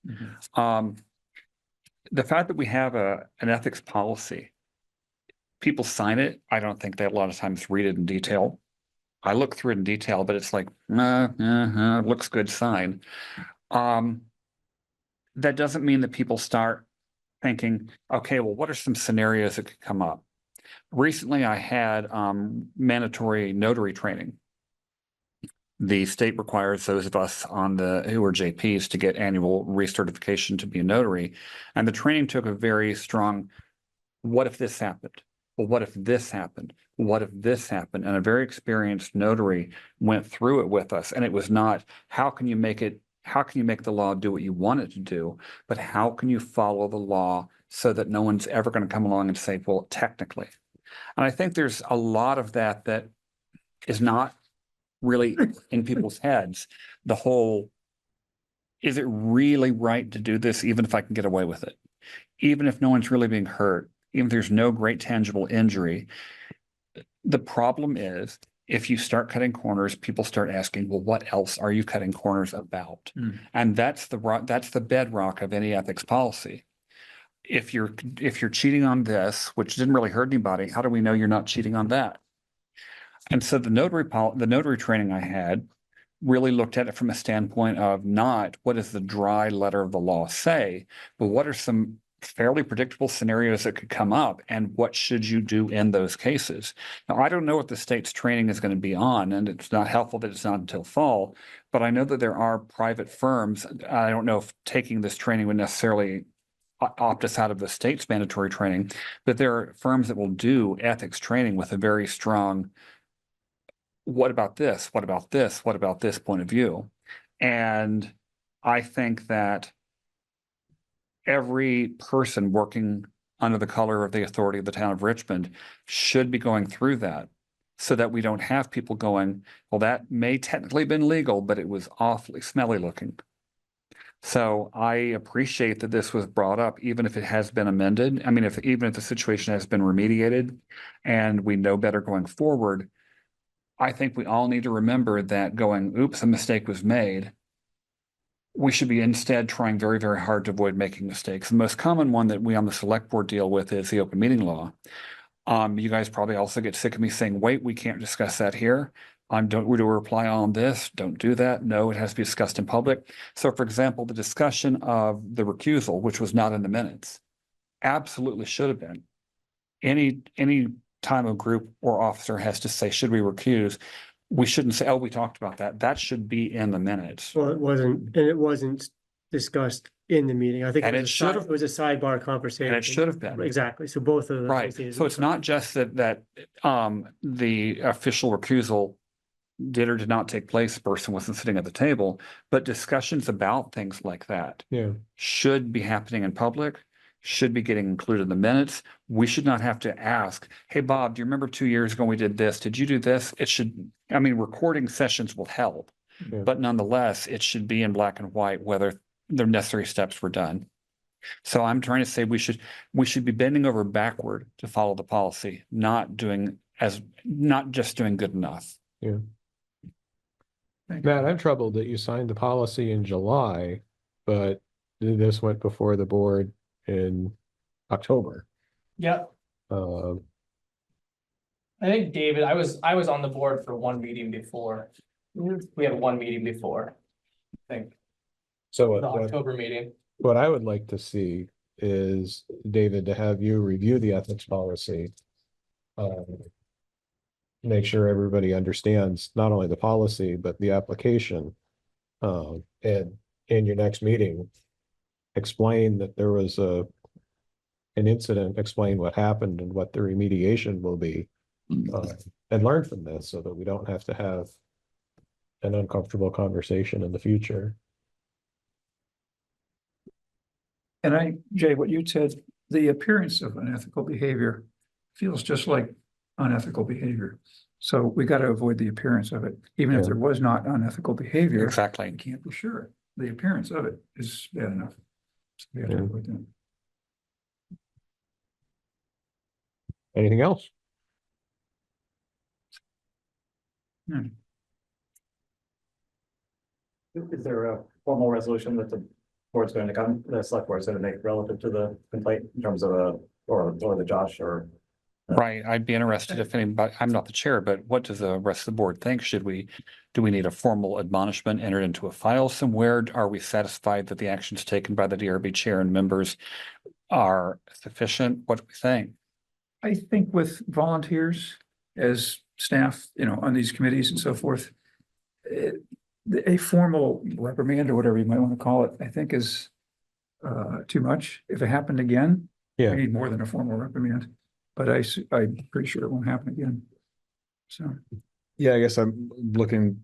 Speaker 2: The fact that we have an ethics policy, people sign it. I don't think they a lot of times read it in detail. I look through it in detail, but it's like, looks good, sign. That doesn't mean that people start thinking, okay, well, what are some scenarios that could come up? Recently, I had mandatory notary training. The state requires those of us who are JPs to get annual recertification to be a notary. And the training took a very strong, what if this happened? Well, what if this happened? What if this happened? And a very experienced notary went through it with us. And it was not, how can you make the law do what you want it to do? But how can you follow the law so that no one's ever going to come along and say, well, technically. And I think there's a lot of that is not really in people's heads. The whole, is it really right to do this, even if I can get away with it? Even if no one's really being hurt, even if there's no great tangible injury. The problem is, if you start cutting corners, people start asking, well, what else are you cutting corners about? And that's the bedrock of any ethics policy. If you're cheating on this, which didn't really hurt anybody, how do we know you're not cheating on that? And so the notary training I had really looked at it from a standpoint of not what does the dry letter of the law say, but what are some fairly predictable scenarios that could come up, and what should you do in those cases? Now, I don't know what the state's training is going to be on, and it's not helpful that it's not until fall, but I know that there are private firms. I don't know if taking this training would necessarily opt us out of the state's mandatory training, but there are firms that will do ethics training with a very strong, what about this? What about this? What about this point of view? And I think that every person working under the color of the authority of the town of Richmond should be going through that, so that we don't have people going, well, that may technically been legal, but it was awfully smelly looking. So I appreciate that this was brought up, even if it has been amended. I mean, even if the situation has been remediated and we know better going forward, I think we all need to remember that going, oops, a mistake was made. We should be instead trying very, very hard to avoid making mistakes. The most common one that we on the select board deal with is the open meeting law. You guys probably also get sick of me saying, wait, we can't discuss that here. Don't we do a reply on this? Don't do that. No, it has to be discussed in public. So for example, the discussion of the recusal, which was not in the minutes, absolutely should have been. Any time a group or officer has to say, should we recuse? We shouldn't say, oh, we talked about that. That should be in the minutes.
Speaker 5: Well, it wasn't discussed in the meeting. I think
Speaker 2: And
Speaker 5: it
Speaker 2: it should have,
Speaker 5: was a sidebar conversation.
Speaker 2: and it should have been.
Speaker 5: Exactly. So both of those.
Speaker 2: Right. So it's not just that the official recusal did or did not take place, the person wasn't sitting at the table, but discussions about things like that should be happening in public, should be getting included in the minutes. We should not have to ask, hey, Bob, do you remember 2 years ago we did this? Did you do this? It should, I mean, recording sessions will help, but nonetheless, it should be in black and white whether the necessary steps were done. So I'm trying to say we should be bending over backward to follow the policy, not just doing good enough.
Speaker 1: Yeah. Matt, I'm troubled that you signed the policy in July, but this went before the board in October.
Speaker 9: Yep. I think David, I was on the board for one meeting before. We had one meeting before, I think,
Speaker 1: So
Speaker 9: the October meeting.
Speaker 1: what I would like to see is, David, to have you review the ethics policy. Make sure everybody understands not only the policy, but the application. And in your next meeting, explain that there was an incident, explain what happened and what the remediation will be. And learn from this so that we don't have to have an uncomfortable conversation in the future.
Speaker 3: And Jay, what you said, the appearance of unethical behavior feels just like unethical behavior. So we got to avoid the appearance of it, even if there was not unethical behavior.
Speaker 2: Exactly.
Speaker 3: You can't be sure. The appearance of it is bad enough. So we have to avoid that.
Speaker 1: Anything else?
Speaker 4: Is there a formal resolution that the board's going to come, the select board's going to make relative to the complaint in terms of or the Josh or?
Speaker 2: Right, I'd be interested if anybody, I'm not the chair, but what does the rest of the board think? Do we need a formal admonishment entered into a file somewhere? Are we satisfied that the actions taken by the DRB chair and members are sufficient? What do we think?
Speaker 3: I think with volunteers as staff, on these committees and so forth, a formal reprimand or whatever you might want to call it, I think is too much. If it happened again, we need more than a formal reprimand. But I'm pretty sure it won't happen again. So.
Speaker 7: Yeah, I guess I'm looking,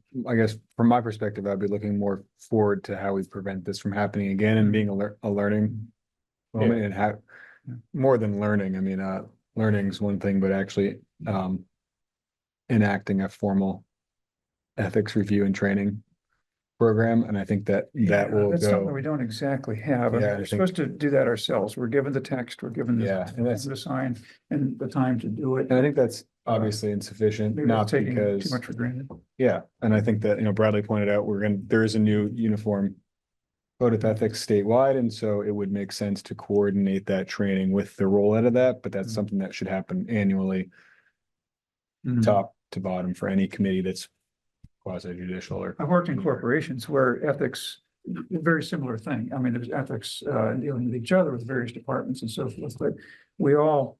Speaker 7: from my perspective, I'd be looking more forward to how we prevent this from happening again and being a learning moment and have more than learning. I mean, learning is one thing, but actually enacting a formal ethics review and training program. And I think that will
Speaker 3: That's something
Speaker 7: go.
Speaker 3: we don't exactly have.
Speaker 7: Yeah,
Speaker 3: We're supposed to do that ourselves. We're given the text, we're given the sign and the time to do it.
Speaker 7: And I think that's obviously insufficient,
Speaker 3: Maybe
Speaker 7: not
Speaker 3: we're taking too
Speaker 7: because.
Speaker 3: much for granted.
Speaker 7: Yeah, and I think that, Bradley pointed out, there is a new uniform code of ethics statewide, and so it would make sense to coordinate that training with the rollout of that, but that's something that should happen annually, top to bottom for any committee that's quasi judicial or.
Speaker 3: I've worked in corporations where ethics, very similar thing. I mean, there's ethics dealing with each other with various departments and so forth, but we all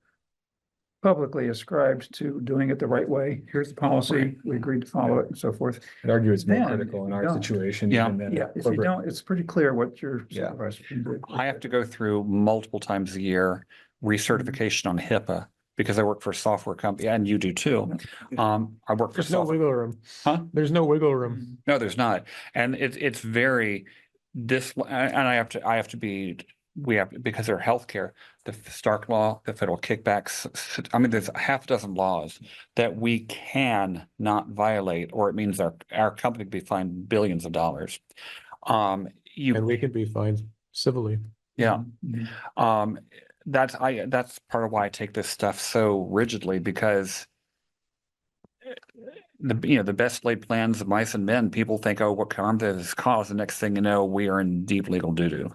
Speaker 3: publicly ascribed to doing it the right way. Here's the policy, we agreed to follow it and so forth.
Speaker 7: I'd argue it's more
Speaker 3: Then,
Speaker 7: critical in
Speaker 3: if
Speaker 7: our
Speaker 3: you don't-
Speaker 7: situation.
Speaker 2: Yeah.
Speaker 7: even than
Speaker 3: If you
Speaker 7: corporate.
Speaker 3: don't, it's pretty clear what your supervisor can do.
Speaker 2: I have to go through multiple times a year recertification on HIPAA because I work for a software company and you do too. I work for
Speaker 1: There's no
Speaker 2: software.
Speaker 1: wiggle room.
Speaker 2: Huh?
Speaker 1: There's no wiggle room.
Speaker 2: No, there's not. And it's very, this, and I have to be, we have, because they're healthcare, the Stark law, the federal kickbacks, I mean, there's a half dozen laws that we can not violate, or it means our company could be fined billions of dollars.
Speaker 1: And we could be fined civilly.
Speaker 2: Yeah. That's part of why I take this stuff so rigidly, because the best laid plans of mice and men, people think, oh, what harm does this cause? The next thing you know, we are in deep legal doo-doo.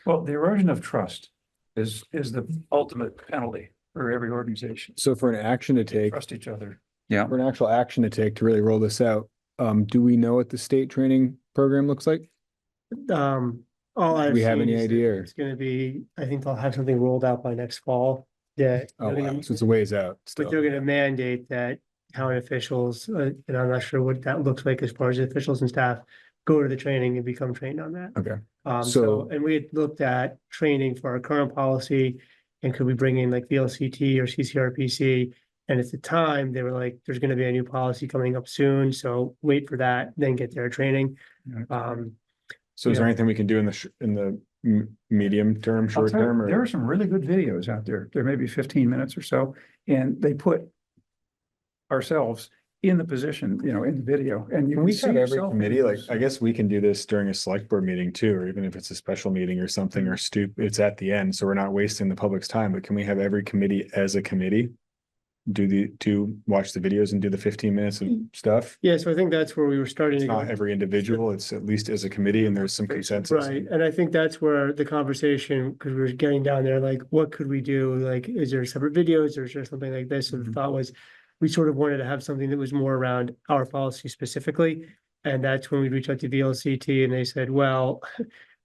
Speaker 3: Well, the erosion of trust is the ultimate penalty for every organization.
Speaker 7: So for an action to take,
Speaker 3: Trust each other.
Speaker 2: Yeah.
Speaker 7: for an actual action to take to really roll this out, do we know what the state training program looks like?
Speaker 5: All I've
Speaker 7: Do we have
Speaker 5: seen
Speaker 7: any
Speaker 5: is that
Speaker 7: idea, or-
Speaker 5: it's gonna be, I think they'll have something rolled out by next fall. That
Speaker 7: Oh,
Speaker 5: they're
Speaker 7: wow.
Speaker 5: gonna-
Speaker 7: So it's a ways out
Speaker 5: but
Speaker 7: still.
Speaker 5: they're gonna mandate that town officials, and I'm not sure what that looks like as far as officials and staff, go to the training and become trained on that.
Speaker 7: Okay.
Speaker 5: So,
Speaker 7: So-
Speaker 5: and we had looked at training for our current policy, and could we bring in like VLCT or CCRPC? And at the time, they were like, there's gonna be a new policy coming up soon, so wait for that, then get their training.
Speaker 7: So is there
Speaker 5: Yeah.
Speaker 7: anything we can do in the medium term,
Speaker 3: I'll
Speaker 7: short
Speaker 3: tell you,
Speaker 7: term?
Speaker 3: there
Speaker 7: Or
Speaker 3: are some really good videos out there. There may be 15 minutes or so, and they put ourselves in the position, in the video, and you
Speaker 7: can
Speaker 3: can
Speaker 7: we
Speaker 3: see
Speaker 7: have every
Speaker 3: yourself.
Speaker 7: committee, like, I guess we can do this during a select board meeting too, or even if it's a special meeting or something, or it's at the end, so we're not wasting the public's time, but can we have every committee as a committee? Watch the videos and do the 15 minutes of stuff?
Speaker 5: Yeah, so I think that's where we were starting
Speaker 7: It's
Speaker 5: to go.
Speaker 7: not every individual, it's at least as a committee, and there's some consensus.
Speaker 5: Right, and I think that's where the conversation, because we were getting down there, like, what could we do? Like, is there separate videos or is there something like this? So the thought was, we sort of wanted to have something that was more around our policy specifically. And that's when we reached out to VLCT and they said, well,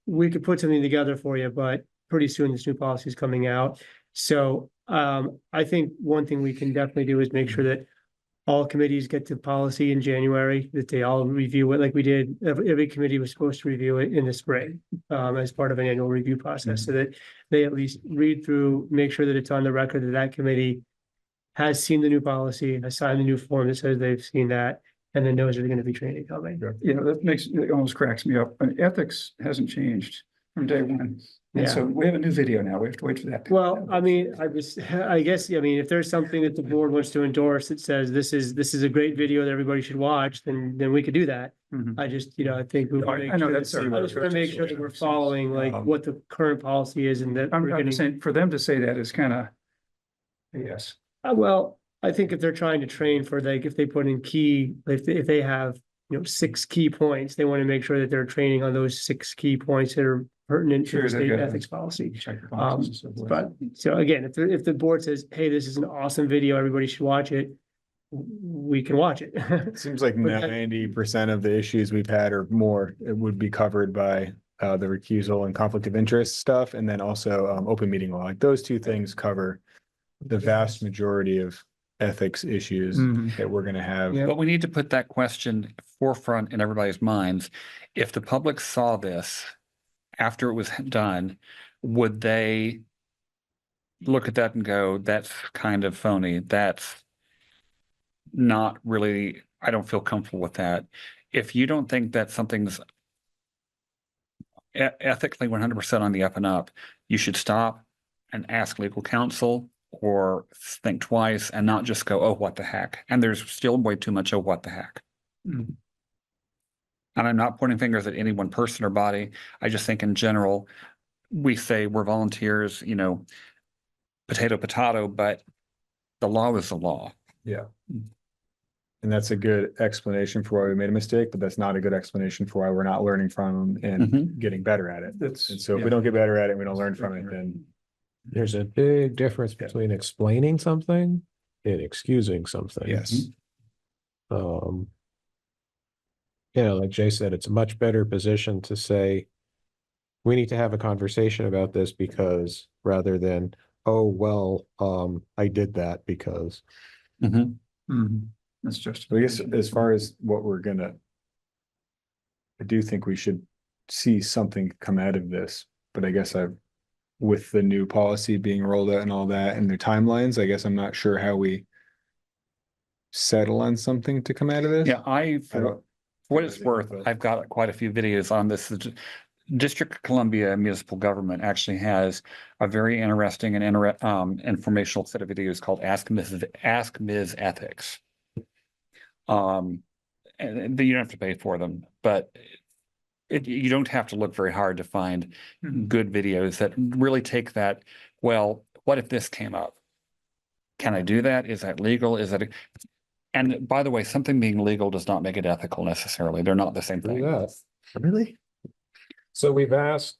Speaker 5: we could put something together for you, but pretty soon this new policy is coming out. So I think one thing we can definitely do is make sure that all committees get to policy in January, that they all review it like we did. Every committee was supposed to review it in the spring as part of an annual review process, so that they at least read through, make sure that it's on the record that that committee has seen the new policy, has signed the new form that says they've seen that, and then knows there's going to be training coming.
Speaker 3: That almost cracks me up. And ethics hasn't changed from day one. And
Speaker 5: Yeah.
Speaker 3: so we have a new video now. We have to wait for that.
Speaker 5: Well, I mean, I guess, if there's something that the board wants to endorse that says this is a great video that everybody should watch, then we could do that.
Speaker 3: Mhm.
Speaker 5: I just, I think we
Speaker 3: No,
Speaker 5: want
Speaker 3: I
Speaker 5: to make
Speaker 3: know
Speaker 5: sure
Speaker 3: that's
Speaker 5: that,
Speaker 3: our-
Speaker 5: I just want to make sure that we're following like what the current policy is and that
Speaker 3: I'm
Speaker 5: we're
Speaker 3: just
Speaker 5: getting.
Speaker 3: saying, for them to say that is kind of, yes.
Speaker 5: Well, I think if they're trying to train for like, if they put in key, if they have, 6 key points, they want to make sure that they're training on those 6 key points that are pertinent to
Speaker 3: Sure,
Speaker 5: the
Speaker 3: they
Speaker 5: state
Speaker 3: gotta
Speaker 5: ethics policy.
Speaker 3: check the boxes and so forth.
Speaker 5: But so again, if the board says, hey, this is an awesome video, everybody should watch it, we can watch it.
Speaker 7: It seems like
Speaker 5: But that-
Speaker 7: 90% of the issues we've had or more, it would be covered by the recusal and conflict of interest stuff, and then also open meeting law. Like those two things cover the vast majority of ethics issues that we're gonna have.
Speaker 2: But we need to put that question forefront in everybody's minds. If the public saw this after it was done, would they look at that and go, that's kind of phony, that's not really, I don't feel comfortable with that. If you don't think that something's ethically 100% on the up and up, you should stop and ask legal counsel or think twice and not just go, oh, what the heck? And there's still way too much, oh, what the heck? And I'm not pointing fingers at any one person or body. I just think in general, we say we're volunteers, potato, but the law is the law.
Speaker 7: Yeah. And that's a good explanation for why we made a mistake, but that's not a good explanation for why we're not learning from them and getting better at it. And so if we don't get better at it, we don't learn from it, then.
Speaker 1: There's a big difference between explaining something and excusing something.
Speaker 7: Yes.
Speaker 1: Like Jay said, it's a much better position to say, we need to have a conversation about this because rather than, oh, well, I did that because.
Speaker 3: That's just.
Speaker 7: I guess as far as what we're gonna. I do think we should see something come out of this, but I guess with the new policy being rolled out and all that and their timelines, I guess I'm not sure how we settle on something to come out of this.
Speaker 2: Yeah, for what it's worth, I've got quite a few videos on this. District of Columbia Municipal Government actually has a very interesting and informational set of videos called Ask Ms. Ethics. And you don't have to pay for them, but you don't have to look very hard to find good videos that really take that, well, what if this came up? Can I do that? Is that legal? Is that and by the way, something being legal does not make it ethical necessarily. They're not the same thing.
Speaker 7: Really?
Speaker 1: So we've asked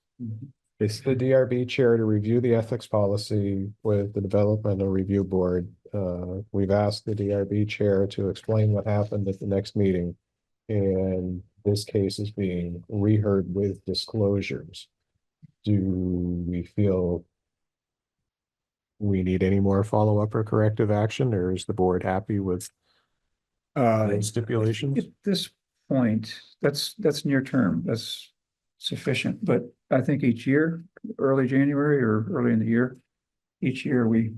Speaker 1: the DRB chair to review the ethics policy with the developmental review board. We've asked the DRB chair to explain what happened at the next meeting. And this case is being reheard with disclosures. Do we feel we need any more follow-up or corrective action, or is the board happy with those stipulations?
Speaker 3: At this point, that's near term, that's sufficient, but I think each year, early January or early in the year, each year we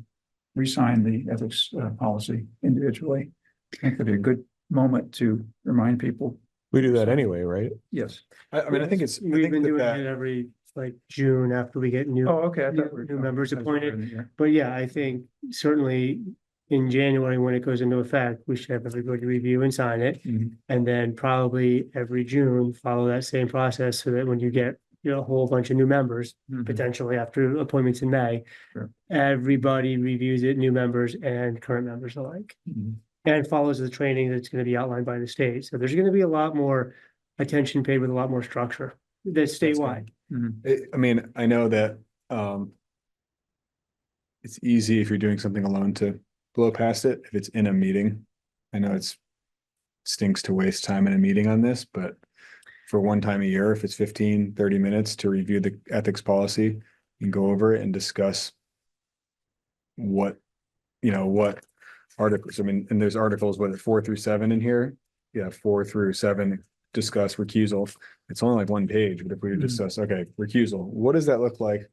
Speaker 3: re-sign the ethics policy individually. I think it'd be a good moment to remind people.
Speaker 1: We do that anyway, right?
Speaker 3: Yes.
Speaker 7: I mean, I think it's,
Speaker 5: We've been doing it every like June after we get new.
Speaker 3: Oh, okay. I thought we were-
Speaker 5: New members
Speaker 3: I was earlier in
Speaker 5: appointed,
Speaker 3: the year.
Speaker 5: but yeah, I think certainly in January, when it goes into effect, we should have everybody review and sign it.
Speaker 3: Mhm.
Speaker 5: And then probably every June, follow that same process so that when you get, a whole bunch of new members,
Speaker 3: Mhm.
Speaker 5: potentially after appointments in May,
Speaker 3: Sure.
Speaker 5: everybody reviews it, new members and current members alike.
Speaker 3: Mhm.
Speaker 5: And follows the training that's going to be outlined by the state. So there's going to be a lot more attention paid with a lot more structure that's statewide.
Speaker 7: I mean, I know that, it's easy if you're doing something alone to blow past it, if it's in a meeting. I know it's stinks to waste time in a meeting on this, but for one time a year, if it's 15-30 minutes to review the ethics policy and go over it and discuss what articles, I mean, and there's articles, whether 4 through 7 in here. Yeah, 4 through 7 discuss recusal. It's only like one page, but if we discuss, okay, recusal, what does that look like?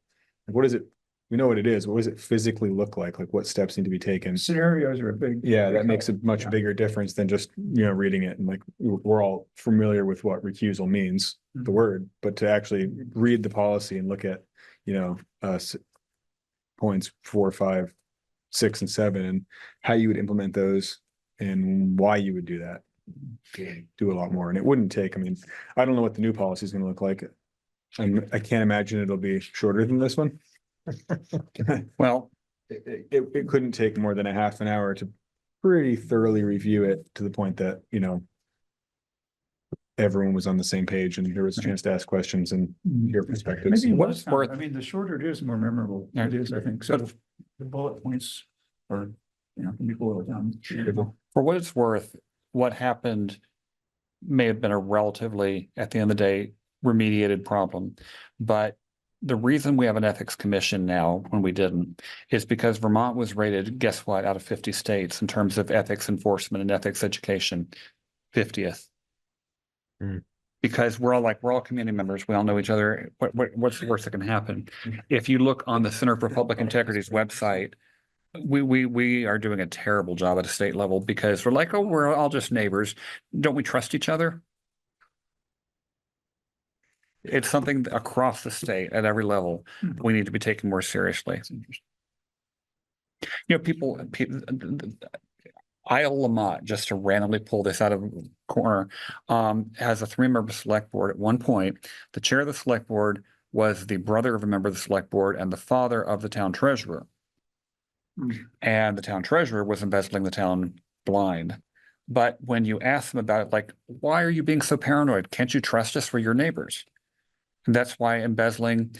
Speaker 7: What is it? We know what it is. What does it physically look like? Like what steps need to be taken?
Speaker 3: Scenarios are a big.
Speaker 7: Yeah, that makes a much bigger difference than just, reading it. And like, we're all familiar with what recusal means, the word, but to actually read the policy and look at, points 4, 5, 6, and 7, and how you would implement those and why you would do that. Do a lot more. And it wouldn't take, I mean, I don't know what the new policy is going to look like. I can't imagine it'll be shorter than this one.
Speaker 2: Well,
Speaker 7: it couldn't take more than a half an hour to pretty thoroughly review it to the point that, everyone was on the same page and there was a chance to ask questions and hear perspectives.
Speaker 3: Maybe
Speaker 2: What
Speaker 3: less
Speaker 2: it's
Speaker 3: time.
Speaker 2: worth-
Speaker 3: I mean, the shorter it is, the more memorable it is, I think. So the bullet points are, can be boiled down.
Speaker 2: For what it's worth, what happened may have been a relatively, at the end of the day, remediated problem. But the reason we have an ethics commission now, when we didn't, is because Vermont was rated, guess what, out of 50 states in terms of ethics enforcement and ethics education, 50th. Because we're all community members. We all know each other. What's the worst that can happen? If you look on the Center for Public Integrity's website, we are doing a terrible job at a state level because we're like, oh, we're all just neighbors. Don't we trust each other? It's something across the state at every level we need to be taken more seriously. People, Isle Lamont, just to randomly pull this out of the corner, has a 3-member select board. At one point, the chair of the select board was the brother of a member of the select board and the father of the town treasurer. And the town treasurer was embezzling the town blind. But when you ask them about it, like, why are you being so paranoid? Can't you trust us? We're your neighbors. And that's why embezzling,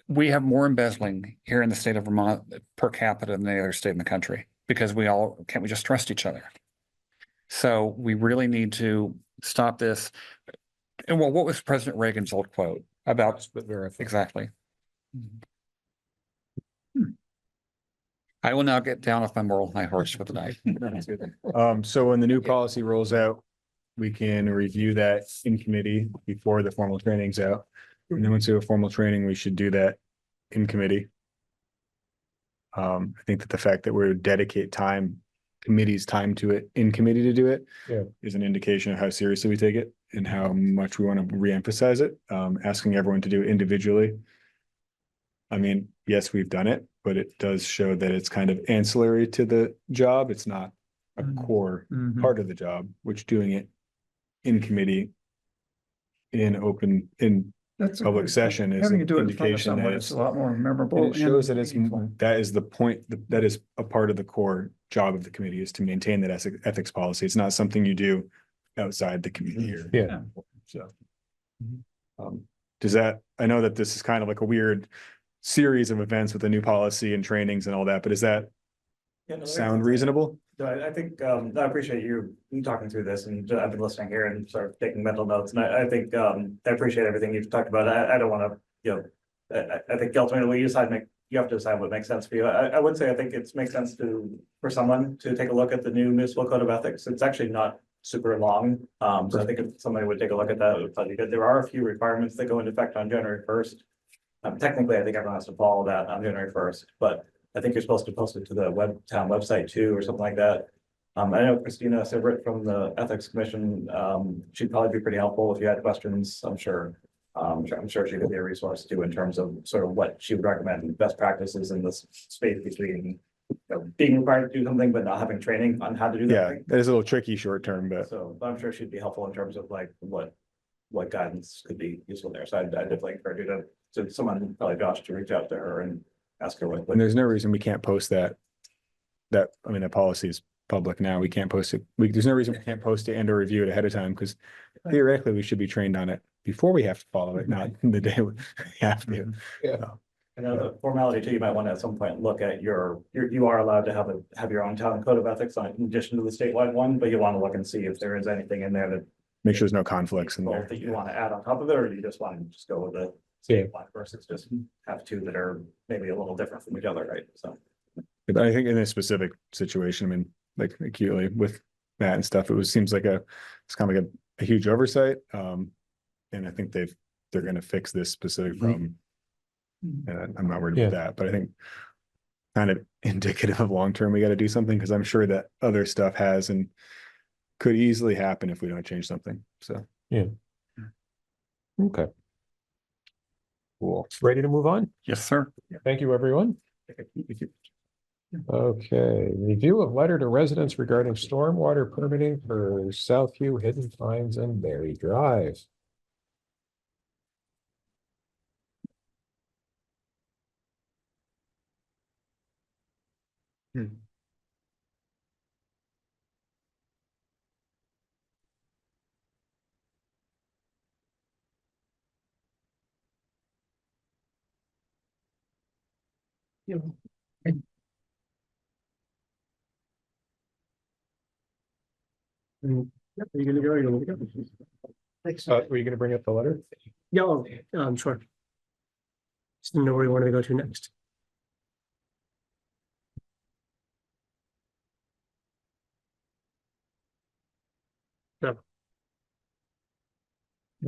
Speaker 2: we have more embezzling here in the state of Vermont per capita than any other state in the country, because can't we just trust each other? So we really need to stop this. And well, what was President Reagan's old quote about? Exactly. I will now get down off my moral high horse for the night.
Speaker 7: So when the new policy rolls out, we can review that in committee before the formal training's out. And then once we have a formal training, we should do that in committee. I think that the fact that we're dedicate committee's time to it in committee to do it is an indication of how seriously we take it. and how much we want to reemphasize it, asking everyone to do it individually. I mean, yes, we've done it, but it does show that it's kind of ancillary to the job. It's not a core part of the job, which doing it in committee, in open, in
Speaker 3: That's a
Speaker 7: public
Speaker 3: good-
Speaker 7: session is
Speaker 3: Having
Speaker 7: an
Speaker 3: to do it in front of
Speaker 7: indication that
Speaker 3: someone, it's
Speaker 7: it's,
Speaker 3: a lot more
Speaker 7: and
Speaker 3: memorable.
Speaker 7: it shows that it's,
Speaker 3: meaningful.
Speaker 7: that is the point, that is a part of the core job of the committee, is to maintain that ethics policy. It's not something you do outside the committee or.
Speaker 1: Yeah.
Speaker 7: So. Does that, I know that this is kind of like a weird series of events with a new policy and trainings and all that, but does that sound reasonable?
Speaker 4: So I think, I appreciate you talking through this, and I've been listening here and sort of taking mental notes, and I think, I appreciate everything you've talked about. I don't want to, I think ultimately you have to decide what makes sense for you. I would say, I think it makes sense for someone to take a look at the new municipal code of ethics. It's actually not super long. So I think if somebody would take a look at that, it would probably be good. There are a few requirements that go into effect on January 1st. Technically, I think everyone has to follow that on January 1st, but I think you're supposed to post it to the town website too, or something like that. I know Christina Sivert from the Ethics Commission, she'd probably be pretty helpful if you had questions. I'm sure she could be a resource too, in terms of sort of what she would recommend best practices in this space between being required to do something, but not having training on how to do that.
Speaker 7: Yeah, that is a little tricky short term, but.
Speaker 4: So I'm sure she'd be helpful in terms of like what guidance could be useful there. So I'd definitely encourage you to someone, probably Josh, to reach out to her and ask her what.
Speaker 7: And there's no reason we can't post that. I mean, that policy is public now. We can't post it. There's no reason we can't post it and or review it ahead of time, because theoretically we should be trained on it before we have to follow it, not the day we have to.
Speaker 1: Yeah.
Speaker 4: And the formality too, you might want to at some point look at you are allowed to have your own town code of ethics on in addition to the statewide one, but you want to look and see if there is anything in there that.
Speaker 7: Make sure there's no conflicts in there.
Speaker 4: That you want to add on top of it, or you just want to just go with the statewide versus just have two that are maybe a little different from each other, right? So.
Speaker 7: But I think in this specific situation, I mean, like acutely with that and stuff, seems like it's kind of like a huge oversight. And I think they're gonna fix this specific problem. And I'm not worried about that, but I think kind of indicative of long-term, we got to do something, because I'm sure that other stuff has and could easily happen if we don't change something. So.
Speaker 1: Yeah. Okay. Cool. Ready to move on?
Speaker 2: Yes, sir.
Speaker 1: Thank you, everyone. Okay, review of letter to residents regarding stormwater permitting for Southview, Hidden Pines, and Berry Drive.
Speaker 5: Are you gonna go? Or you gonna go?
Speaker 1: Were you gonna bring up the letter?
Speaker 5: Yeah, sure. Just didn't know where you wanted to go to next. No.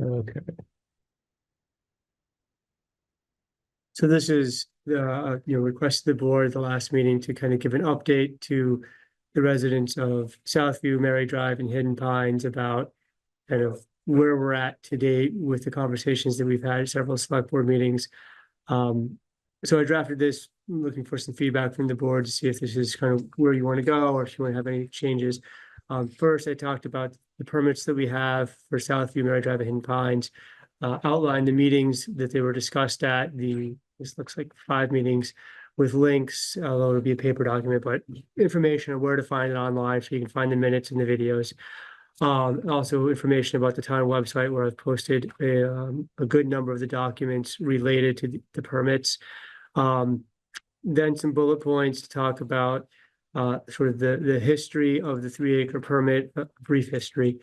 Speaker 1: Okay.
Speaker 5: So this is the, request of the board at the last meeting to kind of give an update to the residents of Southview, Mary Drive, and Hidden Pines about kind of where we're at to date with the conversations that we've had at several select board meetings. So I drafted this, looking for some feedback from the board to see if this is kind of where you want to go, or if you want to have any changes. First, I talked about the permits that we have for Southview, Mary Drive, and Hidden Pines, outlined the meetings that they were discussed at, this looks like 5 meetings with links, although it'll be a paper document, but information on where to find it online, so you can find the minutes and the videos. Also information about the town website, where I've posted a good number of the documents related to the permits. Then some bullet points to talk about sort of the history of the 3-acre permit, brief history.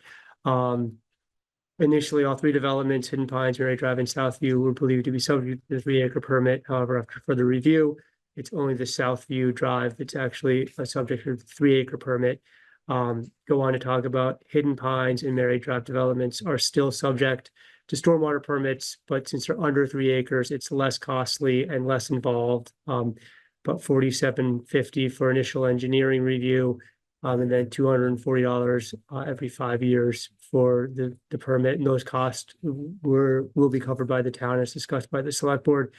Speaker 5: Initially, all 3 developments, Hidden Pines, Mary Drive, and Southview, were believed to be subject to the 3-acre permit. However, after further review, it's only the Southview Drive that's actually a subject of the 3-acre permit. Go on to talk about Hidden Pines and Mary Drive developments are still subject to stormwater permits, but since they're under 3 acres, it's less costly and less involved. But $47.50 for initial engineering review, and then $240 every 5 years for the permit, and those costs will be covered by the town as discussed by the select board.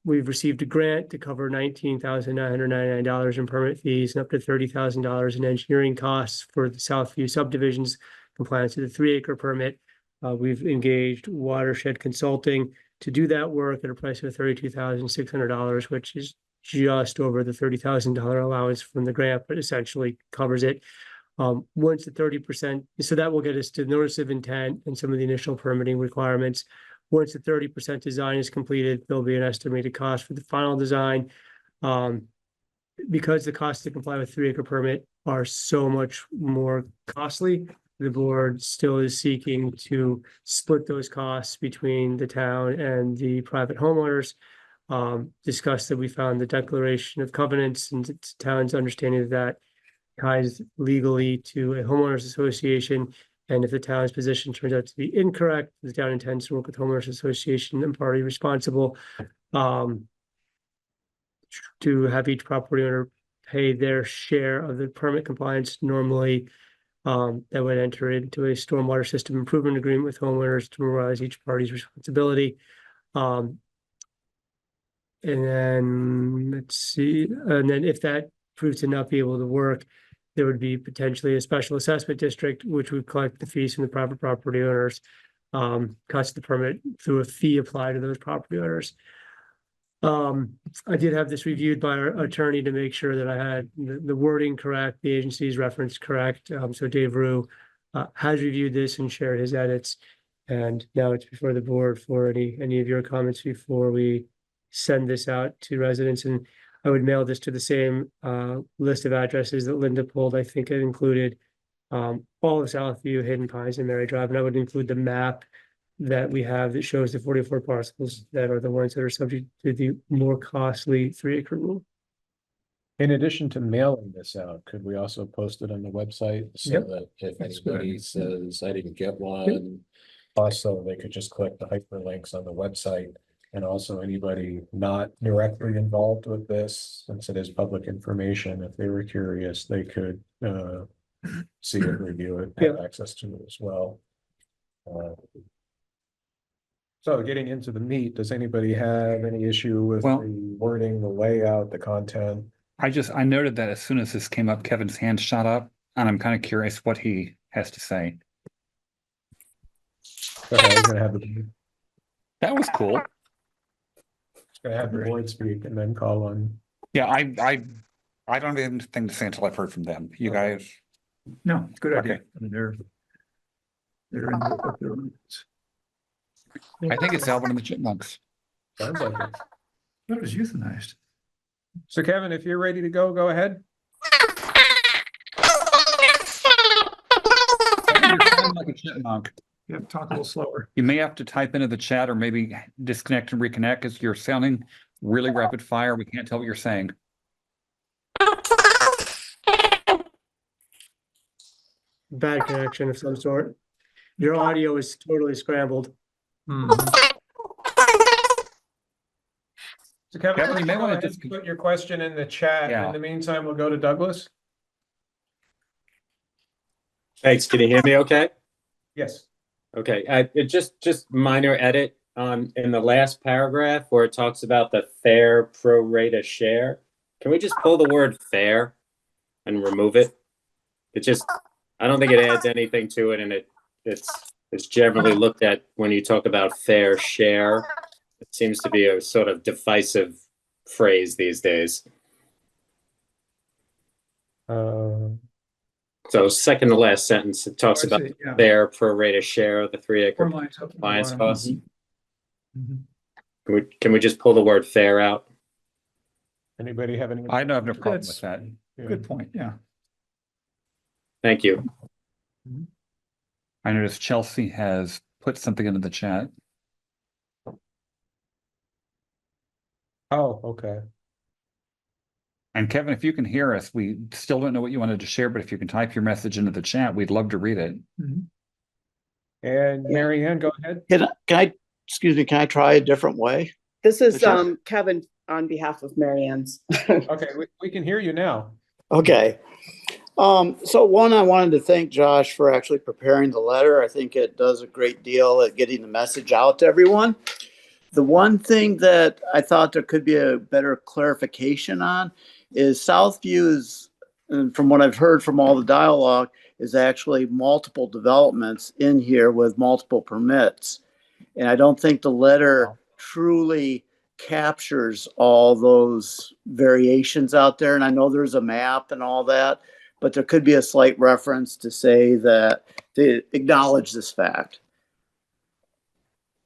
Speaker 5: We've received a grant to cover $19,999 in permit fees and up to $30,000 in engineering costs for the Southview subdivisions compliance with the 3-acre permit. We've engaged Watershed Consulting to do that work at a price of $32,600, which is just over the $30,000 allowance from the grant, but essentially covers it. Once the 30%, so that will get us to notice of intent and some of the initial permitting requirements. Once the 30% design is completed, there'll be an estimated cost for the final design. Because the costs to comply with 3-acre permit are so much more costly, the board still is seeking to split those costs between the town and the private homeowners. Discussed that we found the declaration of covenants and the town's understanding of that ties legally to a homeowners association. And if the town's position turns out to be incorrect, the town intends to work with homeowners association and party responsible to have each property owner pay their share of the permit compliance. Normally, that would enter into a stormwater system improvement agreement with homeowners to memorialize each party's responsibility. And then let's see, and then if that proves to not be able to work, there would be potentially a special assessment district, which would collect the fees from the private property owners, cost the permit through a fee applied to those property owners. I did have this reviewed by our attorney to make sure that I had the wording correct, the agency's reference correct. So Dave Rue has reviewed this and shared his edits. And now it's before the board for any of your comments before we send this out to residents. And I would mail this to the same list of addresses that Linda pulled. I think it included all of Southview, Hidden Pines, and Mary Drive. And I would include the map that we have that shows the 44 parcels that are the ones that are subject to the more costly 3-acre rule.
Speaker 1: In addition to mailing this out, could we also post it on the website so
Speaker 5: Yep.
Speaker 1: that if
Speaker 5: That's
Speaker 1: anybody
Speaker 5: good.
Speaker 1: says I didn't get one, also they could just click the hyperlinks on the website. And also anybody not directly involved with this, since it is public information, if they were curious, they could see it, review it, have access to it as well. So getting into the meat, does anybody have any issue with the wording, the layout, the content?
Speaker 2: I noted that as soon as this came up, Kevin's hand shot up, and I'm kind of curious what he has to say.
Speaker 1: Okay, I was gonna have the
Speaker 2: That was cool.
Speaker 1: Gonna have the board speak and then call on.
Speaker 2: Yeah, I don't have anything to say until I've heard from them. You guys.
Speaker 3: No, good idea.
Speaker 2: Okay.
Speaker 3: I mean, they're in their
Speaker 2: I think it's Alvin and the Chipmunks.
Speaker 1: Sounds like it.
Speaker 3: That was euthanized.
Speaker 1: So Kevin, if you're ready to go, go ahead.
Speaker 2: You sound like a chipmunk.
Speaker 3: You have to talk a little slower.
Speaker 2: You may have to type into the chat or maybe disconnect and reconnect because you're sounding really rapid fire. We can't tell what you're saying.
Speaker 5: Bad connection of some sort. Your audio is totally scrambled.
Speaker 1: So Kevin,
Speaker 2: Kevin, you may
Speaker 1: go
Speaker 2: want
Speaker 1: ahead
Speaker 2: to
Speaker 1: and put your question in the chat.
Speaker 2: Yeah.
Speaker 1: In the meantime, we'll go to Douglas.
Speaker 8: Thanks. Can you hear me okay?
Speaker 1: Yes.
Speaker 8: Okay, it just minor edit in the last paragraph where it talks about the fair pro rata share. Can we just pull the word fair and remove it? It just, I don't think it adds anything to it, and it's generally looked at when you talk about fair share. It seems to be a sort of divisive phrase these days. So second to last sentence, it talks about their pro rata share of the 3-acre compliance costs. Can we just pull the word fair out?
Speaker 1: Anybody have any?
Speaker 2: I don't have no problem with that.
Speaker 3: Good point, yeah.
Speaker 8: Thank you.
Speaker 2: I noticed Chelsea has put something into the chat.
Speaker 1: Oh, okay.
Speaker 2: And Kevin, if you can hear us, we still don't know what you wanted to share, but if you can type your message into the chat, we'd love to read it.
Speaker 1: And Mary Ann, go ahead.
Speaker 10: Excuse me, can I try a different way?
Speaker 22: This is Kevin on behalf of Mary Ann's.
Speaker 1: Okay, we can hear you now.
Speaker 10: Okay.
Speaker 11: So one, I wanted to thank Josh for actually preparing the letter. I think it does a great deal at getting the message out to everyone. The one thing that I thought there could be a better clarification on is Southview is, and from what I've heard from all the dialogue, is actually multiple developments in here with multiple permits. And I don't think the letter truly captures all those variations out there. And I know there's a map and all that, but there could be a slight reference to say that they acknowledge this fact.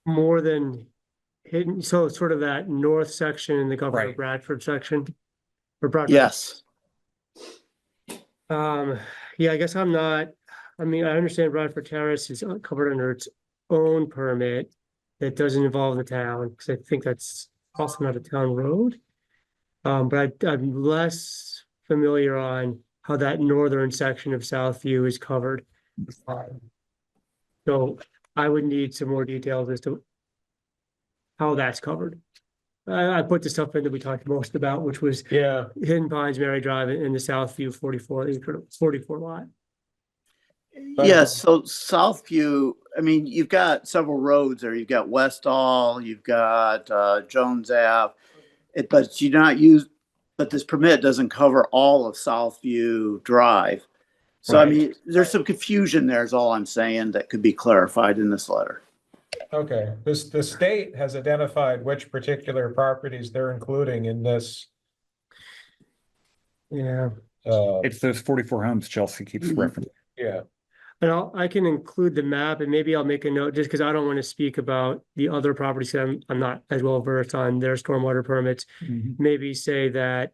Speaker 5: More than hidden, so it's sort of that north section in the Governor
Speaker 2: Right.
Speaker 5: Bradford section. Or Bradford.
Speaker 11: Yes.
Speaker 5: Yeah, I guess I'm not, I mean, I understand Bradford Terrace is covered under its own permit that doesn't involve the town, because I think that's also not a town road. But I'm less familiar on how that northern section of Southview is covered. So I would need some more details as to how that's covered. I put the stuff in that we talked most about, which was Hidden Pines, Mary Drive, and the Southview 44 lot.
Speaker 11: Yes, so Southview, I mean, you've got several roads there. You've got Westall, you've got Jones Ave, but you not use, but this permit doesn't cover all of Southview Drive. So I
Speaker 1: Right.
Speaker 11: mean, there's some confusion there is all I'm saying that could be clarified in this letter.
Speaker 1: Okay, the state has identified which particular properties they're including in this.
Speaker 5: Yeah.
Speaker 2: It's those 44 homes Chelsea keeps referencing.
Speaker 1: Yeah.
Speaker 5: And I can include the map, and maybe I'll make a note, just because I don't want to speak about the other properties, 'cause I'm not as well versed on their stormwater permits. Maybe say that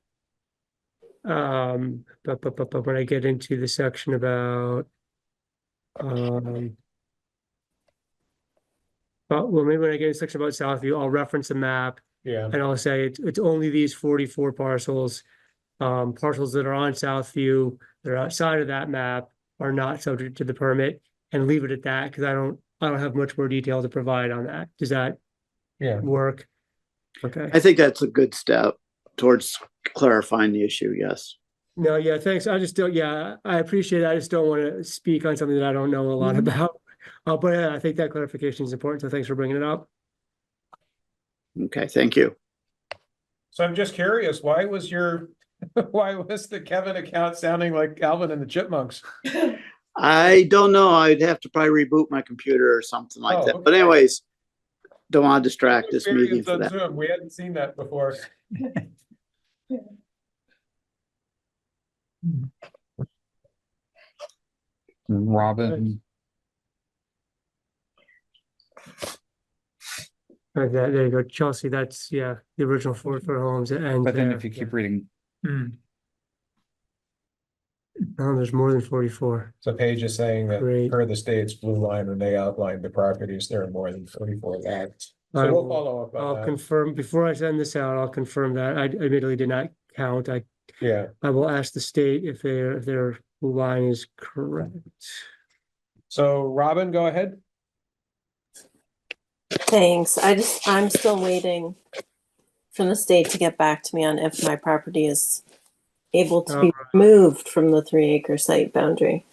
Speaker 5: but when I get into the section about well, maybe when I get in the section about Southview, I'll reference a map.
Speaker 1: Yeah.
Speaker 5: And I'll say it's only these 44 parcels. Parcels that are on Southview, that are outside of that map, are not subject to the permit, and leave it at that, because I don't have much more detail to provide on that. Does that work? Okay.
Speaker 11: I think that's a good step towards clarifying the issue, yes.
Speaker 5: No, yeah, thanks. I just don't, I appreciate it. I just don't want to speak on something that I don't know a lot about. But yeah, I think that clarification is important, so thanks for bringing it up.
Speaker 11: Okay, thank you.
Speaker 1: So I'm just curious, why was the Kevin account sounding like Alvin and the Chipmunks?
Speaker 11: I don't know. I'd have to probably reboot my computer or something like that. But
Speaker 1: okay.
Speaker 11: anyways, don't want to distract this meeting
Speaker 1: Experience
Speaker 11: for
Speaker 1: on
Speaker 11: that.
Speaker 1: Zoom. We hadn't seen that before.
Speaker 2: Robin.
Speaker 5: There you go, Chelsea. That's the original 44 homes. And
Speaker 2: But then if you keep reading.
Speaker 5: Oh, there's more than 44.
Speaker 1: So Paige is saying that
Speaker 5: Great.
Speaker 1: per the state's blue line, when they outlined the properties, there are more than 44 lots. So
Speaker 5: I
Speaker 1: we'll
Speaker 5: will-
Speaker 1: follow up on
Speaker 5: I'll
Speaker 1: that.
Speaker 5: confirm before I send this out. I'll confirm that. I admittedly did not count. I will ask the state if their blue line is correct.
Speaker 1: So Robin, go ahead.
Speaker 13: Thanks. I'm still waiting for the state to get back to me on if my property is able to be removed from the 3-acre site boundary.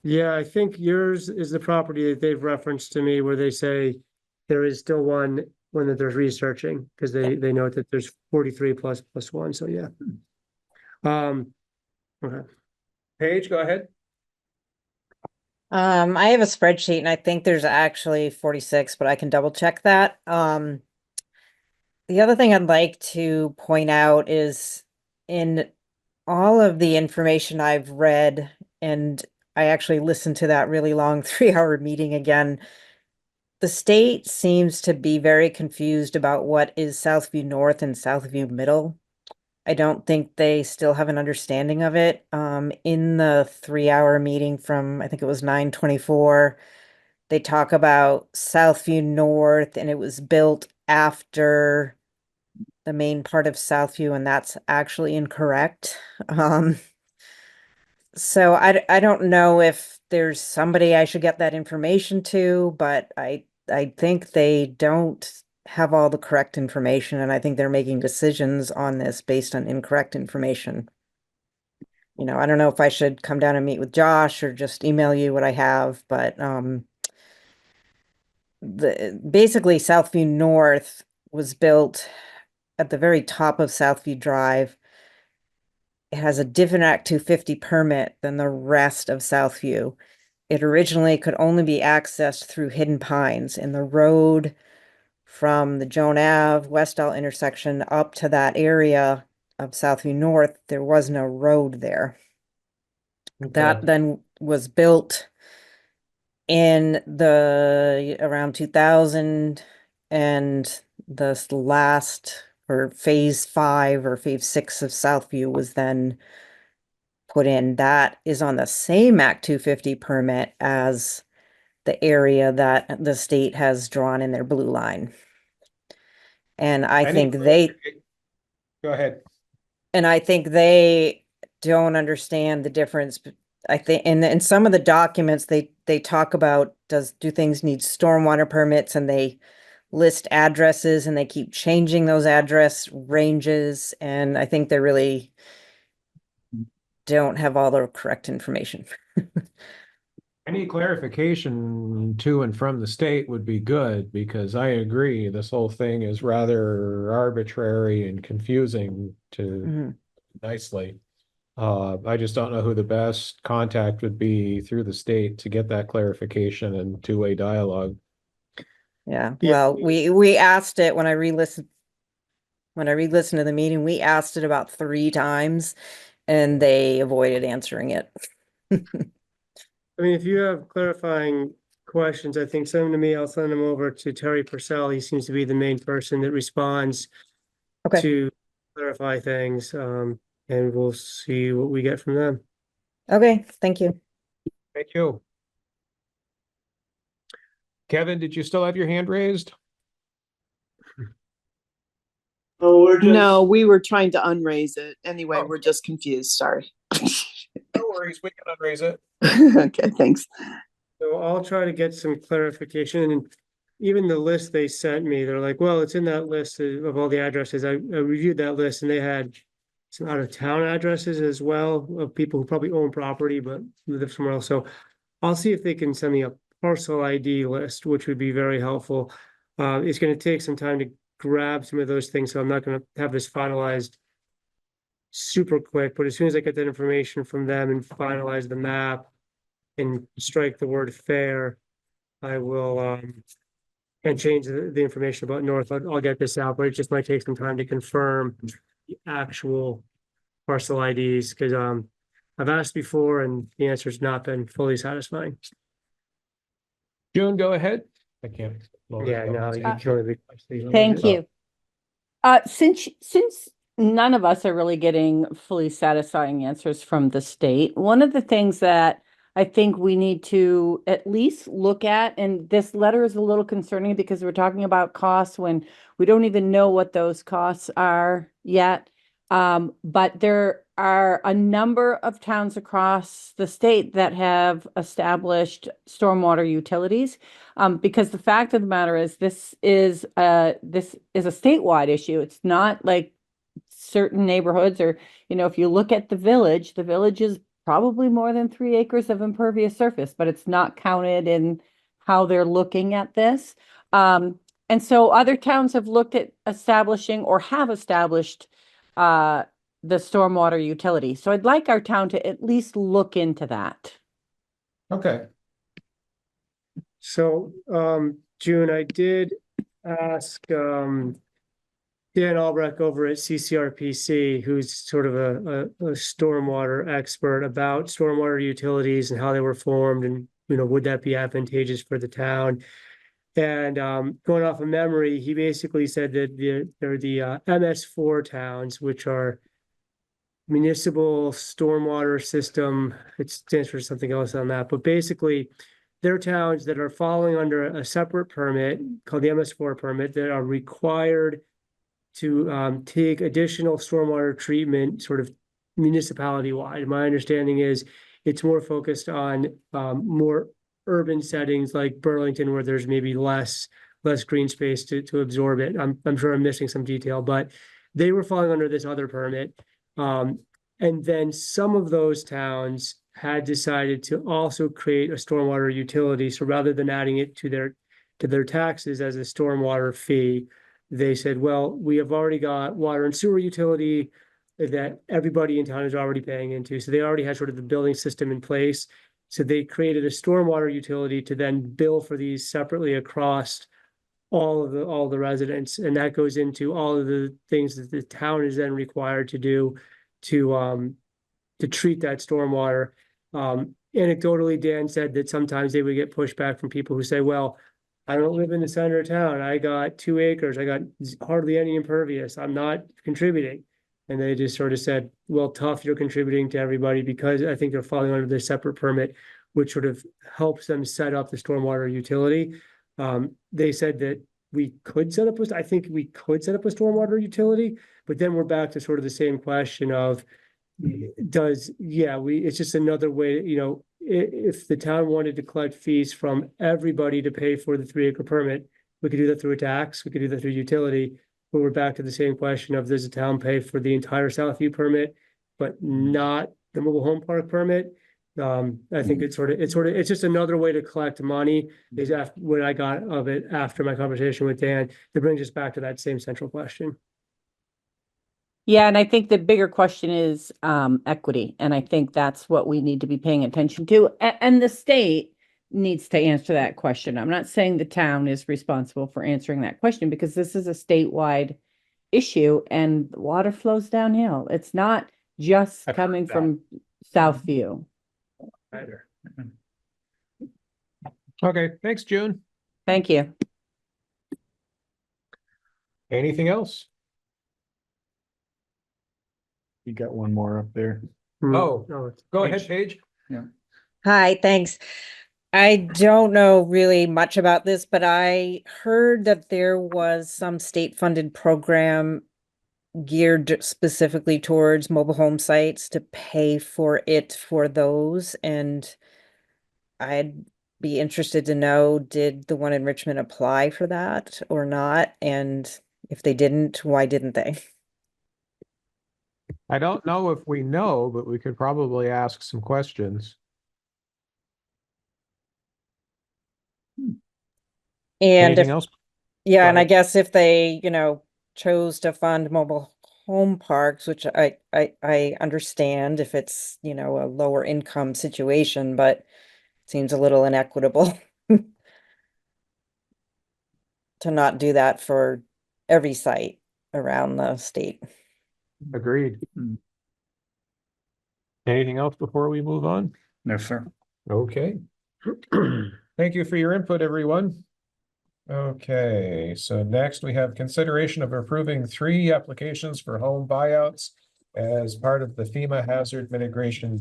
Speaker 5: Yeah, I think yours is the property that they've referenced to me where they say there is still one that they're researching, because they note that there's 43 plus 1. So yeah. Okay.
Speaker 1: Paige, go ahead.
Speaker 15: I have a spreadsheet and I think there's actually 46, but I can double check that. The other thing I'd like to point out is in all of the information I've read, and I actually listened to that really long 3-hour meeting again, the state seems to be very confused about what is Southview North and Southview Middle. I don't think they still have an understanding of it. In the 3-hour meeting from, I think it was 9/24, they talk about Southview North, and it was built after the main part of Southview, and that's actually incorrect. So I don't know if there's somebody I should get that information to, but I think they don't have all the correct information, and I think they're making decisions on this based on incorrect information. you know, I don't know if I should come down and meet with Josh or just email you what I have, but basically Southview North was built at the very top of Southview Drive. It has a different Act 250 permit than the rest of Southview. It originally could only be accessed through Hidden Pines, and the road from the Joan Ave Westall intersection up to that area of Southview North, there was no road there. That then was built in the around 2000, and the last, or phase 5 or phase 6 of Southview was then put in. That is on the same Act 250 permit as the area that the state has drawn in their blue line. And I think they
Speaker 1: Go ahead.
Speaker 15: And I think they don't understand the difference. I think in some of the documents they talk about, do things need stormwater permits, and they list addresses and they keep changing those address ranges, and I think they really don't have all the correct information.
Speaker 1: Any clarification to and from the state would be good, because I agree, this whole thing is rather arbitrary and confusing to nicely. I just don't know who the best contact would be through the state to get that clarification and two-way dialogue.
Speaker 15: Yeah, well, we asked it when I re-listened to the meeting, we asked it about 3 times and they avoided answering it.
Speaker 5: I mean, if you have clarifying questions, I think send them to me. I'll send them over to Terry Purcell. He seems to be the main person that responds to clarify things. And we'll see what we get from them.
Speaker 15: Okay, thank you.
Speaker 1: Thank you. Kevin, did you still have your hand raised?
Speaker 22: Oh, no, we were trying to unraise it. Anyway, we're just confused. Sorry.
Speaker 1: No worries, we can unraise it.
Speaker 22: Okay, thanks.
Speaker 5: So I'll try to get some clarification, and even the list they sent me, they're like, well, it's in that list of all the addresses. I reviewed that list and they had some out of town addresses as well of people who probably own property but live somewhere else. So I'll see if they can send me a parcel ID list, which would be very helpful. It's going to take some time to grab some of those things, so I'm not going to have this finalized super quick, but as soon as I get that information from them and finalize the map and strike the word fair, I will and change the information about North. I'll get this out, but it just might take some time to confirm the actual parcel IDs, because I've asked before and the answer's not been fully satisfying.
Speaker 1: June, go ahead. I can't.
Speaker 5: Yeah, no, you can really.
Speaker 6: Thank you. Since none of us are really getting fully satisfying answers from the state, one of the things that I think we need to at least look at, and this letter is a little concerning because we're talking about costs when we don't even know what those costs are yet. But there are a number of towns across the state that have established stormwater utilities. Because the fact of the matter is this is a statewide issue. It's not like certain neighborhoods, or, you know, if you look at the village is probably more than 3 acres of impervious surface, but it's not counted in how they're looking at this. And so other towns have looked at establishing or have established the stormwater utility. So I'd like our town to at least look into that.
Speaker 1: Okay.
Speaker 5: So, June, I did ask Dan Albrecht over at CCRPC, who's sort of a stormwater expert, about stormwater utilities and how they were formed, and, you know, would that be advantageous for the town? And going off of memory, he basically said that there are the MS4 towns, which are municipal stormwater system. It stands for something else on that, but basically they're towns that are falling under a separate permit called the MS4 permit that are required to take additional stormwater treatment sort of municipality wide. My understanding is it's more focused on more urban settings like Burlington, where there's maybe less green space to absorb it. I'm sure I'm missing some detail, but they were falling under this other permit. And then some of those towns had decided to also create a stormwater utility. So rather than adding it to their taxes as a stormwater fee, they said, well, we have already got water and sewer utility that everybody in town is already paying into. So they already had sort of the billing system in place. So they created a stormwater utility to then bill for these separately across all the residents. And that goes into all of the things that the town is then required to do to treat that stormwater. Anecdotally, Dan said that sometimes they would get pushback from people who say, well, I don't live in the center of town. I got 2 acres. I got hardly any impervious. I'm not contributing. And they just sort of said, well, tough, you're contributing to everybody, because I think they're falling under their separate permit, which sort of helps them set up the stormwater utility. They said that we could set up I think we could set up a stormwater utility, but then we're back to sort of the same question of it's just another way, if the town wanted to collect fees from everybody to pay for the 3-acre permit, we could do that through a tax, we could do that through utility, but we're back to the same question of, does the town pay for the entire Southview permit, but not the mobile home park permit? I think it's just another way to collect money is what I got of it after my conversation with Dan, that brings us back to that same central question.
Speaker 6: Yeah, and I think the bigger question is equity, and I think that's what we need to be paying attention to. And the state needs to answer that question. I'm not saying the town is responsible for answering that question, because this is a statewide issue and water flows downhill. It's not just coming from Southview.
Speaker 1: Okay, thanks, June.
Speaker 6: Thank you.
Speaker 1: Anything else?
Speaker 7: You got one more up there.
Speaker 1: Oh, go ahead, Paige.
Speaker 2: Yeah.
Speaker 15: Hi, thanks. I don't know really much about this, but I heard that there was some state-funded program geared specifically towards mobile home sites to pay for those. And I'd be interested to know, did the one in Richmond apply for that or not? And if they didn't, why didn't they?
Speaker 1: I don't know if we know, but we could probably ask some questions.
Speaker 15: And
Speaker 1: Anything else?
Speaker 15: Yeah, and I guess if they, chose to fund mobile home parks, which I understand if it's, a lower income situation, but it seems a little inequitable to not do that for every site around the state.
Speaker 1: Agreed. Anything else before we move on?
Speaker 2: No, sir.
Speaker 1: Okay. Thank you for your input, everyone. Okay, so next we have consideration of approving 3 applications for home buyouts as part of the FEMA hazard mitigation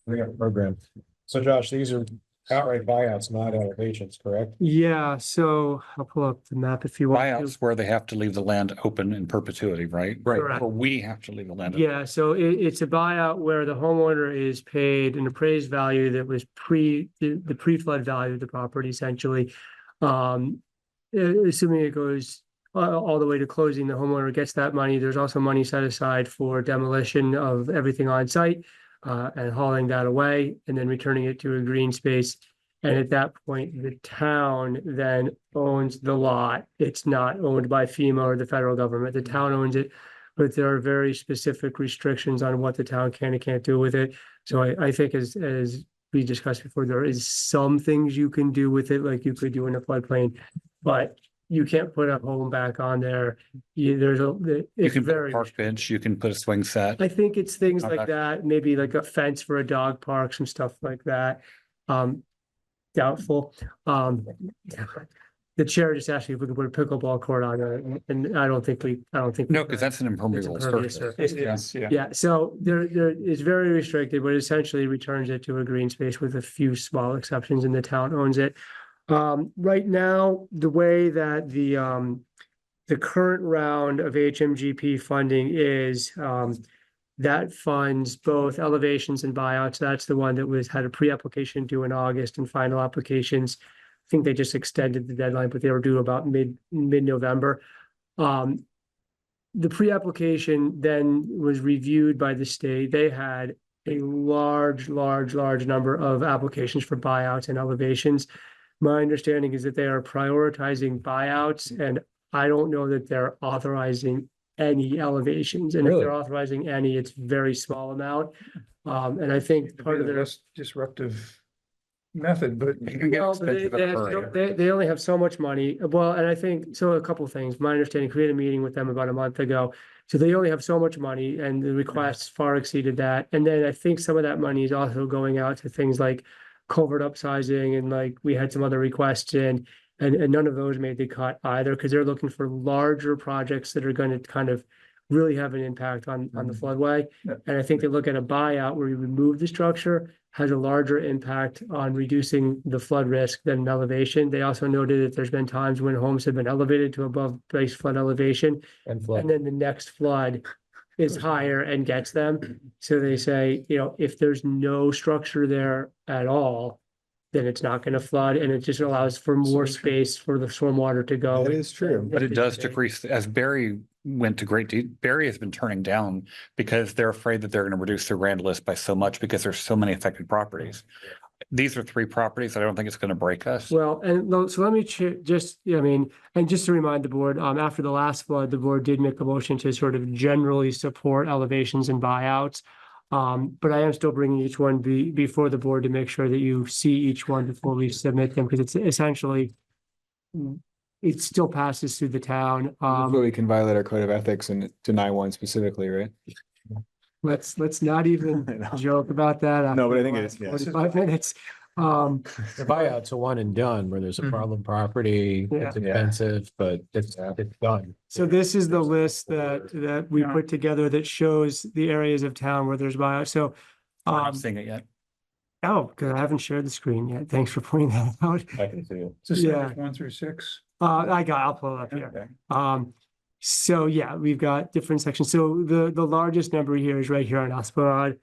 Speaker 1: grant program. So Josh, these are outright buyouts, not elevations, correct?
Speaker 5: Yeah, so I'll pull up the map if you want.
Speaker 2: Buyouts where they have to leave the land open in perpetuity, right?
Speaker 1: Right.
Speaker 2: Or we have to leave the land.
Speaker 5: Yeah, so it's a buyout where the homeowner is paid an appraised value that was the pre-flood value of the property, essentially. Assuming it goes all the way to closing, the homeowner gets that money. There's also money set aside for demolition of everything on site and hauling that away and then returning it to a green space. And at that point, the town then owns the lot. It's not owned by FEMA or the federal government. The town owns it, but there are very specific restrictions on what the town can and can't do with it. So I think as we discussed before, there is some things you can do with it, like you could do in a floodplain, but you can't put a home back on there.
Speaker 2: You can put a park bench, you can put a swing set.
Speaker 5: I think it's things like
Speaker 2: Okay.
Speaker 5: that, maybe like a fence for a dog park, some stuff like that. Doubtful. The chair just asked me if we could put a pickleball court on there, and I don't think.
Speaker 2: No, because that's an impermeable
Speaker 5: impervious
Speaker 2: surface.
Speaker 5: surface.
Speaker 2: Yeah.
Speaker 5: Yeah, so there is very restricted, but essentially returns it to a green space with a few small exceptions, and the town owns it. Right now, the way that the current round of HMGP funding is, that funds both elevations and buyouts. That's the one that had a pre-application due in August and final applications. I think they just extended the deadline, but they were due about mid-November. the pre-application then was reviewed by the state. They had a large number of applications for buyouts and elevations. My understanding is that they are prioritizing buyouts, and I don't know that they're authorizing any elevations. And if
Speaker 1: Really?
Speaker 5: they're authorizing any, it's very small amount. And I think part of their
Speaker 3: less disruptive method, but
Speaker 5: well, they only have so much money. Well, and I think, so a couple of things, my understanding, we had a meeting with them about a month ago. So they only have so much money and the requests far exceeded that. And then I think some of that money is also going out to things like culvert upsizing, and like we had some other requests in, and none of those made the cut either, because they're looking for larger projects that are going to kind of really have an impact on the floodway. And I think they look at a buyout where you remove the structure has a larger impact on reducing the flood risk than an elevation. They also noted that there's been times when homes have been elevated to above base flood elevation, and then the next flood is higher and gets them. So they say, you know, if there's no structure there at all, then it's not going to flood, and it just allows for more space for the stormwater to go.
Speaker 7: That is true.
Speaker 2: But it does decrease, as Barry went to Barry has been turning down because they're afraid that they're going to reduce their grand list by so much because there's so many affected properties. These are 3 properties. I don't think it's going to break us.
Speaker 5: Well, and so let me just, I mean, and just to remind the board, after the last flood, the board did make a motion to sort of generally support elevations and buyouts. But I am still bringing each one before the board to make sure that you see each one before we submit them, because it's essentially, it still passes through the town.
Speaker 7: But we can violate our code of ethics and deny one specifically, right?
Speaker 5: Let's not even joke about that.
Speaker 7: No, but I think it is, yes.
Speaker 5: 45 minutes.
Speaker 1: The buyout's a one and done where there's a problem property, it's expensive, but it's done.
Speaker 5: So this is the list that we put together that shows the areas of town where there's buyout. So
Speaker 2: I'm not seeing it yet.
Speaker 5: oh, because I haven't shared the screen yet. Thanks for pointing that out.
Speaker 7: I can see it.
Speaker 3: Just
Speaker 5: Yeah.
Speaker 3: 1 through 6.
Speaker 5: I'll pull it up here. So yeah, we've got different sections. So the largest number here is right here on Esplanade.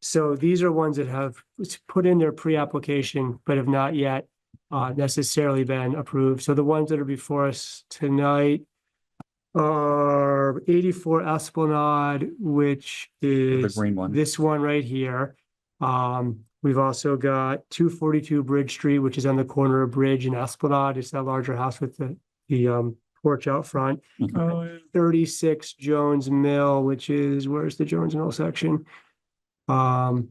Speaker 5: So these are ones that have put in their pre-application, but have not yet necessarily been approved. So the ones that are before us tonight are 84 Esplanade, which is
Speaker 2: The green one.
Speaker 5: this one right here. We've also got 242 Bridge Street, which is on the corner of Bridge and Esplanade. It's that larger house with the porch out front. 36 Jones Mill, which is, where's the Jones Mill section? So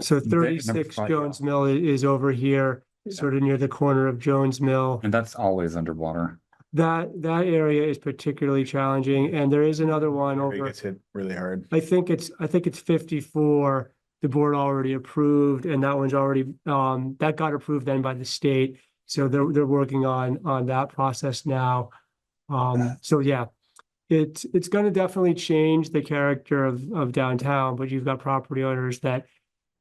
Speaker 5: 36 Jones Mill is over here, sort of near the corner of Jones Mill.
Speaker 2: And that's always underwater.
Speaker 5: That area is particularly challenging, and there is another one
Speaker 7: It
Speaker 5: over.
Speaker 7: gets hit really hard.
Speaker 5: I think it's 54. The board already approved, and that one's already that got approved then by the state. So they're working on that process now. So yeah, it's going to definitely change the character of downtown, but you've got property owners that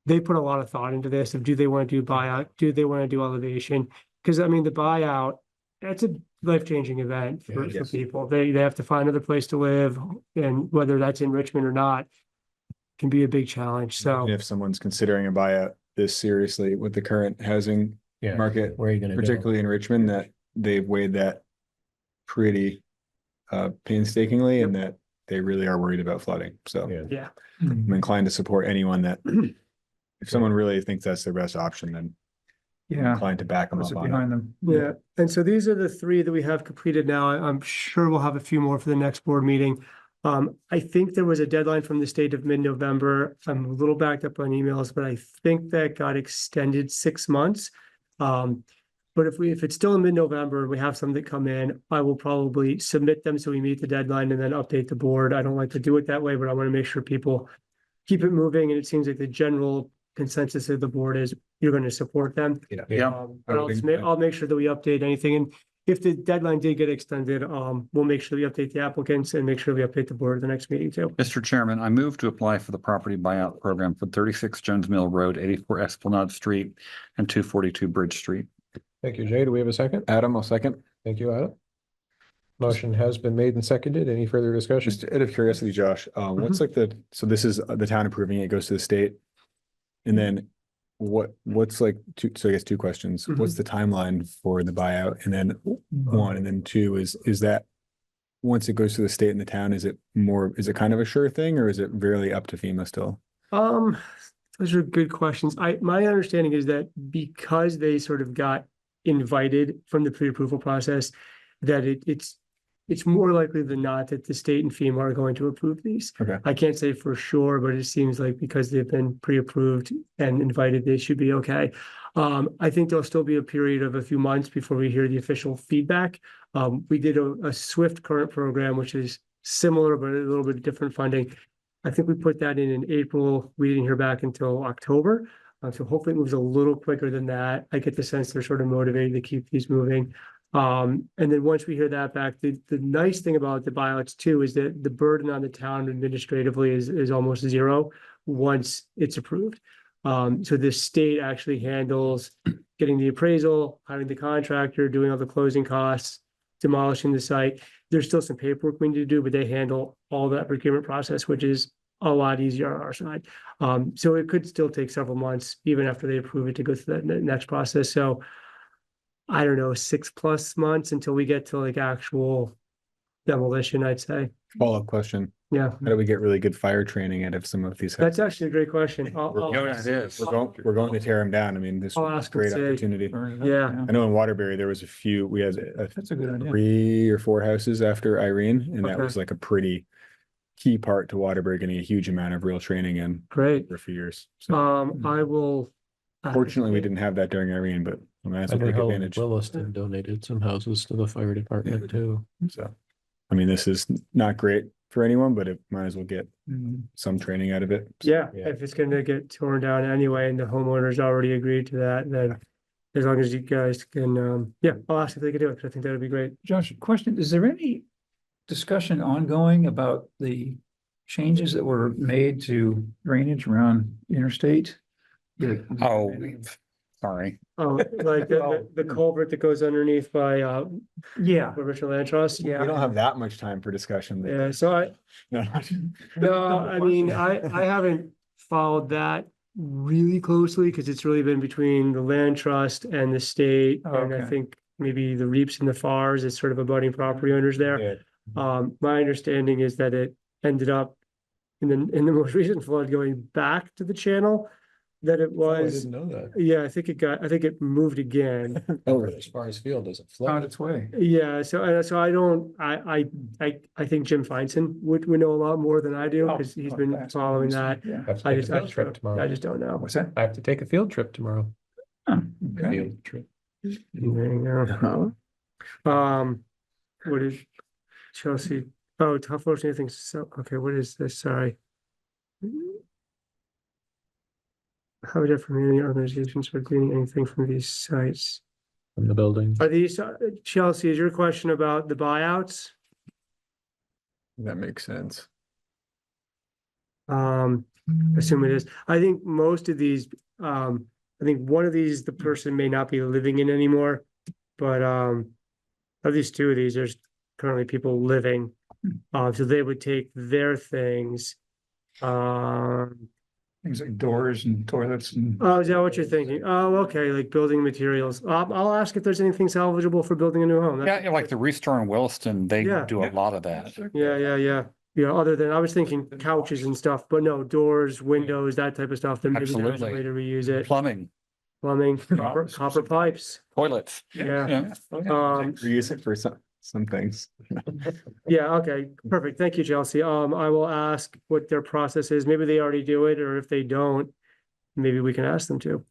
Speaker 5: they put a lot of thought into this of, do they want to do buyout? Do they want to do elevation? Because I mean, the buyout, that's a life-changing event for people. They have to find another place to live, and whether that's in Richmond or not can be a big challenge. So
Speaker 7: And if someone's considering a buyout this seriously with the current housing market,
Speaker 1: Where are you going to go?
Speaker 7: particularly in Richmond, that they've weighed that pretty painstakingly, and that they really are worried about flooding. So
Speaker 5: yeah,
Speaker 7: I'm inclined to support anyone that, if someone really thinks that's their best option, then I'm inclined to back them
Speaker 3: Puts
Speaker 7: up
Speaker 3: it
Speaker 7: on it.
Speaker 3: behind them.
Speaker 5: yeah. And so these are the 3 that we have completed now. I'm sure we'll have a few more for the next board meeting. I think there was a deadline from the state of mid-November. I'm a little backed up on emails, but I think that got extended 6 months. But if it's still in mid-November, we have some that come in, I will probably submit them so we meet the deadline and then update the board. I don't like to do it that way, but I want to make sure people keep it moving. And it seems like the general consensus of the board is you're going to support them. But I'll make sure that we update anything. And if the deadline did get extended, we'll make sure we update the applicants and make sure we update the board at the next meeting too.
Speaker 2: Mr. Chairman, I move to apply for the property buyout program for 36 Jones Mill Road, 84 Esplanade Street, and 242 Bridge Street.
Speaker 1: Thank you, Jay. Do we have a second?
Speaker 7: Adam, I'll second.
Speaker 1: Thank you, Adam. Motion has been made and seconded. Any further discussion?
Speaker 7: Just out of curiosity, Josh, what's like so this is the town approving it, goes to the state. And then what's like so I guess 2 questions. What's the timeline for the buyout? And then 1, and then 2 is that once it goes to the state and the town, is it kind of a sure thing, or is it really up to FEMA still?
Speaker 5: Those are good questions. My understanding is that because they sort of got invited from the pre-approval process, that it's more likely than not that the state and FEMA are going to approve these.
Speaker 7: Okay.
Speaker 5: I can't say for sure, but it seems like because they've been pre-approved and invited, they should be okay. I think there'll still be a period of a few months before we hear the official feedback. We did a SWIFT current program, which is similar, but a little bit different funding. I think we put that in April. We didn't hear back until October. So hopefully it moves a little quicker than that. I get the sense they're sort of motivated to keep these moving. And then once we hear that back, the nice thing about the buyouts too is that the burden on the town administratively is almost zero once it's approved. So the state actually handles getting the appraisal, hiring the contractor, doing all the closing costs, demolishing the site. There's still some paperwork we need to do, but they handle all that procurement process, which is a lot easier on our side. So it could still take several months, even after they approve it, to go through that next process. So I don't know, 6+ months until we get to like actual demolition, I'd say.
Speaker 7: Follow-up question.
Speaker 5: Yeah.
Speaker 7: How do we get really good fire training out of some of these?
Speaker 5: That's actually a great question.
Speaker 7: We're going to tear them down. I mean, this
Speaker 5: I'll
Speaker 7: is a
Speaker 5: ask
Speaker 7: great
Speaker 5: and say,
Speaker 7: opportunity.
Speaker 5: Yeah.
Speaker 7: I know in Waterbury, there was we had
Speaker 3: That's a good idea.
Speaker 7: 3 or 4 houses after Irene, and that
Speaker 5: Okay.
Speaker 7: was like a pretty key part to Waterbury getting a huge amount of real training in
Speaker 5: Great.
Speaker 7: for a few years. So
Speaker 5: I will.
Speaker 7: fortunately, we didn't have that during Irene, but I might as well take advantage.
Speaker 1: Williston donated some houses to the fire department too.
Speaker 7: So, I mean, this is not great for anyone, but it might as well get
Speaker 3: Mhm.
Speaker 7: some training out of it.
Speaker 5: Yeah, if it's gonna get torn down anyway, and the homeowners already agreed to that, then as long as you guys can, yeah, I'll ask if they can do it, because I think that would be great.
Speaker 3: Josh, question, is there any discussion ongoing about the changes that were made to drainage around interstate?
Speaker 2: Oh, sorry.
Speaker 5: Oh, like the culvert that goes underneath by,
Speaker 3: Yeah.
Speaker 5: the Richmond Land Trust?
Speaker 7: We don't have that much time for discussion.
Speaker 5: Yeah, so no, I mean, I haven't followed that really closely, because it's really been between the land trust and the state, and I
Speaker 3: Okay.
Speaker 5: think maybe the Reaps and the Fars is sort of abutting property owners there. My understanding is that it ended up in the most recent flood going back to the channel, that it
Speaker 1: Oh, I
Speaker 5: was.
Speaker 1: didn't know that.
Speaker 5: Yeah, I think it moved again.
Speaker 1: As far as field doesn't flood.
Speaker 3: Found its way.
Speaker 5: Yeah, so I don't, I think Jim Feinson would know a lot more than I do, because he's been following that.
Speaker 3: Yeah.
Speaker 1: I have to
Speaker 5: I
Speaker 1: take a
Speaker 5: just,
Speaker 1: field trip tomorrow.
Speaker 5: I just don't know.
Speaker 3: What's that?
Speaker 1: I have to take a field trip tomorrow.
Speaker 3: Oh, okay.
Speaker 1: Field trip.
Speaker 5: There you go. What is Chelsea? Oh, tough motion, I think so. Okay, what is this? Sorry. Habitat for Humanity organizations are gleaning anything from these sites.
Speaker 1: From the building.
Speaker 5: Are these, Chelsea, is your question about the buyouts?
Speaker 7: That makes sense.
Speaker 5: Assume it is. I think most of these, I think one of these, the person may not be living in anymore, but, at least 2 of these, there's currently people living. So they would take their things.
Speaker 3: Things like doors and toilets and.
Speaker 5: Oh, is that what you're thinking? Oh, okay, like building materials. I'll ask if there's anything salvageable for building a new home.
Speaker 2: Yeah, like the Restore in Williston, they
Speaker 5: Yeah.
Speaker 2: do a lot of that.
Speaker 5: Yeah. Yeah, other than, I was thinking couches and stuff, but no, doors, windows, that type of stuff, then maybe there's a
Speaker 2: Absolutely.
Speaker 5: way to reuse it.
Speaker 2: Plumbing,
Speaker 5: Plumbing, copper pipes,
Speaker 2: toilets.
Speaker 5: yeah.
Speaker 7: Reuse it for some things.
Speaker 5: Yeah, okay, perfect. Thank you, Chelsea. I will ask what their process is. Maybe they already do it, or if they don't, maybe we can ask them to.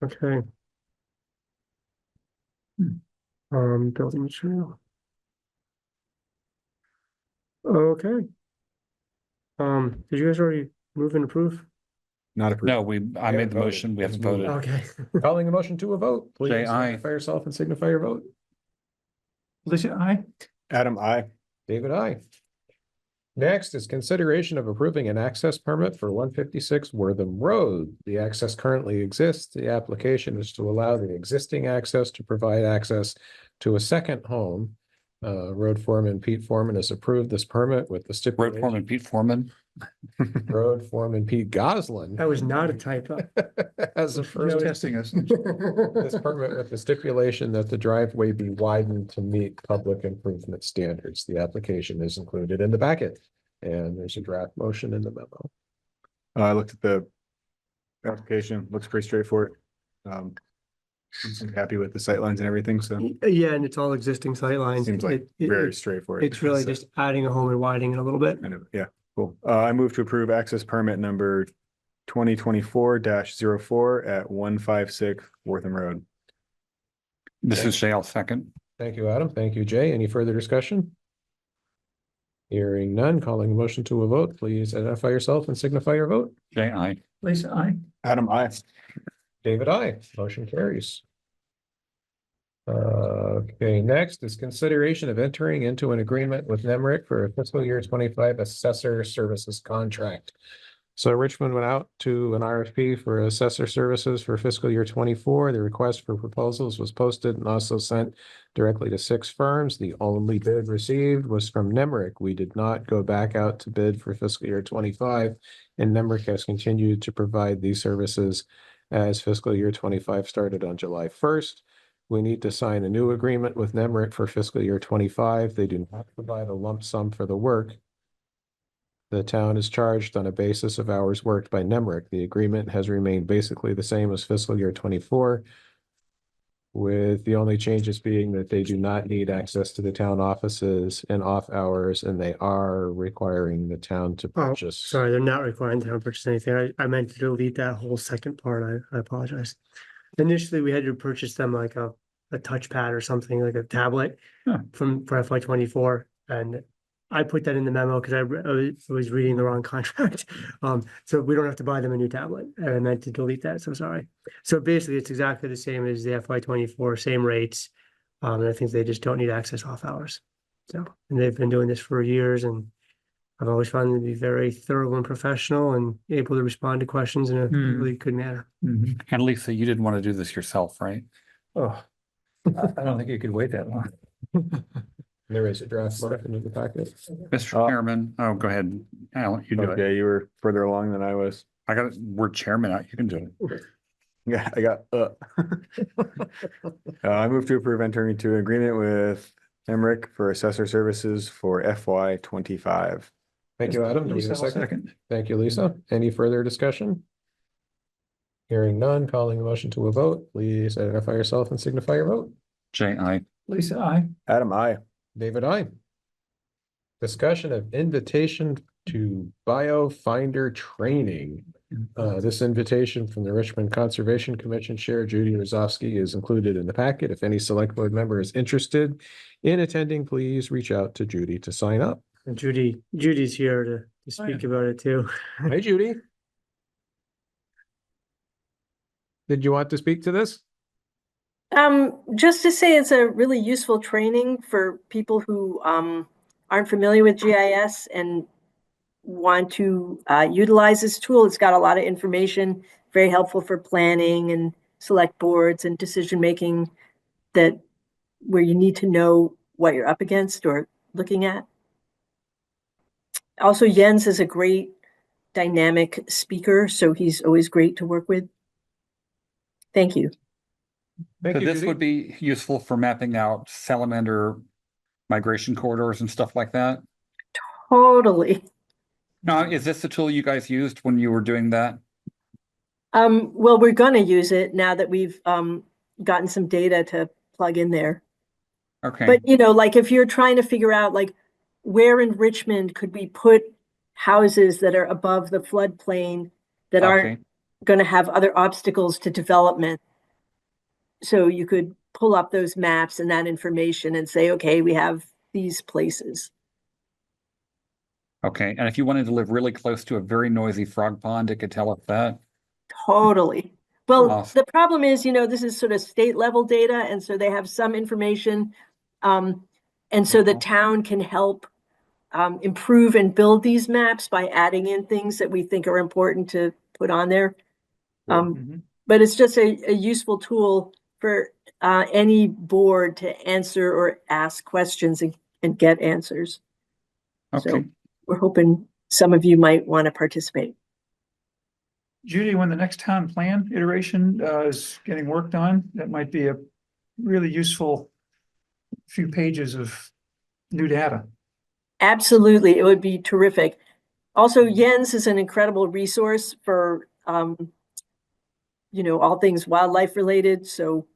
Speaker 5: Okay. Building material. Okay. Did you guys already move and approve?
Speaker 7: Not approved.
Speaker 2: No, I made the
Speaker 1: voted.
Speaker 2: motion, we haven't voted.
Speaker 5: Okay.
Speaker 1: Calling the motion to a vote, please.
Speaker 2: Say aye.
Speaker 1: Identify yourself and signify your vote.
Speaker 3: Alicia, aye.
Speaker 7: Adam, I.
Speaker 1: David, aye. Next is consideration of approving an access permit for 156 Wortham Road. The access currently exists. The application is to allow the existing access to provide access to a second home. Road foreman Pete Foreman has approved this permit with the
Speaker 2: Road
Speaker 1: stipulation.
Speaker 2: foreman Pete Foreman.
Speaker 1: Road foreman Pete Goslin.
Speaker 5: That was not a typo.
Speaker 1: As a
Speaker 3: Just
Speaker 1: first.
Speaker 3: testing us.
Speaker 1: This permit with the stipulation that the driveway be widened to meet public improvement standards. The application is included in the packet. And there's a draft motion in the memo.
Speaker 7: I looked at the application, looks pretty straightforward. I'm happy with the sightlines and everything, so
Speaker 5: Yeah, and it's all existing sightlines.
Speaker 7: seems like very straightforward.
Speaker 5: It's really
Speaker 7: So-
Speaker 5: just adding a home and widening it a little bit.
Speaker 7: Yeah, cool. I move to approve access permit number 2024-04 at 156 Wortham Road.
Speaker 2: This is Shay, I'll second.
Speaker 1: Thank you, Adam. Thank you, Jay. Any further discussion? Hearing none, calling a motion to a vote, please identify yourself and signify your vote.
Speaker 2: Jay, aye.
Speaker 3: Lisa, I.
Speaker 7: Adam, I.
Speaker 1: David, I. Motion carries. Okay, next is consideration of entering into an agreement with NEMRC for a fiscal year 25 assessor services contract. So Richmond went out to an RFP for assessor services for fiscal year 24. The request for proposals was posted and also sent directly to 6 firms. The only bid received was from NEMRC. We did not go back out to bid for fiscal year 25, and NEMRC has continued to provide these services as fiscal year 25 started on July 1st. We need to sign a new agreement with NEMRC for fiscal year 25. They do not provide a lump sum for the work. The town is charged on a basis of hours worked by NEMRC. The agreement has remained basically the same as fiscal year 24, with the only changes being that they do not need access to the town offices and off hours, and they are requiring the town to purchase.
Speaker 5: Sorry, they're not requiring the town to purchase anything. I meant to delete that whole second part. I apologize. Initially, we had to purchase them like a touchpad or something, like a tablet for FY 24, and I put that in the memo because I was reading the wrong contract. So we don't have to buy them a new tablet, and I meant to delete that, so sorry. So basically, it's exactly the same as the FY 24, same rates. And I think they just don't need access off hours. So, and they've been doing this for years, and I've always found them to be very thorough and professional and able to respond to questions in a really good manner.
Speaker 2: And Lisa, you didn't want to do this yourself, right?
Speaker 3: Oh, I don't think you could wait that long.
Speaker 1: There is a draft motion in the packet.
Speaker 2: Mr. Chairman, oh, go ahead. Alan, you do it.
Speaker 7: Okay, you were further along than I was.
Speaker 2: I got a word chairman out. You can do it.
Speaker 7: Yeah, I got, I move to approve entering into an agreement with NEMRC for assessor services for FY 25.
Speaker 1: Thank you, Adam. Do we have a second? Thank you, Lisa. Any further discussion? Hearing none, calling the motion to a vote, please identify yourself and signify your vote.
Speaker 2: Jay, aye.
Speaker 3: Lisa, I.
Speaker 7: Adam, I.
Speaker 1: David, I. Discussion of invitation to Biofinder training. This invitation from the Richmond Conservation Commission Chair Judy Rosovsky is included in the packet. If any select board member is interested in attending, please reach out to Judy to sign up.
Speaker 5: And Judy's here to speak about it too.
Speaker 1: Hey, Judy. Did you want to speak to this?
Speaker 12: Just to say it's a really useful training for people who aren't familiar with GIS and want to utilize this tool. It's got a lot of information, very helpful for planning and select boards and decision making that where you need to know what you're up against or looking at. Also, Jens is a great dynamic speaker, so he's always great to work with. Thank you.
Speaker 2: So this would be useful for mapping out salamander migration corridors and stuff like that?
Speaker 12: Totally.
Speaker 2: Now, is this the tool you guys used when you were doing that?
Speaker 12: Well, we're gonna use it now that we've gotten some data to plug in there.
Speaker 2: Okay.
Speaker 12: But you know, like if you're trying to figure out like where in Richmond could we put houses that are above the floodplain that aren't going to have other obstacles to development. So you could pull up those maps and that information and say, okay, we have these places.
Speaker 2: Okay, and if you wanted to live really close to a very noisy frog pond, it could tell us that.
Speaker 12: Totally. Well,
Speaker 2: Awesome.
Speaker 12: the problem is, you know, this is sort of state level data, and so they have some information. And so the town can help improve and build these maps by adding in things that we think are important to put on there. But it's just a useful tool for any board to answer or ask questions and get answers.
Speaker 2: Okay.
Speaker 12: So we're hoping some of you might want to participate.
Speaker 3: Judy, when the next town plan iteration is getting worked on, that might be a really useful few pages of new data.
Speaker 12: Absolutely, it would be terrific. Also, Jens is an incredible resource for, you know, all things wildlife related. So,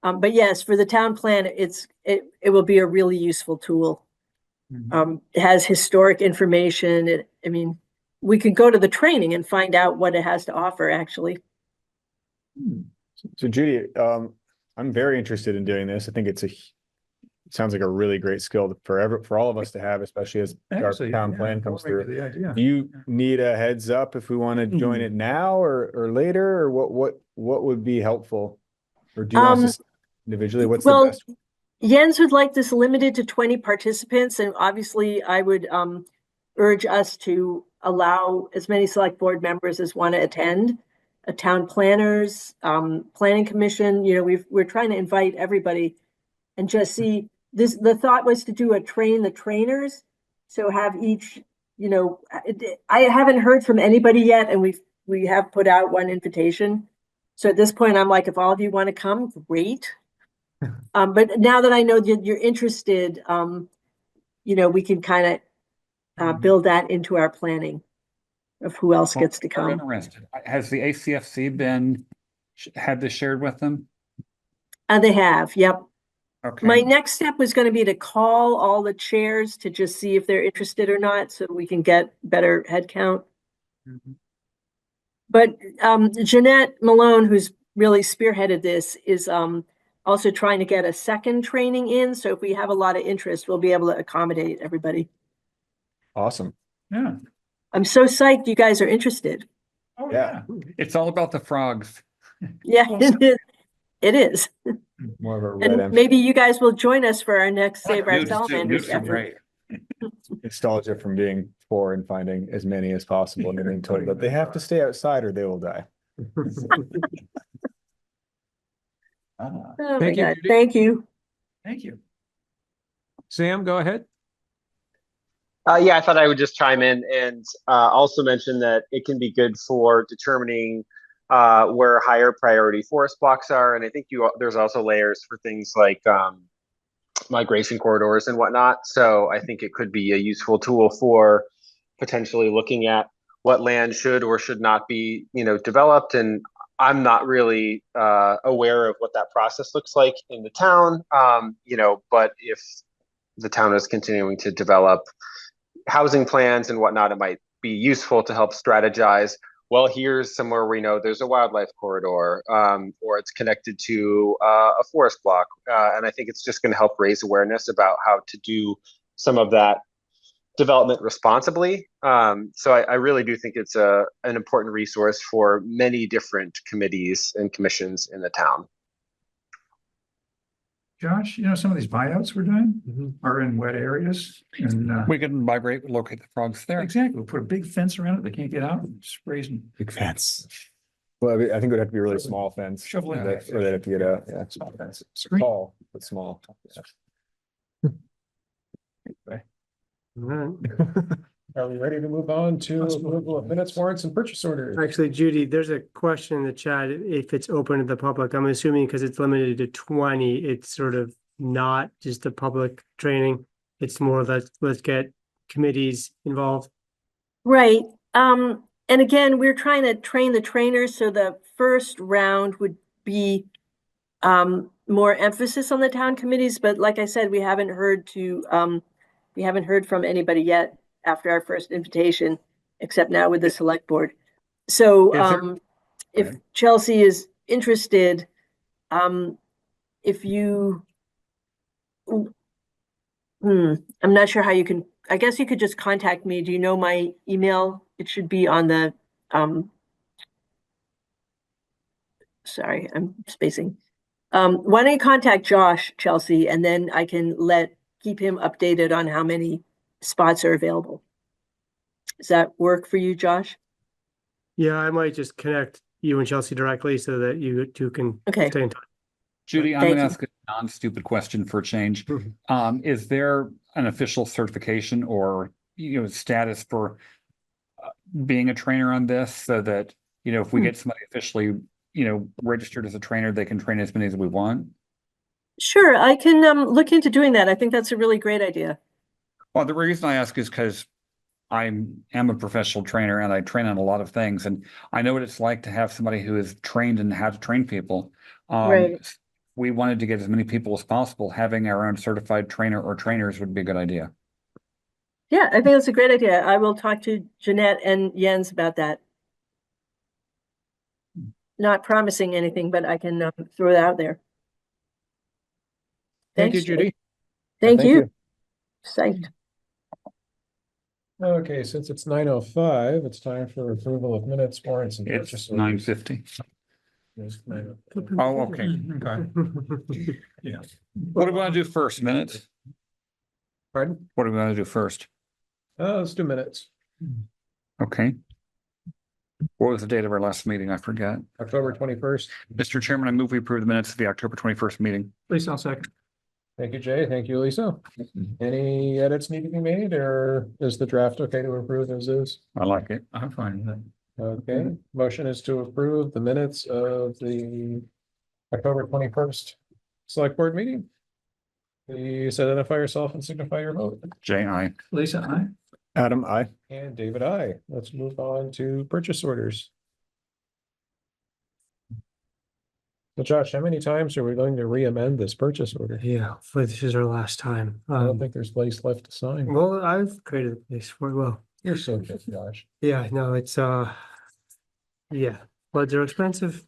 Speaker 12: but yes, for the town plan, it will be a really useful tool. It has historic information. I mean, we could go to the training and find out what it has to offer, actually.
Speaker 7: So Judy, I'm very interested in doing this. I think it sounds like a really great skill for all of us to have, especially as our town plan comes through. Do you need a heads up if we want to join it now or later, or what would be helpful? Or do you want us to individually? What's the best?
Speaker 12: Jens would like this limited to 20 participants, and obviously I would urge us to allow as many select board members as want to attend. Town planners, planning commission, you know, we're trying to invite everybody and just see this. The thought was to do a train the trainers. So have each, you know, I haven't heard from anybody yet, and we have put out one invitation. So at this point, I'm like, if all of you want to come, great. But now that I know that you're interested, you know, we can kind of build that into our planning of who else gets to come.
Speaker 2: I'm interested. Has the ACFC had this shared with them?
Speaker 12: They have, yep.
Speaker 2: Okay.
Speaker 12: My next step was going to be to call all the chairs to just see if they're interested or not, so we can get better head count. But Jeanette Malone, who's really spearheaded this, is also trying to get a second training in. So if we have a lot of interest, we'll be able to accommodate everybody.
Speaker 7: Awesome.
Speaker 3: Yeah.
Speaker 12: I'm so psyched you guys are interested.
Speaker 3: Oh
Speaker 7: yeah.
Speaker 2: It's all about the frogs.
Speaker 12: Yeah, it is.
Speaker 7: More of a red
Speaker 12: And maybe you guys will join us for our next Save Our
Speaker 2: Newts
Speaker 12: Salamanders
Speaker 2: are
Speaker 12: effort.
Speaker 2: great.
Speaker 7: Nostalgia from being poor and finding as many as possible and being told that they have to stay outside or they will die.
Speaker 12: Oh my
Speaker 1: Thank you,
Speaker 12: God,
Speaker 1: Judy.
Speaker 12: thank you.
Speaker 3: Thank you.
Speaker 1: Sam, go ahead.
Speaker 14: Yeah, I thought I would just chime in and also mention that it can be good for determining where higher priority forest blocks are. And I think there's also layers for things like migration corridors and whatnot. So I think it could be a useful tool for potentially looking at what land should or should not be, you know, developed. And I'm not really aware of what that process looks like in the town, you know, but if the town is continuing to develop housing plans and whatnot, it might be useful to help strategize. Well, here's somewhere we know there's a wildlife corridor, or it's connected to a forest block. And I think it's just going to help raise awareness about how to do some of that development responsibly. So I really do think it's an important resource for many different committees and commissions in the town.
Speaker 3: Josh, you know, some of these buyouts we're doing are in wet areas, and
Speaker 2: We can migrate, locate the frogs there.
Speaker 3: exactly, we'll put a big fence around it. They can't get out. Sprays them.
Speaker 7: Big fence. Well, I think it would have to be a really small fence.
Speaker 3: Shovel it.
Speaker 7: Or they'd have to get a, yeah, small fence. Tall, but small.
Speaker 1: All right. Are we ready to move on to approval of minutes, warrants, and purchase orders?
Speaker 5: Actually, Judy, there's a question in the chat if it's open to the public. I'm assuming because it's limited to 20, it's sort of not just a public training. It's more let's get committees involved.
Speaker 12: Right. And again, we're trying to train the trainers. So the first round would be more emphasis on the town committees. But like I said, we haven't heard from anybody yet after our first invitation, except now with the select board. So if Chelsea is interested, if you, I'm not sure how you can, I guess you could just contact me. Do you know my email? It should be on the, sorry, I'm spacing. Why don't you contact Josh, Chelsea, and then I can keep him updated on how many spots are available. Does that work for you, Josh?
Speaker 5: Yeah, I might just connect you and Chelsea directly so that you two can stay in touch.
Speaker 2: Judy, I'm going to ask a non-stupid question for a change. Is there an official certification or, you know, status for being a trainer on this so that, you know, if we get somebody officially, you know, registered as a trainer, they can train as many as we want?
Speaker 12: Sure, I can look into doing that. I think that's a really great idea.
Speaker 2: Well, the reason I ask is because I am a professional trainer and I train on a lot of things, and I know what it's like to have somebody who is trained in how to train people.
Speaker 12: Right.
Speaker 2: We wanted to get as many people as possible. Having our own certified trainer or trainers would be a good idea.
Speaker 12: Yeah, I think that's a great idea. I will talk to Jeanette and Jens about that. Not promising anything, but I can throw it out there.
Speaker 1: Thank you,
Speaker 12: Thanks,
Speaker 1: Judy.
Speaker 12: Thank you. Psyched.
Speaker 1: Okay, since it's 9:05, it's time for approval of minutes, warrants, and purchase
Speaker 2: It's
Speaker 1: orders.
Speaker 2: 9:50.
Speaker 1: It's 9:05.
Speaker 2: Oh, okay. Okay. Yeah. What do we want to do first? Minutes?
Speaker 1: Pardon?
Speaker 2: What do we want to do first?
Speaker 1: Let's do minutes.
Speaker 2: Okay. What was the date of our last meeting? I forget.
Speaker 1: October 21st.
Speaker 2: Mr. Chairman, I move we approve the minutes of the October 21st meeting.
Speaker 3: Please, I'll second.
Speaker 1: Thank you, Jay. Thank you, Lisa. Any edits need to be made, or is the draft okay to approve as is?
Speaker 2: I like it. I'm fine with it.
Speaker 1: Okay, motion is to approve the minutes of the October 21st select board meeting. Please identify yourself and signify your vote.
Speaker 2: J.I.
Speaker 3: Lisa, aye.
Speaker 7: Adam, I.
Speaker 1: And David, I. Let's move on to purchase orders. So Josh, how many times are we going to re-amend this purchase order?
Speaker 5: Yeah, hopefully this is our last time.
Speaker 1: I don't think there's place left to sign.
Speaker 5: Well, I've created a place for it. Well,
Speaker 1: You're so good, Josh.
Speaker 5: yeah, no, it's, yeah, floods are expensive.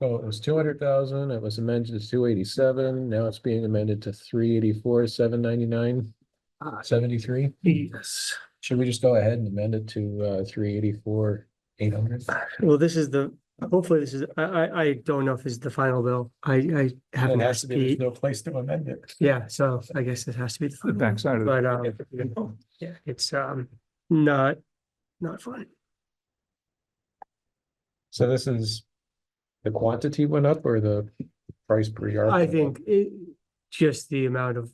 Speaker 1: So it was 200,000, it was amended to 287, now it's being amended to 384, 799, 73.
Speaker 5: Yes.
Speaker 1: Should we just go ahead and amend it to 384, 800?
Speaker 5: Well, this is the, hopefully this is, I don't know if this is the final bill. I haven't
Speaker 1: It has to be, there's
Speaker 5: asked
Speaker 1: no place to amend it.
Speaker 5: Yeah, so I guess it has to be the final.
Speaker 2: backside of it.
Speaker 5: But, yeah, it's, not fun.
Speaker 1: So this is, the quantity went up or the price per yard?
Speaker 5: I
Speaker 1: went
Speaker 5: think
Speaker 1: up?
Speaker 5: it, just the amount of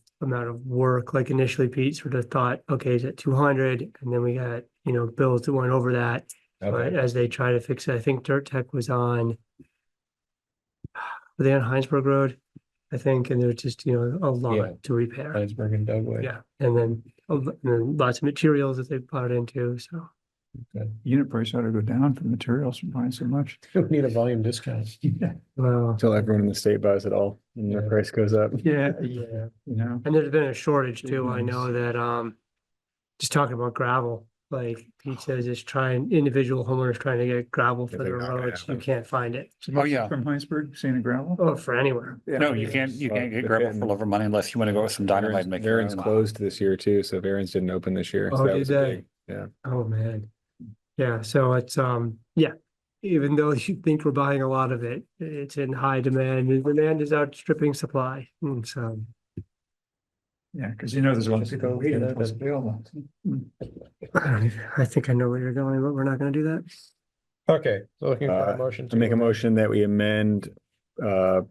Speaker 5: work, like initially Pete sort of thought, okay, it's at 200, and then we got, you know, bills that went over that. But
Speaker 1: Okay.
Speaker 5: as they try to fix it, I think Dirt Tech was on, were they on Heinsberg Road? I think, and there's just, you know, a lot
Speaker 1: Yeah.
Speaker 5: to repair.
Speaker 1: Heinsberg and Dugway.
Speaker 5: Yeah, and then lots of materials that they bought into, so.
Speaker 3: Unit price ought to go down for materials from buying so much.
Speaker 1: We need a volume discount.
Speaker 3: Yeah.
Speaker 5: Well,
Speaker 7: Until everyone in the state buys it all and the
Speaker 1: Yeah.
Speaker 7: price goes up.
Speaker 5: yeah,
Speaker 3: You know,
Speaker 5: and there's been a shortage too. I
Speaker 3: Nice.
Speaker 5: know that, just talking about gravel, like Pete says, is trying, individual homeowners trying to get gravel for
Speaker 7: they're
Speaker 5: their
Speaker 7: not gonna
Speaker 5: roads. You
Speaker 7: have it.
Speaker 5: can't find it.
Speaker 2: Oh, yeah.
Speaker 3: from Heinsberg, sand and gravel.
Speaker 5: Oh, for anywhere.
Speaker 2: No, you can't get gravel for lover money unless you want to go with some dynamite and make your
Speaker 7: Aaron's
Speaker 2: own.
Speaker 7: closed this year too, so Aaron's didn't open this year. So
Speaker 5: Oh,
Speaker 7: that
Speaker 5: did
Speaker 7: was a
Speaker 5: they?
Speaker 7: big, yeah.
Speaker 5: Oh, man. Yeah, so it's, yeah, even though you think we're buying a lot of it, it's in high demand. And demand is outstripping supply. And so,
Speaker 3: Yeah, because you know there's a lot of people waiting for it available.
Speaker 5: I think I know where you're going, but we're not gonna do that.
Speaker 1: Okay, so looking for a
Speaker 7: Uh,
Speaker 1: motion.
Speaker 7: I make a
Speaker 1: amend.
Speaker 7: motion that we amend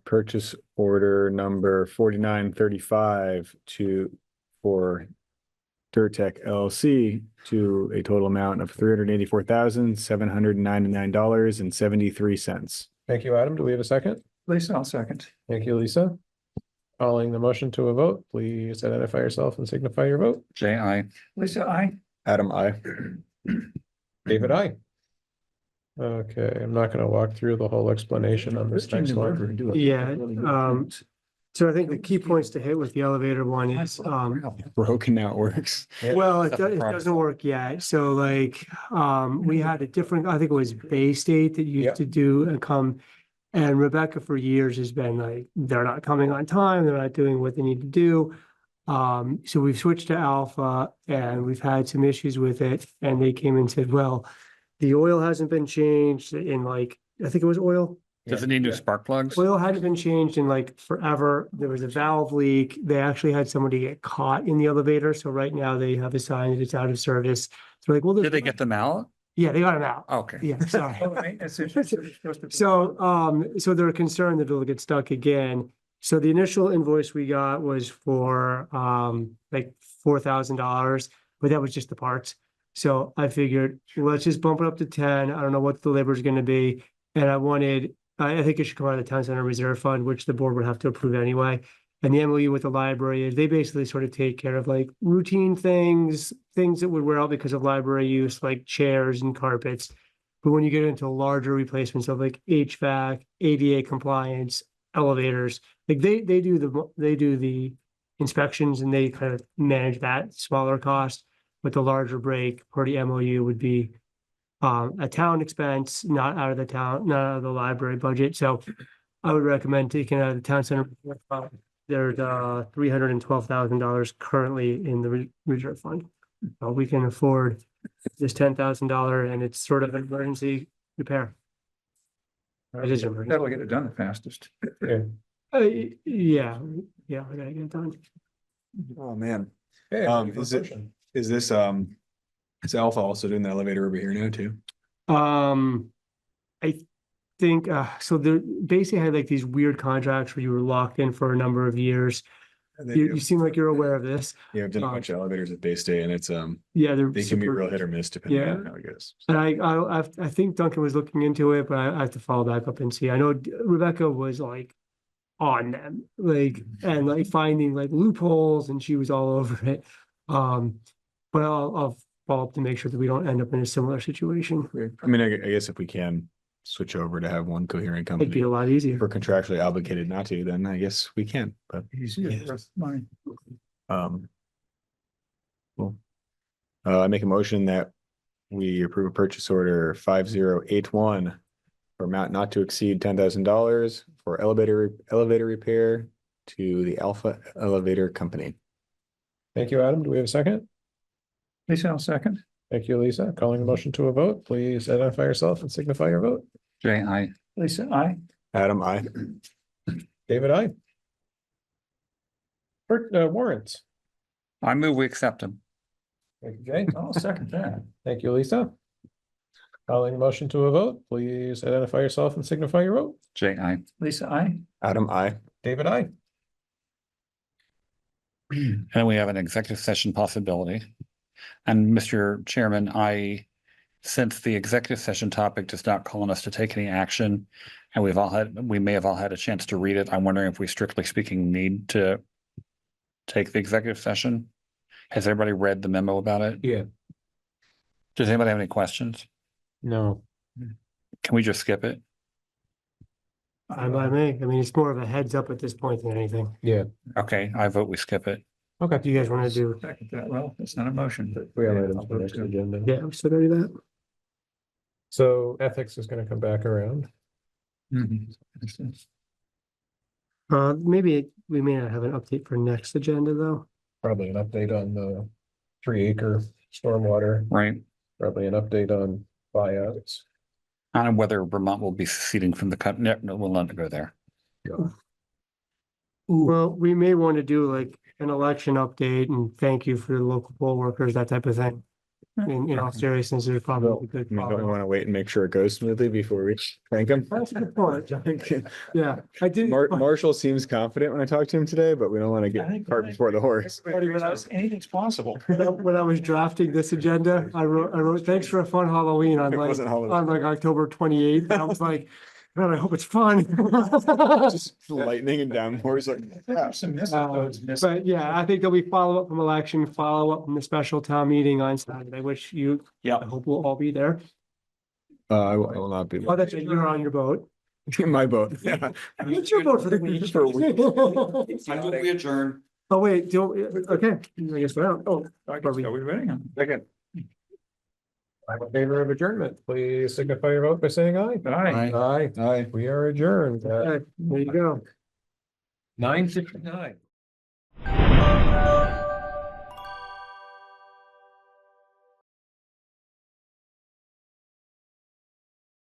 Speaker 7: purchase order number 4935 for Dirt Tech LLC to a total amount of $384,799.73.
Speaker 1: Thank you, Adam. Do we have a second?
Speaker 3: Lisa, I'll second.
Speaker 1: Thank you, Lisa. Calling the motion to a vote, please identify yourself and signify your vote.
Speaker 2: J.I.
Speaker 3: Lisa, aye.
Speaker 7: Adam, I.
Speaker 1: David, I. Okay, I'm not gonna walk through the whole explanation on this next one.
Speaker 5: Yeah, so I think the key points to hit with the elevator one is,
Speaker 7: Broken now it works.
Speaker 5: well, it
Speaker 2: That's the
Speaker 5: it
Speaker 2: problem.
Speaker 5: doesn't work yet. So like, we had a different, I think it was Bay State that
Speaker 1: Yep.
Speaker 5: used to do and come. And Rebecca for years has been like, they're not coming on time, they're not doing what they need to do. So we've switched to Alpha and we've had some issues with it. And they came and said, well, the oil hasn't been changed in like, I think it was oil.
Speaker 2: Does it need new spark plugs?
Speaker 5: Oil hadn't been changed in like forever. There was a valve leak. They actually had somebody get caught in the elevator. So right now they have a sign that it's out of service. So like, well,
Speaker 2: Did they get them out?
Speaker 5: yeah, they got him out.
Speaker 2: Okay.
Speaker 5: Yeah, sorry.
Speaker 3: So,
Speaker 5: So they're concerned that it'll get stuck again. So the initial invoice we got was for like $4,000, but that was just the parts. So I figured, let's just bump it up to 10. I don't know what the labor is gonna be. And I think it should come out of the town center reserve fund, which the board would have to approve anyway. And the MOU with the library is they basically sort of take care of like routine things that would wear out because of library use, like chairs and carpets. But when you get into larger replacements of like HVAC, ADA compliance, elevators, like they do the inspections and they kind of manage that smaller cost. But the larger break per the MOU would be a town expense, not out of the library budget. So I would recommend taking out of the town center. There's $312,000 currently in the reserve fund. We can afford this $10,000 and it's sort of an emergency repair. It is an emergency.
Speaker 3: That'll get it done the fastest.
Speaker 5: Yeah, I gotta get it done.
Speaker 7: Oh, man.
Speaker 1: Okay,
Speaker 7: Is this is Alpha also doing the elevator over here now too?
Speaker 5: I think so. They basically had like these weird contracts where you were locked in for a number of years. You seem like you're aware of this.
Speaker 7: Yeah, I've done a bunch of elevators at Bay State, and it's
Speaker 5: they
Speaker 7: can be real hit or miss depending on how it goes.
Speaker 5: And I think Duncan was looking into it, but I have to follow back up and see. I know Rebecca was like on them, like and like finding like loopholes, and she was all over it. But I'll follow up to make sure that we don't end up in a similar situation.
Speaker 7: I mean, I guess if we can switch over to have one coherent company,
Speaker 5: It'd be a lot easier.
Speaker 7: If we're contractually obligated not to, then I guess we can, but
Speaker 3: Money.
Speaker 7: Cool. I make a motion that we approve a purchase order 5081 for amount not to exceed $10,000 for elevator repair to the Alpha Elevator Company.
Speaker 1: Thank you, Adam. Do we have a second?
Speaker 3: Lisa, I'll second.
Speaker 1: Thank you, Lisa. Calling the motion to a vote, please identify yourself and signify your vote.
Speaker 2: Jay, aye.
Speaker 3: Lisa, aye.
Speaker 7: Adam, aye.
Speaker 1: David, aye. Warrants.
Speaker 2: I move we accept them.
Speaker 1: Thank you, Jay.
Speaker 3: I'll second that.
Speaker 1: Thank you, Lisa. Calling the motion to a vote, please identify yourself and signify your vote.
Speaker 2: Jay, aye.
Speaker 3: Lisa, aye.
Speaker 7: Adam, aye.
Speaker 1: David, aye.
Speaker 2: And we have an executive session possibility. And Mr. Chairman, since the executive session topic does not call on us to take any action, and we may have all had a chance to read it, I'm wondering if we strictly speaking need to take the executive session. Has everybody read the memo about it?
Speaker 1: Yeah.
Speaker 2: Does anybody have any questions?
Speaker 1: No.
Speaker 2: Can we just skip it?
Speaker 5: By me. I mean, it's more of a heads up at this point than anything.
Speaker 1: Yeah.
Speaker 2: Okay, I vote we skip it.
Speaker 5: Okay. Do you guys want to do?
Speaker 3: Second that. Well, it's not a motion, but.
Speaker 1: We have
Speaker 3: Yeah,
Speaker 1: items
Speaker 3: I'll
Speaker 1: for
Speaker 3: vote
Speaker 1: next
Speaker 3: to.
Speaker 1: agenda.
Speaker 5: Yeah, we still do that.
Speaker 1: So ethics is going to come back around.
Speaker 5: Maybe we may not have an update for next agenda though.
Speaker 1: Probably an update on the 3-acre stormwater.
Speaker 2: Right.
Speaker 1: Probably an update on buyouts.
Speaker 2: I don't know whether Vermont will be seceding from the cut. No, we'll not go there.
Speaker 5: Well, we may want to do like an election update and thank you for the local poll workers, that type of thing. In all seriousness, there's probably a good.
Speaker 7: I mean, don't we want to wait and make sure it goes smoothly before we thank him?
Speaker 5: That's a good point. Yeah, I did.
Speaker 7: Marshall seems confident when I talked to him today, but we don't want to get cart before the horse.
Speaker 3: Anything's possible.
Speaker 5: When I was drafting this agenda, I wrote, thanks for a fun Halloween on
Speaker 7: It
Speaker 5: like,
Speaker 7: wasn't Halloween.
Speaker 5: on like October 28th. And I was like, man, I hope it's fun.
Speaker 7: Just lightning and downpours. Like,
Speaker 5: But yeah, I think there'll be follow-up from election, follow-up from the special town meeting on Saturday, which I hope we'll all be there.
Speaker 7: I will not be.
Speaker 5: Oh, that's right, you're on your boat.
Speaker 7: My boat. Yeah.
Speaker 5: It's your boat for the week.
Speaker 2: I move we adjourn.
Speaker 5: Oh, wait, okay, I guess we're out. Oh,
Speaker 3: Are we ready?
Speaker 7: Second.
Speaker 1: I'm in favor of adjournment. Please signify your vote by saying aye.
Speaker 3: Aye.
Speaker 1: Aye.
Speaker 7: Aye.
Speaker 1: We are adjourned at
Speaker 5: There you go.
Speaker 1: 9:59.